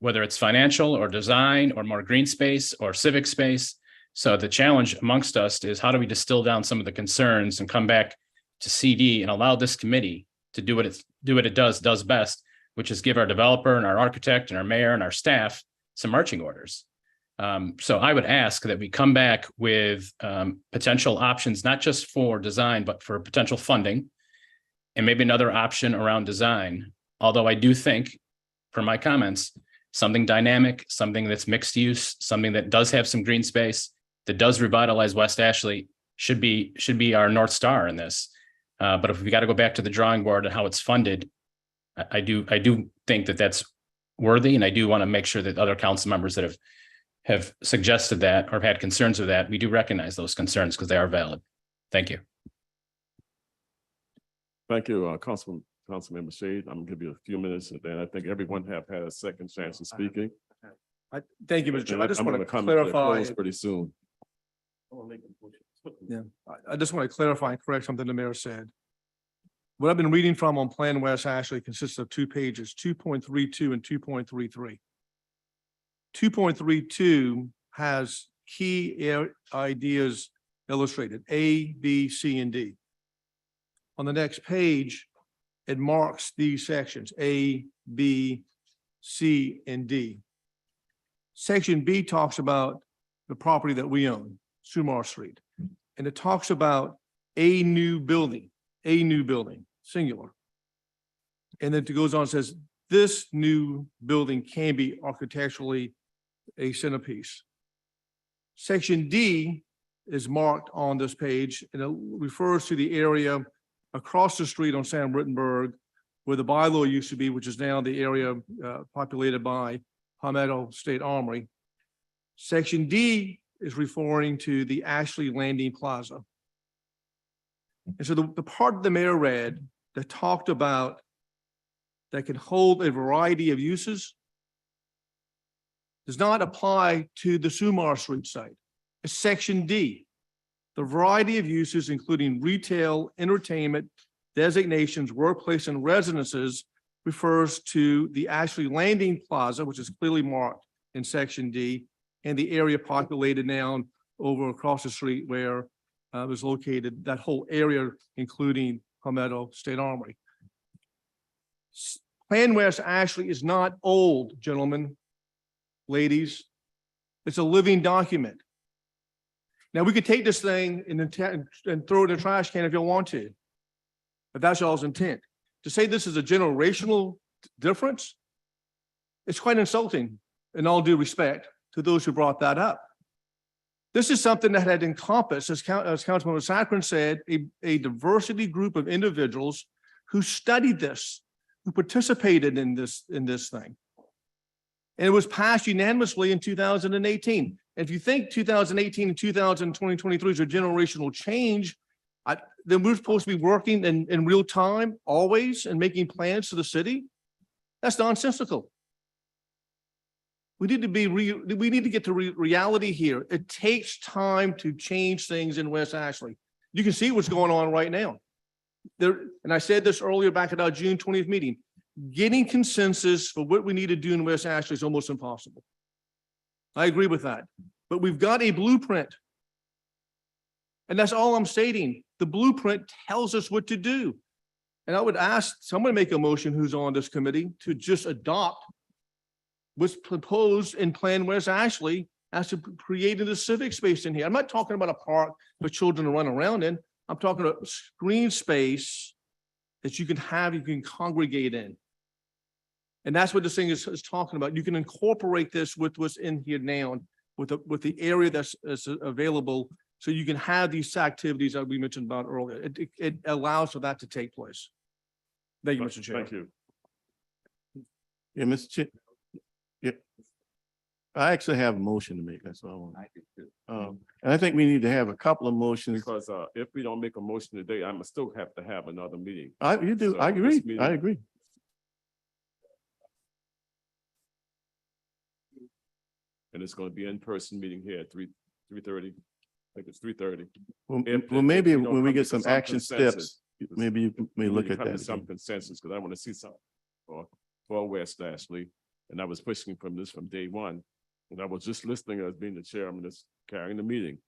whether it's financial or design or more green space or civic space. So the challenge amongst us is, how do we distill down some of the concerns and come back to CD and allow this committee to do what it does best, which is give our developer and our architect and our mayor and our staff some marching orders. So I would ask that we come back with potential options, not just for design, but for potential funding, and maybe another option around design. Although I do think, from my comments, something dynamic, something that's mixed use, something that does have some green space, that does revitalize West Ashley should be our North Star in this. But if we got to go back to the drawing board and how it's funded, I do think that that's worthy. And I do want to make sure that other council members that have suggested that or had concerns with that, we do recognize those concerns because they are valid. Thank you. Thank you, Councilmember Shade. I'm gonna give you a few minutes, and then I think everyone have had a second chance of speaking. Thank you, Mr. Chair. I just I'm want gonna to come to a clarify. close pretty soon. Yeah, I just want to clarify and correct something the mayor said. What I've been reading from on Plan West Ashley consists of 2 pages, 2.32 and 2.33. 2.32 has key ideas illustrated, A, B, C, and D. On the next page, it marks these sections, A, B, C, and D. Section B talks about the property that we own, Sumar Street. And it talks about a new building, singular. And then it goes on and says, this new building can be architecturally a centerpiece. Section D is marked on this page, and it refers to the area across the street on Sam Rittenberg, where the bylaw used to be, which is now the area populated by Palmetto State Armory. Section D is referring to the Ashley Landing Plaza. And so the part of the mayor read that talked about that can hold a variety of uses does not apply to the Sumar Street site. It's Section D. The variety of uses, including retail, entertainment, designations, workplace, and residences, refers to the Ashley Landing Plaza, which is clearly marked in Section D, and the area populated now over across the street where it was located, that whole area, including Palmetto State Armory. Plan West Ashley is not old, gentlemen, ladies. It's a living document. Now, we could take this thing and throw it in a trash can if you want to, but that's y'all's intent. To say this is a generational difference, it's quite insulting, in all due respect, to those who brought that up. This is something that had encompassed, as Councilmember Sacrum said, a diversity group of individuals who studied this, who participated in this thing. And it was passed unanimously in 2018. If you think 2018 and 2023 is a generational change, then we're supposed to be working in real time always and making plans for the city. That's nonsensical. We need to get to reality here. It takes time to change things in West Ashley. You can see what's going on right now. And I said this earlier back at our June 20th meeting, getting consensus for what we need to do in West Ashley is almost impossible. I agree with that, but we've got a blueprint. And that's all I'm stating. The blueprint tells us what to do. And I would ask someone to make a motion who's on this committee to just adopt what's proposed in Plan West Ashley as to creating the civic space in here. I'm not talking about a park for children to run around in. I'm talking about green space that you can congregate in. And that's what this thing is talking about. You can incorporate this with what's in here now, with the area that's available, so you can have these activities that we mentioned about earlier. It allows for that to take place. Thank you, Mr. Chair. Thank you. Yeah, Mr. Chair. Yeah. I actually have a motion to make. That's all I want. And I think we need to have a couple of motions. Because if we don't make a motion today, I'm still have to have another meeting. You do. So I agree. this meeting- I agree. And it's going to be in-person meeting here at 3:30. I think it's 3:30. Well, If maybe we don't when we come get to some some action consensus, steps, maybe you may we look need to at come to that. some again. consensus, because I want to see something for West Ashley. And I was pushing from day one. And I was just listening as being the chairman that's carrying the meeting.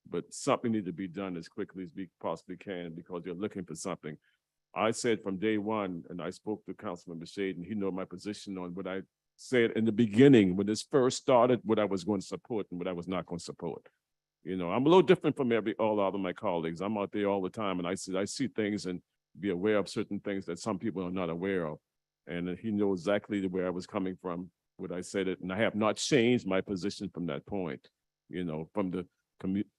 But something needs to be done as quickly as we possibly can, because you're looking for something. I said from day one, and I spoke to Councilman Shade, and he know my position on what I said in the beginning, when this first started, what I was going to support and what I was not going to support. You know, I'm a little different from all other my colleagues. I'm out there all the time, and I see things and be aware of certain things that some people are not aware of. And he knows exactly where I was coming from, what I said it, and I have not changed my position from that point. You know, from the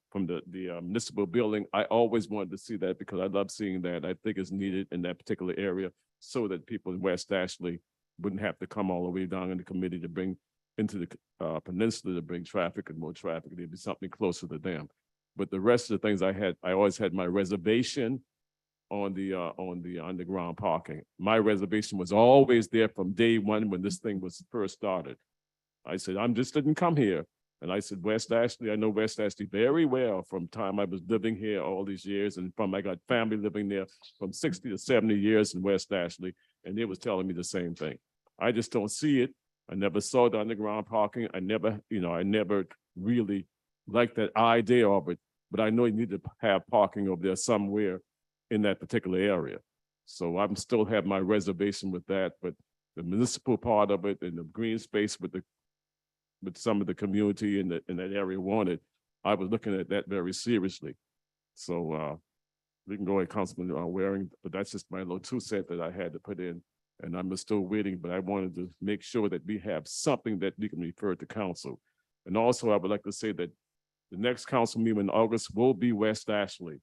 municipal building, I always wanted to see that, because I love seeing that. I think it's needed in that particular area, so that people in West Ashley wouldn't have to come all the way down in the committee to bring into the peninsula to bring traffic and more traffic. There'd be something closer to them. But the rest of the things I always had my reservation on the underground parking. My reservation was always there from day one when this thing was first started. I said, I just didn't come here. And I said, West Ashley, I know West Ashley very well from time I was living here all these years, and I got family living there from 60 to 70 years in West Ashley, and they was telling me the same thing. I just don't see it. I never saw the underground parking. I never really liked that idea of it, but I know you need to have parking over there somewhere in that particular area. So I'm still have my reservation with that, but the municipal part of it and the green space with some of the community in that area wanted, I was looking at that very seriously. So we can go ahead, Councilman Waring, but that's just my little 2 cents that I had to put in. And I'm still waiting, but I wanted to make sure that we have something that we can refer to council. And also, I would like to say that the next council meeting in August will be West Ashley.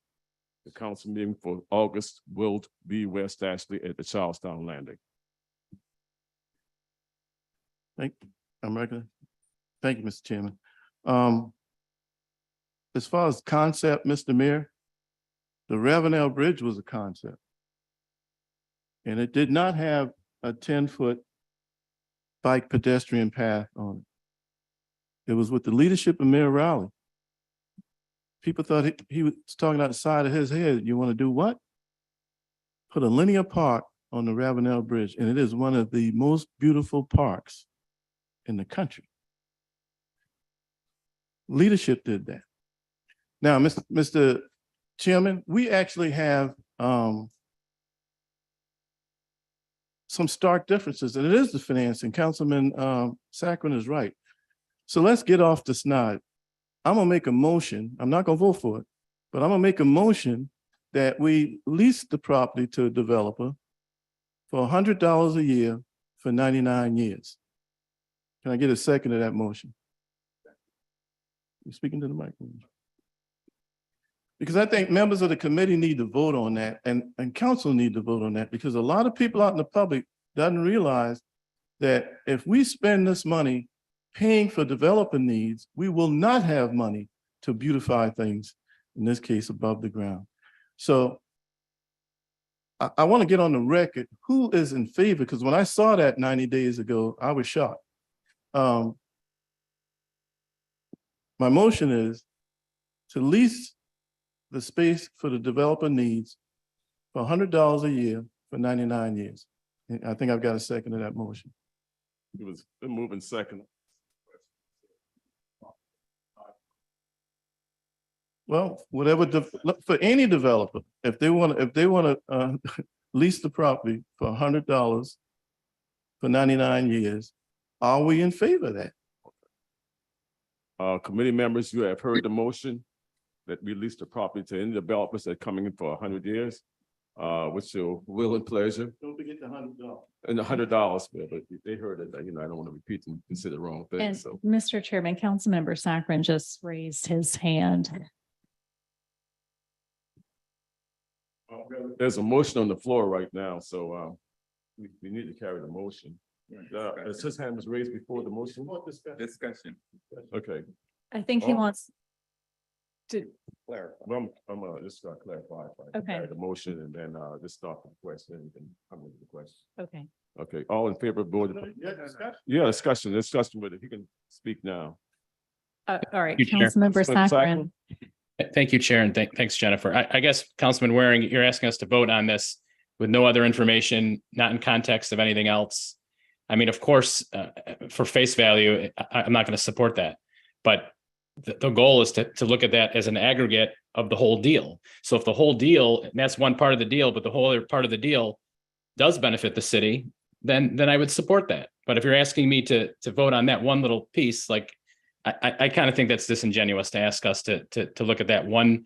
The council meeting for August will be West Ashley at the Charleston Landing. Thank you, Mr. Chairman. As far as concept, Mr. Mayor, the Ravenel Bridge was a concept. And it did not have a 10-foot bike pedestrian path on it. It was with the leadership of Mayor Rowley. People thought he was talking out the side of his head. You want to do what? Put a linear park on the Ravenel Bridge, and it is one of the most beautiful parks in the country. Leadership did that. Now, Mr. Chairman, we actually have some stark differences, and it is the financing. Councilman Saccharin is right. So let's get off the snide. I'm gonna make a motion. I'm not gonna vote for it, but I'm gonna make a motion that we lease the property to a developer for $100 a year for 99 years. Can I get a second to that motion? You're speaking to the microphone. Because I think members of the committee need to vote on that, and council need to vote on that, because a lot of people out in the public doesn't realize that if we spend this money paying for developer needs, we will not have money to beautify things, in this case, above the ground. So I want to get on the record, who is in favor? Because when I saw that 90 days ago, I was shocked. My motion is to lease the space for the developer needs for $100 a year for 99 years. And I think I've got a second to that motion. It was been moving second. Well, whatever, for any developer, if they want to lease the property for $100 for 99 years, are we in favor of that? Committee members, you have heard the motion that we lease the property to any developers that are coming in for 100 years. What's your will and pleasure? Don't forget the $100. And the $100, but they heard it, I don't want to repeat and consider the wrong thing, And so. Mr. Chairman, Councilmember Saccharin just raised his hand. There's a motion on the floor right now, so we need to carry the motion. His hand was raised before the motion. Discussion. Okay, I think he wants to, well, I'm just clarify. If I Okay. carry the motion and then just start the question and then come with the question. okay. Okay, all in favor of board? Yeah, discussion with it. He can speak now. All right, Thank you, Chair. Councilmember Saccharin. Thank you, Chair, and thanks, Jennifer. I guess, Councilman Waring, you're asking us to vote on this with no other information, not in context of anything else. I mean, of course, for face value, I'm not going to support that. But the goal is to look at that as an aggregate of the whole deal. So if the whole deal, and that's one part of the deal, but the whole other part of the deal does benefit the city, then I would support that. But if you're asking me to vote on that one little piece, like, I kind of think that's disingenuous to ask us to look at that one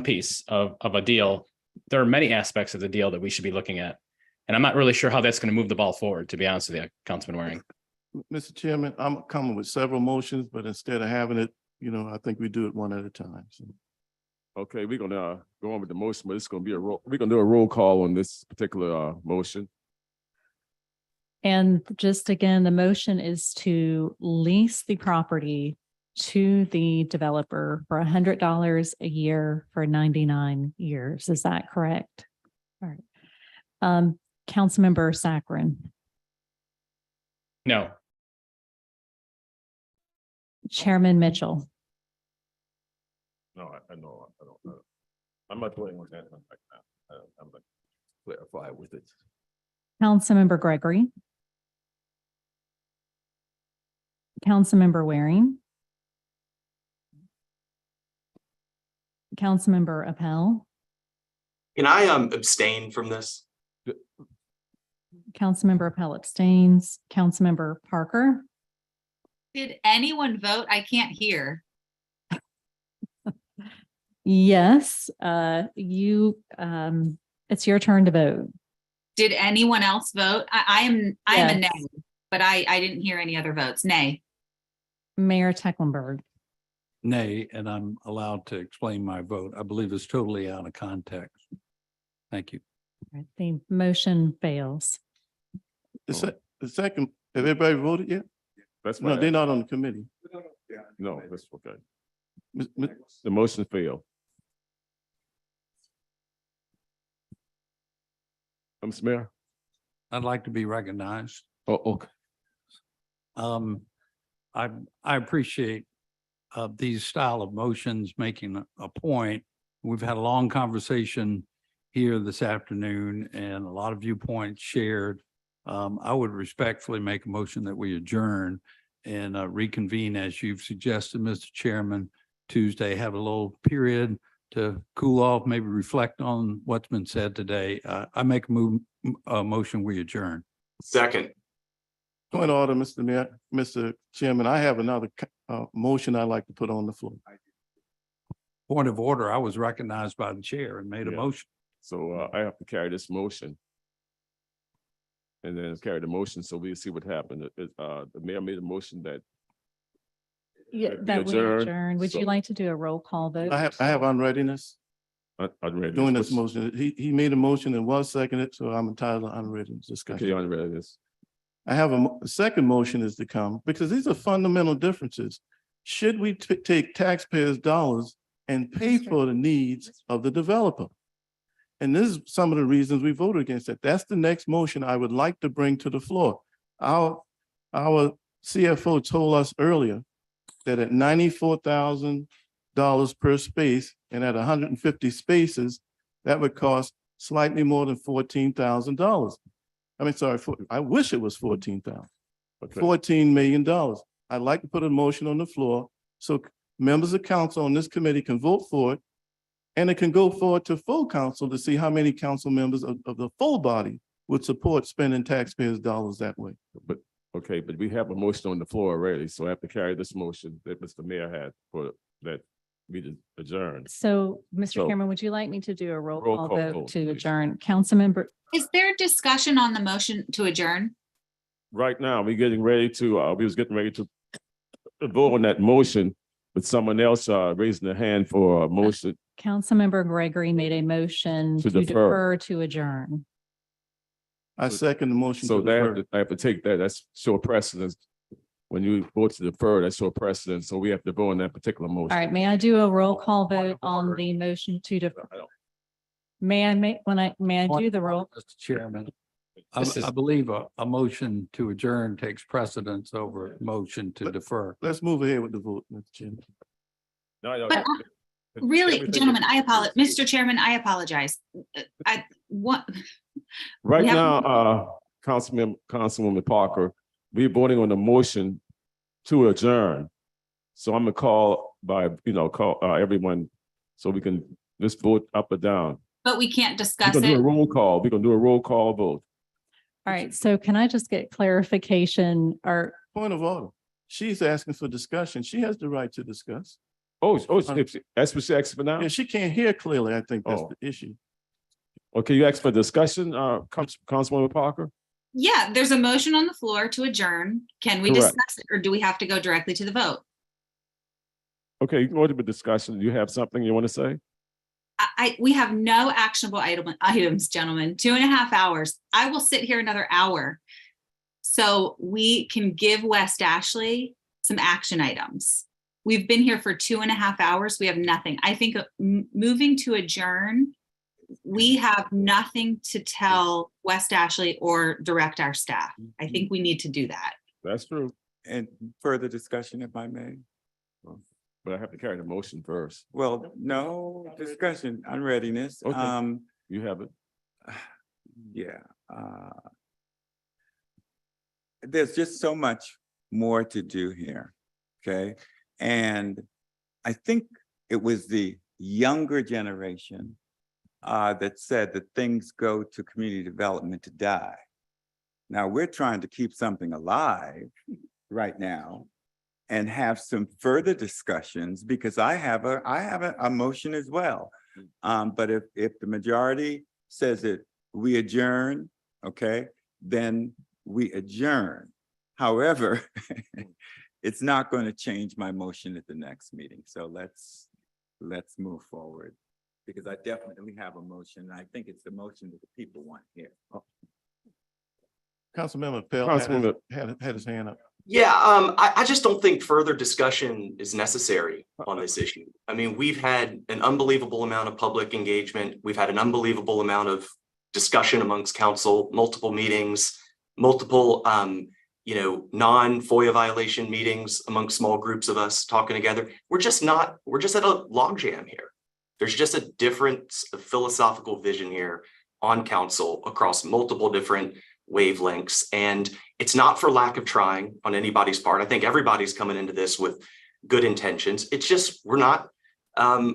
piece of a deal. There are many aspects of the deal that we should be looking at. And I'm not really sure how that's going to move the ball forward, to be honest with you, Councilman Waring. Mr. Chairman, I'm coming with several motions, but instead of having it, I think we do it one at a time. So. Okay, we're gonna go on with the motion, but it's gonna be we're gonna do a roll call on this particular motion. And just again, the motion is to lease the property to the developer for $100 a year for 99 years. Is that correct? All right. Councilmember Saccharin. No. Chairman Mitchell. No, I know, I don't know. I'm not voting on that one right now. I'm gonna clarify with it. Councilmember Gregory. Councilmember Waring. Councilmember Appel. Can I abstain from this? Councilmember Appel abstains. Councilmember Parker. Did anyone vote? I can't hear. Yes, it's your turn to vote. Did anyone else vote? I am a Yes. nay, but I didn't hear any other votes. Nay. Mayor Tecklenburg. Nay, and I'm allowed to explain my vote. I believe it's totally out of context. Thank you. All right, the motion fails. The second, have everybody voted yet? That's No, right. they're not on the committee. No, that's okay. The motion failed. Mr. Mayor? I'd like to be recognized. Oh, okay. I appreciate these style of motions making a point. We've had a long conversation here this afternoon and a lot of viewpoints shared. I would respectfully make a motion that we adjourn and reconvene as you've suggested, Mr. Chairman, Tuesday, have a little period to cool off, maybe reflect on what's been said today. I make a motion, we adjourn. Second. Point of order, Mr. Mayor, Mr. Chairman, I have another motion I'd like to put on the floor. Point of order, I was recognized by the chair and made a Yeah. motion. So I have to carry this motion. And then carry the motion, so we'll see what happened. The mayor made a motion that Yeah, That we that we adjourn, adjourn. Would you so- like to do a roll call vote? I have unreadiness I'm ready. doing this motion. He made a motion and was seconded, so I'm entitled to unreadiness Okay, discussion. I'm ready this. I have a second motion is to come because these are fundamental differences. Should we take taxpayers' dollars and pay for the needs of the developer? And this is some of the reasons we voted against it. That's the next motion I would like to bring to the floor. Our CFO told us earlier that at $94,000 per space and at 150 spaces, that would cost slightly more than $14,000. I mean, sorry, I wish it was 14,000. Okay. $14 million. I'd like to put a motion on the floor so members of council on this committee can vote for it. And it can go forward to full council to see how many council members of the full body would support spending taxpayers' dollars that way. But, okay, but we have a motion on the floor already, so I have to carry this motion that Mr. Mayor had for that we to adjourn. So, Mr. So- Chairman, would you like me to do a roll Roll call call vote vote, to please. adjourn? Councilmember, Is there discussion on the motion to adjourn? Right now, we was getting ready to vote on that motion, but someone else raising their hand for a motion. Councilmember Gregory made a motion To to defer. defer to adjourn. I second the motion. So to defer. I have to take that, that's show precedence. When you vote to defer, that's show precedence, so we have to vote on that particular motion. All right, may I do a roll call vote on the motion to defer? May I do the roll? Mr. Chairman, This is- I believe a motion to adjourn takes precedence over a motion to defer. Let's move ahead with the vote, Mr. Chairman. No, But, Really, gentlemen, Mr. Chairman, I apologize. What? Right we have- now, Councilwoman Parker, we're voting on the motion to adjourn. So I'm gonna call everyone, so we can just vote up or down. But we can't We're discuss gonna do a it. roll call. We're gonna do a roll call vote. All right, so can I just get clarification or Point of order. She's asking for discussion. She has the right to discuss. That's what she asked for now? Yeah, she can't hear clearly. I think that's Oh. the issue. Okay, you asked for discussion, Councilwoman Parker? Yeah, there's a motion on the floor to adjourn. Can we Correct. discuss it or do we have to go directly to the vote? Okay, you can go to the discussion. You have something you want to say? We have no actionable items, gentlemen, 2.5 hours. I will sit here another hour. So we can give West Ashley some action items. We've been here for 2.5 hours. We have nothing. I think moving to adjourn, we have nothing to tell West Ashley or direct our staff. I think we need to do that. That's true, And further discussion, if I may. but I have to carry the motion first. Well, no discussion on readiness. Okay. You have it. Yeah. There's just so much more to do here, okay? And I think it was the younger generation that said that things go to community development to die. Now, we're trying to keep something alive right now and have some further discussions because I have a motion as well. But if the majority says that we adjourn, okay, then we adjourn. However, it's not going to change my motion at the next meeting. So let's move forward because I definitely have a motion. I think it's the motion that the people want here. Councilmember Pell had his hand up. Yeah, I just don't think further discussion is necessary on this issue. I mean, we've had an unbelievable amount of public engagement. We've had an unbelievable amount of discussion amongst council, multiple meetings, multiple, non-FOIA violation meetings amongst small groups of us talking together. We're just at a logjam here. There's just a difference of philosophical vision here on council across multiple different wavelengths. And it's not for lack of trying on anybody's part. I think everybody's coming into this with good intentions. It's just, we're not, I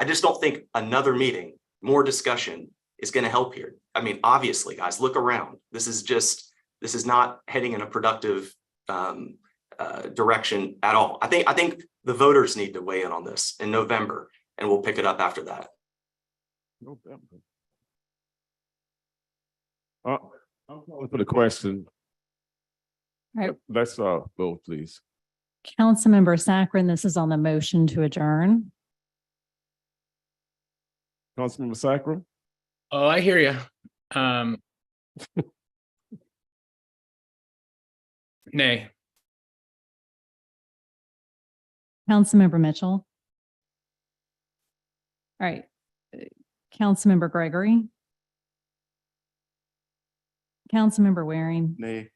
just don't think another meeting, more discussion is going to help here. I mean, obviously, guys, look around. This is not heading in a productive direction at all. I think the voters need to weigh in on this in November, and we'll pick it up after that. For the question. All right. Let's vote, please. Councilmember Saccharin, this is on the motion to adjourn. Councilmember Sacrum? Oh, I hear you. Nay. Councilmember Mitchell. All right. Councilmember Gregory. Councilmember Waring. Nay.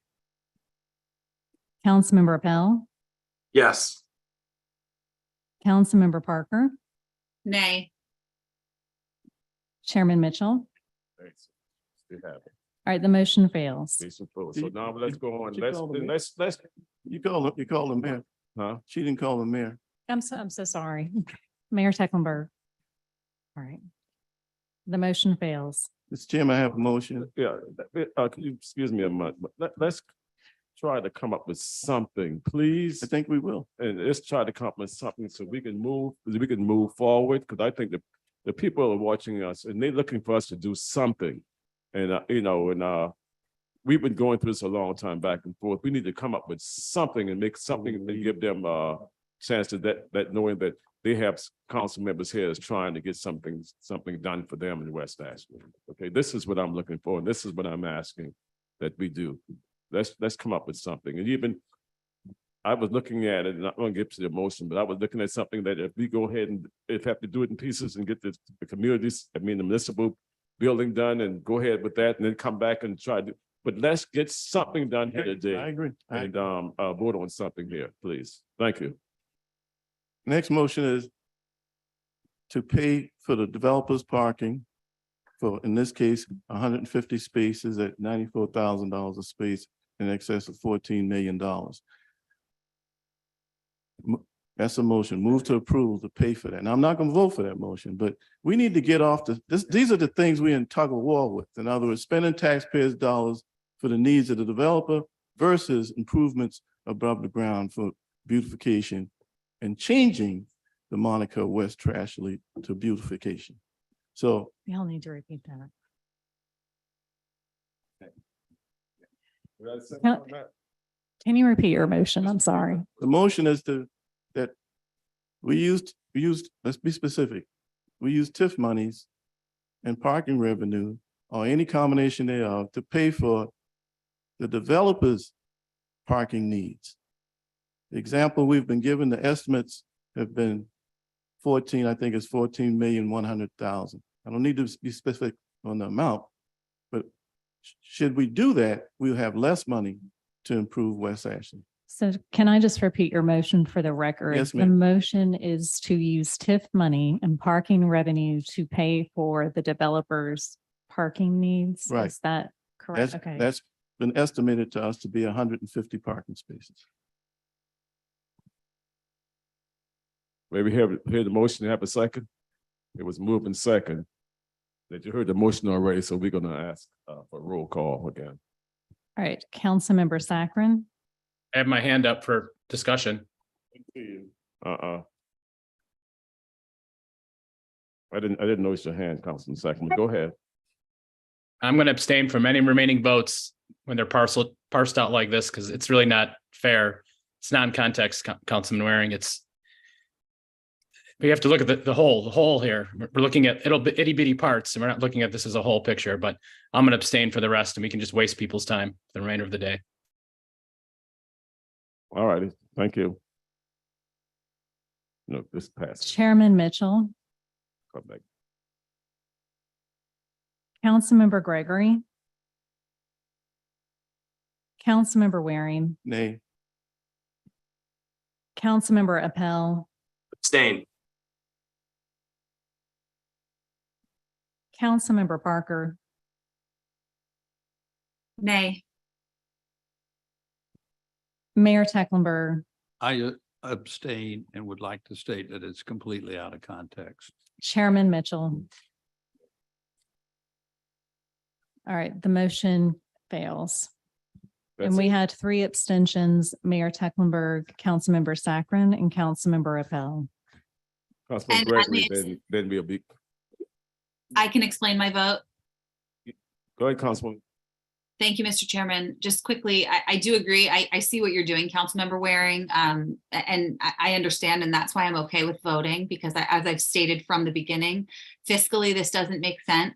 Councilmember Appel. Yes. Councilmember Parker, Nay. Chairman Mitchell. Thanks. Still have it. All right, the motion fails. Case in full. So now let's go on. She Let's, called him. let's, You call the mayor. huh? She didn't call the mayor. I'm so sorry. Mayor Tecklenburg. All right. The motion fails. Mr. Chairman, I have a motion. Yeah, can you excuse me a moment, but let's try to come up with something, please. I think we will. And let's try to come up with something so we can move forward, because I think the people are watching us and they're looking for us to do something. And, we've been going through this a long time back and forth. We need to come up with something and make something and give them a chance to that knowing that they have council members here that's trying to get something done for them in West Ashley. Okay, this is what I'm looking for, and this is what I'm asking that we do. Let's come up with something. And even I was looking at it, and I'm gonna get to the motion, but I was looking at something that if we go ahead and if have to do it in pieces and get the communities, the municipal building done and go ahead with that and then come back and try to, but let's get something done here today. I agree. And vote on something here, please. Thank you. Next motion is to pay for the developers parking for, in this case, 150 spaces at $94,000 a space in excess of $14 million. That's a motion. Move to approve to pay for that. Now, I'm not going to vote for that motion, but we need to get off these are the things we're in tug of war with. In other words, spending taxpayers' dollars for the needs of the developer versus improvements above the ground for beautification and changing the moniker West Trashley to beautification. So Y'all need to repeat that. No. Can you repeat your motion? I'm sorry. the motion is that we used, let's be specific. We use TIF monies and parking revenue or any combination thereof to pay for the developers' parking needs. The example we've been given, the estimates have been 14, I think it's 14,100,000. I don't need to be specific on the amount, but should we do that, we'll have less money to improve West Ashley. So can I just repeat your motion for the record? Yes, The ma'am. motion is to use TIF money and parking revenue to pay for the developers' parking needs. Right. Is that correct? Okay. That's been estimated to us to be 150 parking spaces. Maybe hear the motion, have a second. It was moved in second. That you heard the motion already, so we're gonna ask for a roll call again. All right, Councilmember Saccharin, I have my hand up for discussion. I didn't notice your hand, Councilman Sackley. Go ahead. I'm going to abstain from any remaining votes when they're parsed out like this, because it's really not fair. It's not in context, Councilman Waring. We have to look at the whole here. We're looking at itty bitty parts, and we're not looking at this as a whole picture, but I'm going to abstain for the rest, and we can just waste people's time for the remainder of the day. All righty, thank you. No, this passed. Chairman Mitchell, Come back. Councilmember Gregory, Councilmember Waring, Nay. Councilmember Appel, Abstain. Councilmember Parker, Nay. Mayor Tecklenburg, I abstain and would like to state that it's completely out of context. Chairman Mitchell. All right, the motion fails. And That's we it? had 3 abstentions, Mayor Tecklenburg, Councilmember Saccharin, and Councilmember Appel. Councilman And Gregory, I'm then we'll be, I can explain my vote. go ahead, Councilman. Thank you, Mr. Chairman. Just quickly, I do agree. I see what you're doing, Councilmember Waring. And I understand, and that's why I'm okay with voting, because as I've stated from the beginning, fiscally, this doesn't make sense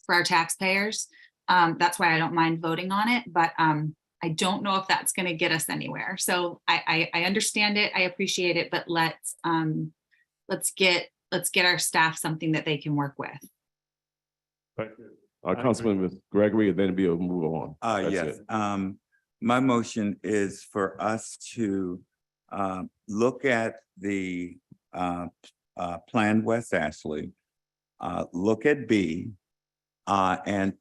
for our taxpayers. That's why I don't mind voting on it, but I don't know if that's going to get us anywhere. So I understand it. I appreciate it, but let's get our staff something that they can work with. Thank you. Councilman Gregory, and then we'll move on. That's Yes, it. my motion is for us to look at the Plan West Ashley, look at B, and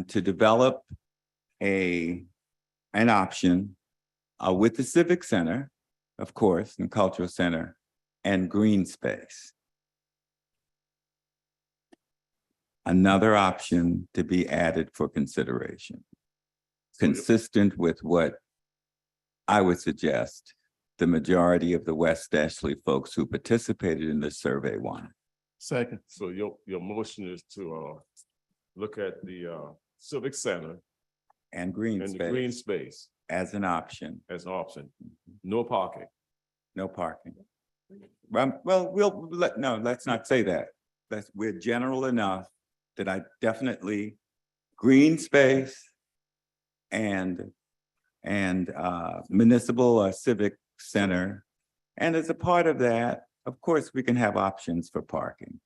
to develop an option with the Civic Center, of course, and Cultural Center, and green space. Another option to be added for consideration, consistent with what I would suggest the majority of the West Ashley folks who participated in this survey wanted. Second. So your motion is to look at the Civic Center And green and the green space space as an option. as an option. No parking. No parking. Well, let's not say that. We're general enough that I definitely green space and municipal or civic center. And as a part of that, of course, we can have options for parking.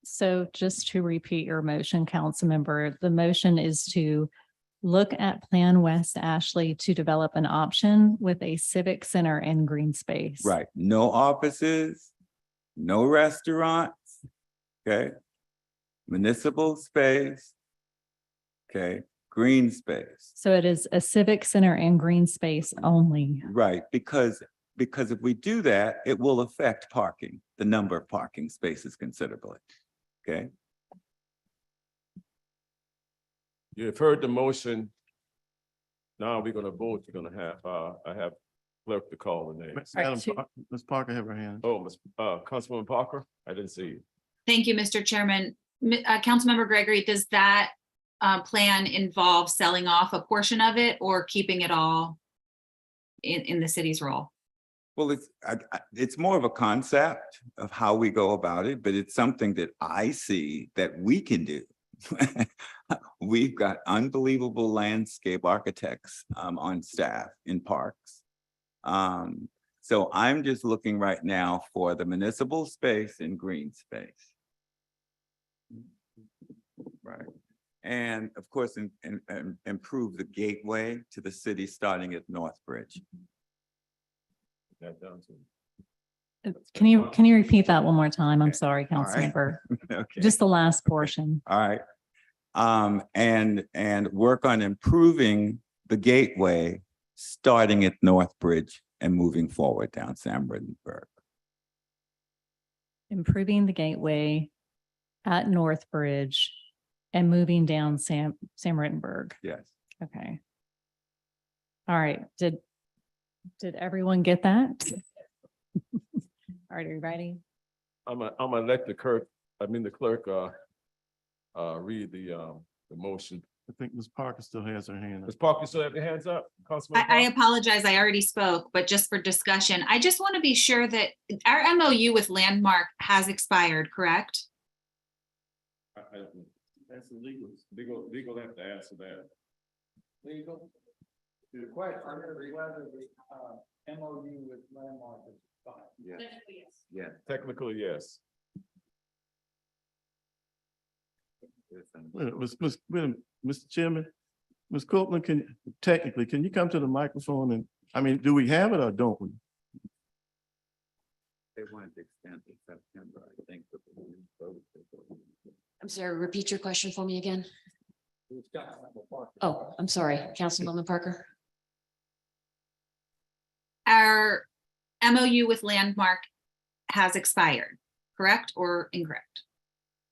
So just to repeat your motion, council member, the motion is to look at Plan West Ashley to develop an option with a civic center and green space. Right. No offices, no restaurants. Okay. Municipal space. Okay. Green space. So it is a civic center and green space only. Right. Because if we do that, it will affect parking, the number of parking spaces considerably. Okay. You've heard the motion. Now we're gonna vote. You're gonna have, I have clerk to call the names. Ms. Parker have her hand. Oh, Councilwoman Parker, I didn't see you. Thank you, Mr. Chairman. Councilmember Gregory, does that plan involve selling off a portion of it or keeping it all in the city's role? Well, it's more of a concept of how we go about it, but it's something that I see that we can do. We've got unbelievable landscape architects on staff in parks. So I'm just looking right now for the municipal space and green space. Right. And of course, improve the gateway to the city starting at Northbridge. Can you repeat that one more time? I'm sorry, All council right. member. Okay. Just the last portion. All right. And work on improving the gateway, starting at Northbridge and moving forward down Sam Rittenberg. Improving the gateway at Northbridge and moving down Sam Rittenberg. Yes. Okay. All right. Did everyone get that? All right, are you ready? I'm gonna let the clerk read the motion. I think Ms. Parker still has her hand up. Ms. Parker, you still have your hands up? Councilman I Parker? apologize. I already spoke, but just for discussion, I just want to be sure that our MOU with Landmark has expired, correct? That's illegal. Legal have to answer that. Legal? The question is whether the MOU with Landmark is fine. Yes. Yeah, technically, yes. Mr. Chairman, Ms. Copeland, can you come to the microphone and, do we have it or don't we? They wanted to extend to September, I think. I'm sorry, repeat your question for me again. Oh, I'm sorry, Councilwoman Parker. Our MOU with Landmark has expired, correct or incorrect?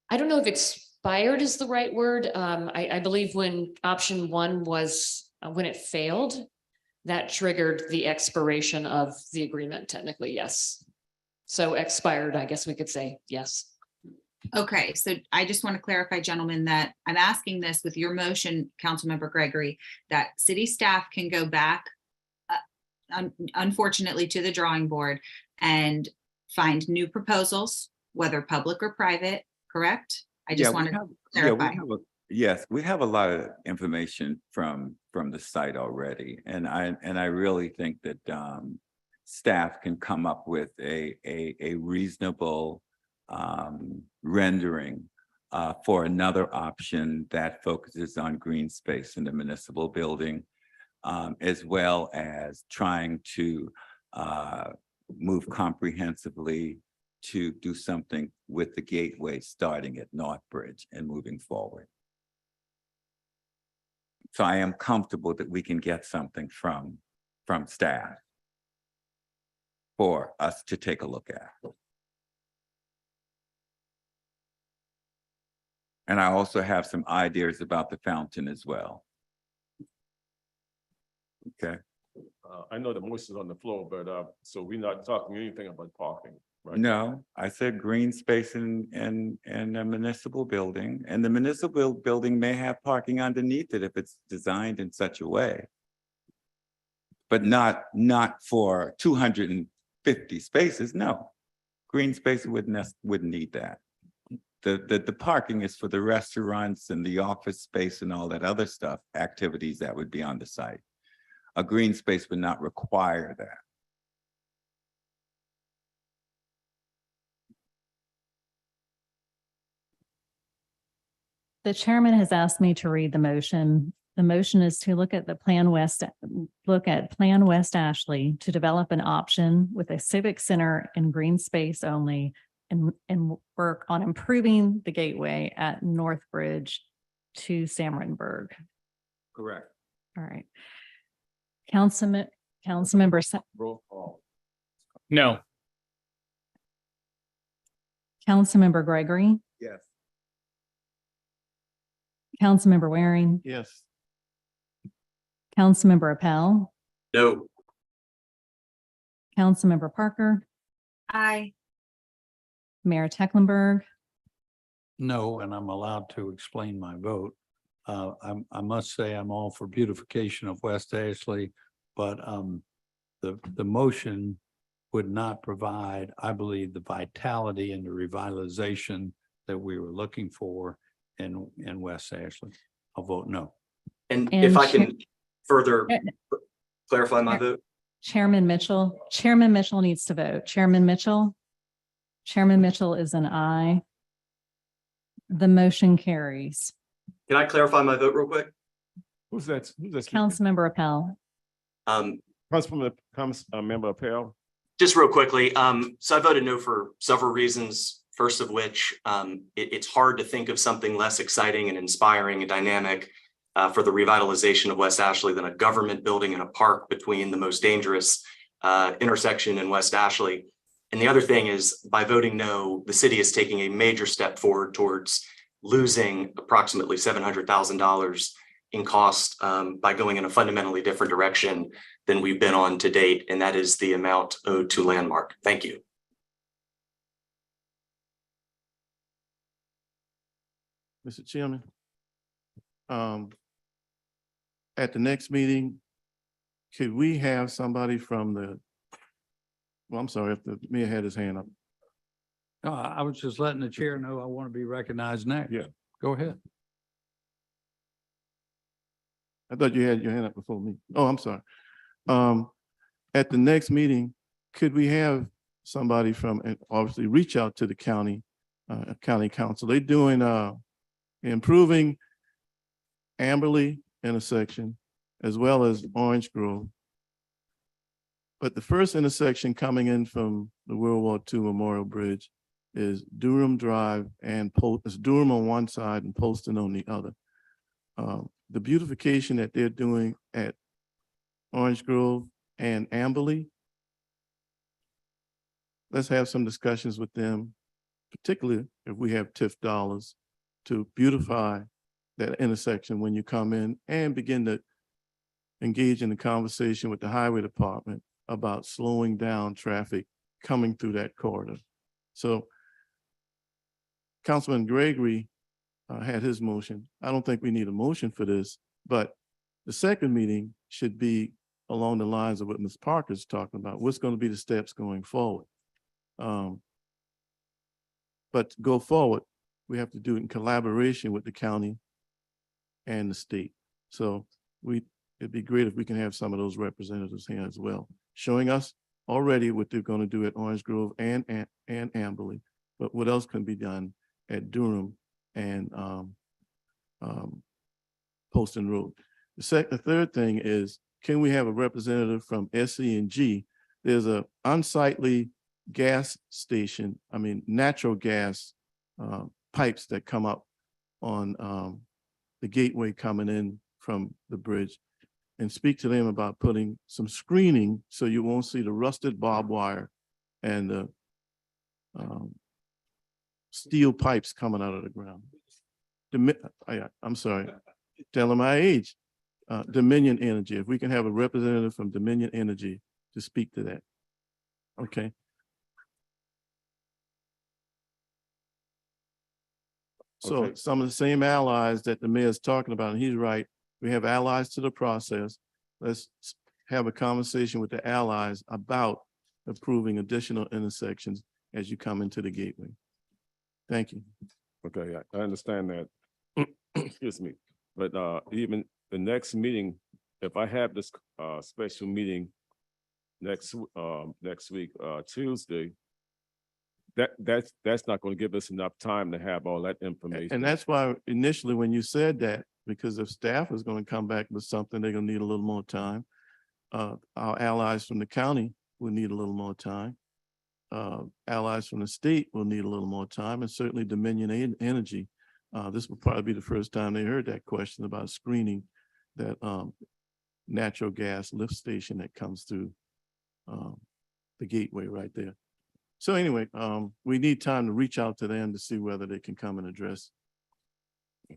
I don't know if expired is the right word. I believe when option one was, when it failed, that triggered the expiration of the agreement, technically, yes. So expired, I guess we could say, yes. Okay, so I just want to clarify, gentlemen, that I'm asking this with your motion, Councilmember Gregory, that city staff can go back, unfortunately, to the drawing board and find new proposals, whether public or private, correct? I just want to clarify. Yes, we have a lot of information from the site already. And I really think that staff can come up with a reasonable rendering for another option that focuses on green space in the municipal building, as well as trying to move comprehensively to do something with the gateway starting at North Bridge and moving forward. So I am comfortable that we can get something from staff for us to take a look at. And I also have some ideas about the fountain as well. Okay. I know the motion is on the floor, but so we're not talking anything about parking, right? No, I said green space in a municipal building, and the municipal building may have parking underneath it if it's designed in such a way. But not for 250 spaces, no. Green space wouldn't need that. The parking is for the restaurants and the office space and all that other stuff, activities that would be on the site. A green space would not require that. The chairman has asked me to read the motion. The motion is to look at Plan West Ashley to develop an option with a civic center and green space only and work on improving the gateway at North Bridge to Samrenberg. Correct. All right. Councilmember. Roll call. No. Councilmember Gregory. Yes. Councilmember Waring. Yes. Councilmember Appel. No. Councilmember Parker. Aye. Mayor Tecklenburg. No, and I'm allowed to explain my vote. I must say I'm all for beautification of West Ashley, but the motion would not provide, I believe, the vitality and the revitalization that we were looking for in West Ashley. I'll vote no. And if I can further clarify my vote. Chairman Mitchell needs to vote. Chairman Mitchell is an aye. The motion carries. Can I clarify my vote real quick? Who's that? Councilmember Appel. Member Appel. Just real quickly. So I voted no for several reasons. First of which, it's hard to think of something less exciting and inspiring and dynamic for the revitalization of West Ashley than a government building in a park between the most dangerous intersection in West Ashley. And the other thing is, by voting no, the city is taking a major step forward towards losing approximately $700,000 in cost by going in a fundamentally different direction than we've been on to date. And that is the amount owed to Landmark. Thank you. Mr. Chairman, at the next meeting, could we have somebody from well, I'm sorry if the mayor had his hand up. I was just letting the chair know I want to be recognized next. Yeah. Go ahead. I thought you had your hand up before me. Oh, I'm sorry. At the next meeting, could we have somebody from, and obviously reach out to the county council. They're doing improving Amberley intersection as well as Orange Grove. But the first intersection coming in from the World War II Memorial Bridge is Durham Drive and it's Durham on one side and Poston on the other. The beautification that they're doing at Orange Grove and Amberley, let's have some discussions with them, particularly if we have TIF dollars to beautify that intersection when you come in and begin to engage in the conversation with the highway department about slowing down traffic coming through that corridor. So Councilman Gregory had his motion. I don't think we need a motion for this, but the second meeting should be along the lines of what Ms. Parker's talking about. What's going to be the steps going forward? But to go forward, we have to do it in collaboration with the county and the state. So it'd be great if we can have some of those representatives here as well, showing us already what they're going to do at Orange Grove and Amberley, but what else can be done at Durham and Poston Road. The third thing is, can we have a representative from SE&G there's a unsightly gas station, natural gas pipes that come up on the gateway coming in from the bridge, and speak to them about putting some screening so you won't see the rusted barbed wire and the steel pipes coming out of the ground. I'm sorry, telling my age. Dominion Energy, if we can have a representative from Dominion Energy to speak to that. Okay. So Okay. some of the same allies that the mayor's talking about, and he's right, we have allies to the process. Let's have a conversation with the allies about approving additional intersections as you come into the gateway. Thank you. Okay, I understand that. Excuse me. But even the next meeting, if I have this special meeting next week, Tuesday, that's not going to give us enough time to have all that information. And that's why initially when you said that, because if staff is going to come back with something, they're going to need a little more time. Our allies from the county will need a little more time. Allies from the state will need a little more time, and certainly Dominion Energy. This will probably be the first time they heard that question about screening that natural gas lift station that comes through the gateway right there. So anyway, we need time to reach out to them to see whether they can come and address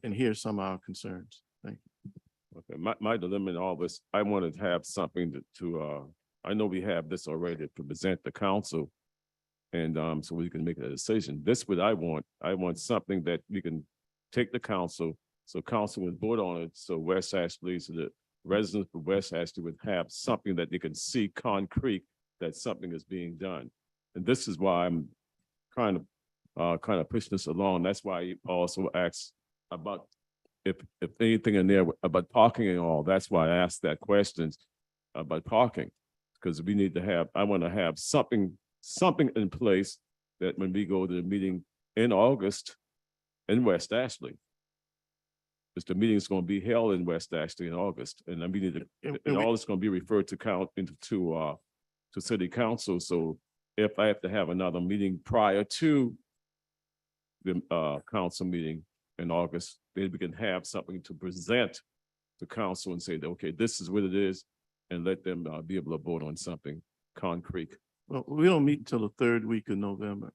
and hear some of our concerns. Thank you. Okay, my dilemma in all this, I wanted to have something to I know we have this already to present the council, and so we can make a decision. This is what I want. I want something that we can take the council, so council would vote on it, so West Ashley, so the residents of West Ashley would have something that they can see concrete that something is being done. And this is why I'm kind of pushing this along. That's why I also asked about if anything in there about parking and all. That's why I asked that question about parking, because we need to have, I want to have something in place that when we go to the meeting in August in West Ashley, because the meeting is going to be held in West Ashley in August, and then we need to, and all it's going to be referred to city council. So if I have to have another meeting prior to the council meeting in August, then we can have something to present to council and say that, okay, this is what it is, and let them be able to vote on something concrete. Well, we don't meet until the third week of November.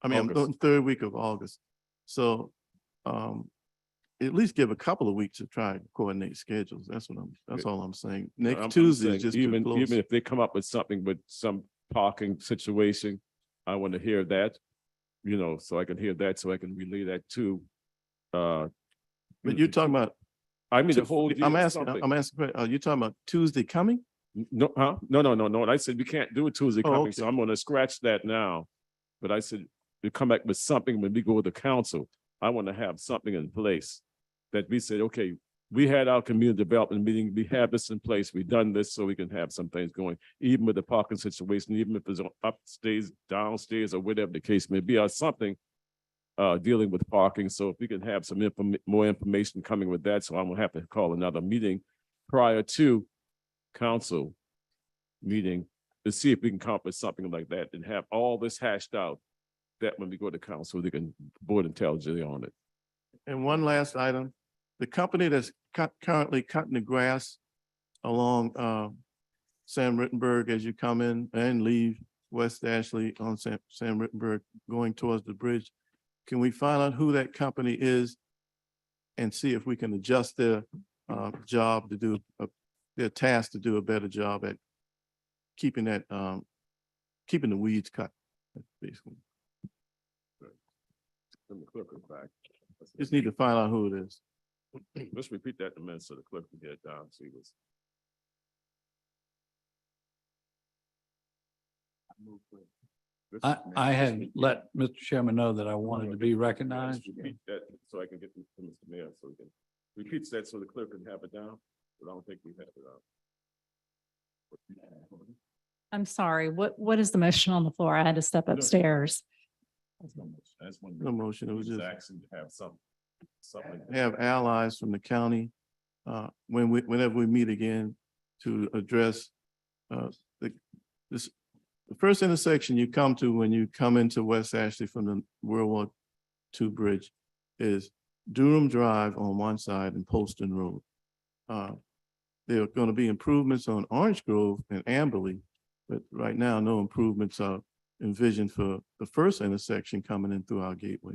August. Third week of August. So at least give a couple of weeks to try to coordinate schedules. That's all I'm saying. Next I'm Tuesday saying is just even too close. if they come up with something with some parking situation, I want to hear that, so I can hear that, so I can relay that to. But you're talking about, I mean, the whole. I'm asking, are you talking about Tuesday coming? No, huh? No. And I said, we can't do it Tuesday coming, okay. so I'm gonna scratch that now. But I said, we come back with something when we go to council. I want to have something in place that we said, okay, we had our community development meeting, we have this in place, we done this so we can have some things going, even with the parking situation, even if it's upstairs, downstairs, or whatever the case may be, or something dealing with parking. So if we can have some more information coming with that, so I'm gonna have to call another meeting prior to council meeting to see if we can come up with something like that and have all this hashed out, that when we go to council, they can board intelligently on it. And one last item, the company that's currently cutting the grass along Sam Rittenberg as you come in and leave West Ashley on Sam Rittenberg going towards the bridge, can we find out who that company is and see if we can adjust their job to do their task to do a better job at keeping that keeping the weeds cut, basically. Just need to find out who it is. Let's repeat that in a minute so the clerk can get it down. See what's. I had let Mr. Chairman know that I wanted to be recognized. Repeat that so I can get to Mr. Mayor, so we can repeat that so the clerk can have it down, but I don't think we have it out. I'm sorry, what is the motion on the floor? I had to step upstairs. That's one. No motion, it was just Action to have something. have allies from the county whenever we meet again to address this the first intersection you come to when you come into West Ashley from the World War II bridge is Durham Drive on one side and Poston Road. There are going to be improvements on Orange Grove and Amberley, but right now, no improvements are envisioned for the first intersection coming in through our gateway.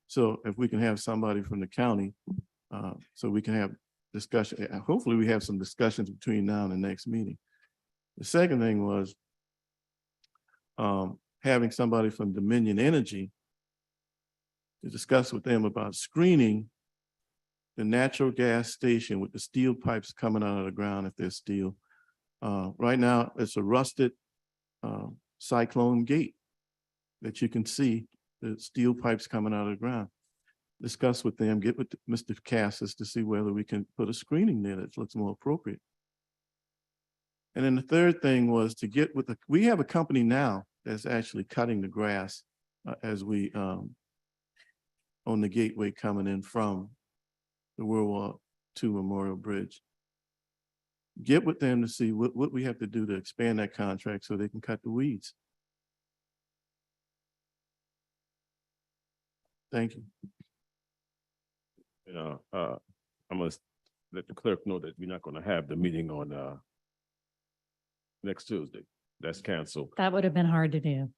So if we can have somebody from the county, so we can have discussion, hopefully we have some discussions between now and the next meeting. The second thing was having somebody from Dominion Energy to discuss with them about screening the natural gas station with the steel pipes coming out of the ground if there's steel. Right now, it's a rusted cyclone gate that you can see the steel pipes coming out of the ground. Discuss with them, get with Mr. Cassis to see whether we can put a screening there that looks more appropriate. And then the third thing was to get with we have a company now that's actually cutting the grass as we on the gateway coming in from the World War II Memorial Bridge. Get with them to see what we have to do to expand that contract so they can cut the weeds. Thank you. I must let the clerk know that we're not going to have the meeting on next Tuesday. That's canceled. That would have been hard to do.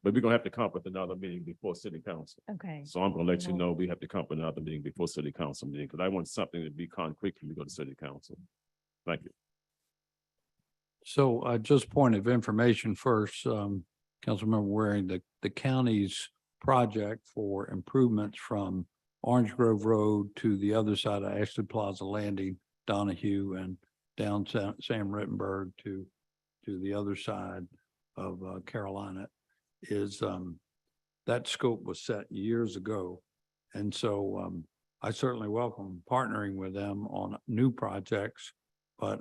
But we're gonna have to come up with another meeting before city council. Okay. So I'm gonna let you know we have to come up with another meeting before city council meeting, because I want something to be concrete when we go to city council. Thank you. So just point of information first, Councilmember Waring, the county's project for improvements from Orange Grove Road to the other side of Ashley Plaza Landing, Donahue, and down Sam Rittenberg to the other side of Carolina is that scope was set years ago. And so I certainly welcome partnering with them on new projects, but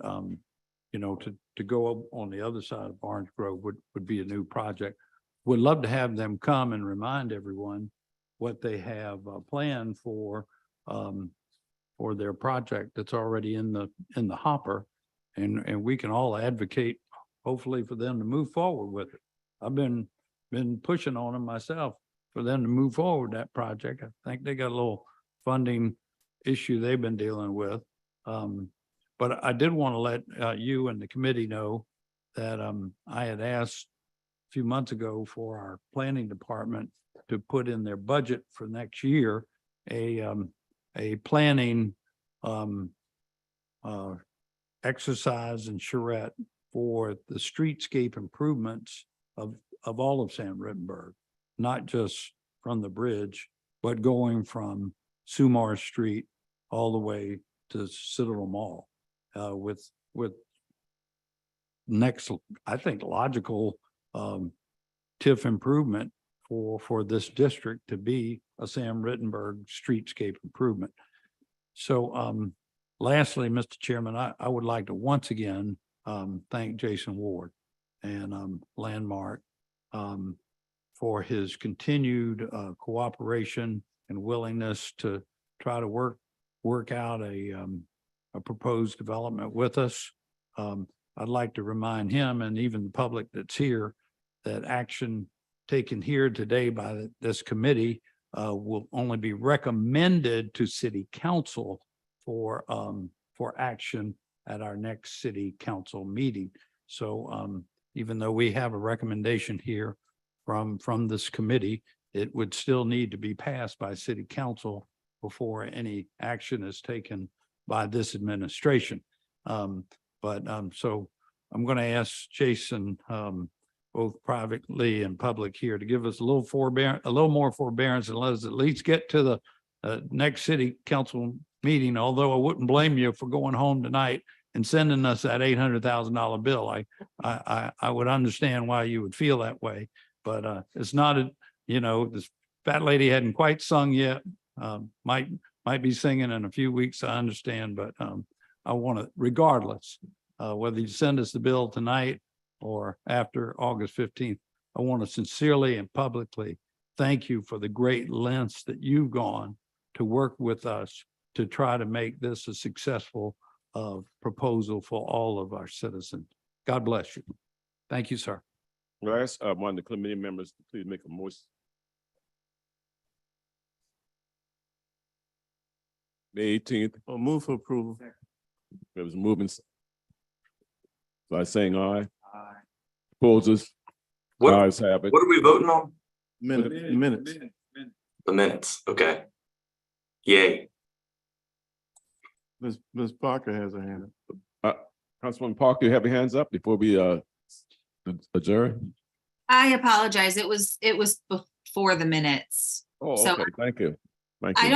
you know, to go up on the other side of Orange Grove would be a new project. Would love to have them come and remind everyone what they have planned for their project that's already in the hopper, and we can all advocate hopefully for them to move forward with it. I've been pushing on them myself for them to move forward that project. I think they got a little funding issue they've been dealing with. But I did want to let you and the committee know that I had asked a few months ago for our planning department to put in their budget for next year a planning exercise and charrette for the streetscape improvements of all of Sam Rittenberg, not just from the bridge, but going from Sumar Street all the way to Citadel Mall, with next, I think, logical TIF improvement for this district to be a Sam Rittenberg streetscape improvement. So lastly, Mr. Chairman, I would like to once again thank Jason Ward and Landmark for his continued cooperation and willingness to try to work out a proposed development with us. I'd like to remind him and even the public that's here that action taken here today by this committee will only be recommended to city council for action at our next city council meeting. So even though we have a recommendation here from this committee, it would still need to be passed by city council before any action is taken by this administration. So I'm going to ask Jason, both privately and public here, to give us a little more forbearance and let us at least get to the next city council meeting. Although I wouldn't blame you for going home tonight and sending us that $800,000 bill. I would understand why you would feel that way, but it's not this fat lady hadn't quite sung yet. Might be singing in a few weeks, I understand, but I want to, regardless, whether you send us the bill tonight or after August 15th, I want to sincerely and publicly thank you for the great lengths that you've gone to work with us to try to make this a successful proposal for all of our citizens. God bless you. Thank you, sir. Well, I ask one of the committee members to please make a motion. May 18th. I'll move for approval. There was movement. By saying aye. Aye. Opposers. What, Ayes have it. what are we voting on? Minutes. The minutes. Okay. Yay. Ms. Parker has her hand up. Councilwoman Parker, you have your hands up before we adjourn? I apologize. It was before the minutes. Oh, So okay, thank you. Thank you.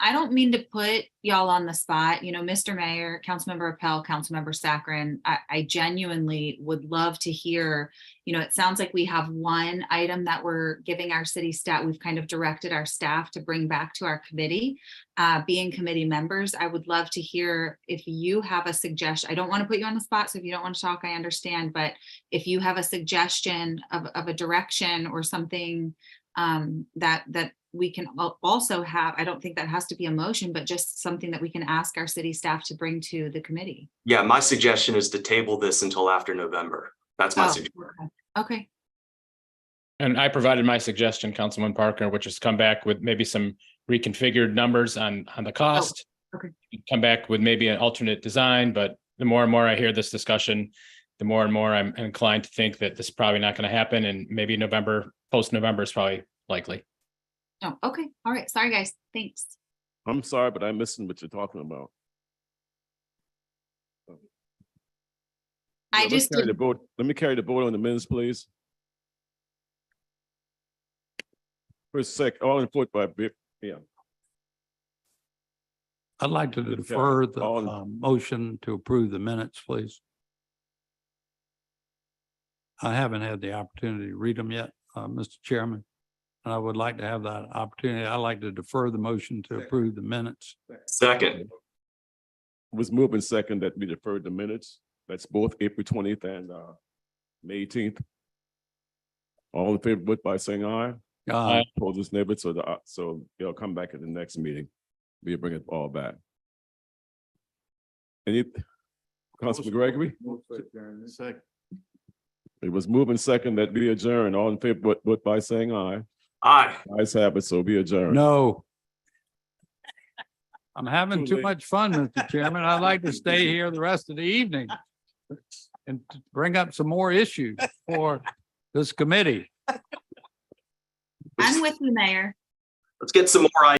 I don't mean to put y'all on the spot, you know, Mr. Mayor, Councilmember Appel, Councilmember Saccharin, I genuinely would love to hear, you know, it sounds like we have one item that we're giving our city staff. We've kind of directed our staff to bring back to our committee. Being committee members, I would love to hear if you have a suggestion. I don't want to put you on the spot, so if you don't want to talk, I understand, but if you have a suggestion of a direction or something that we can also have, I don't think that has to be a motion, but just something that we can ask our city staff to bring to the committee. Yeah, my suggestion is to table this until after November. That's my suggestion. Okay. And I provided my suggestion, Councilman Parker, which is come back with maybe some reconfigured numbers on the cost. Okay. Come back with maybe an alternate design, but the more and more I hear this discussion, the more and more I'm inclined to think that this is probably not going to happen, and maybe November, post-November is probably likely. Oh, okay. All right. Sorry, guys. Thanks. I'm sorry, but I'm missing what you're talking about. I just carry the vote. Let me carry the vote on the minutes, please. First, all in foot by Bip. Yeah. I'd like to defer the motion to approve the minutes, please. I haven't had the opportunity to read them yet, Mr. Chairman. And I would like to have that opportunity. I'd like to defer the motion to approve the minutes. Second. It was moved and second that we deferred the minutes. That's both April 20th and May 18th. All in favor, vote by saying aye. Aye. Opposers, neighbors, so they'll come back at the next meeting. We'll bring it all back. Any, Councilman Gregory? Second. It was moved and second that we adjourn. All in favor, vote by saying aye. Aye. Ayes have it, so be adjourned. No. I'm having Too too late. much fun, Mr. Chairman. I'd like to stay here the rest of the evening and to bring up some more issues for this committee. I'm with you, Mayor. Let's get some more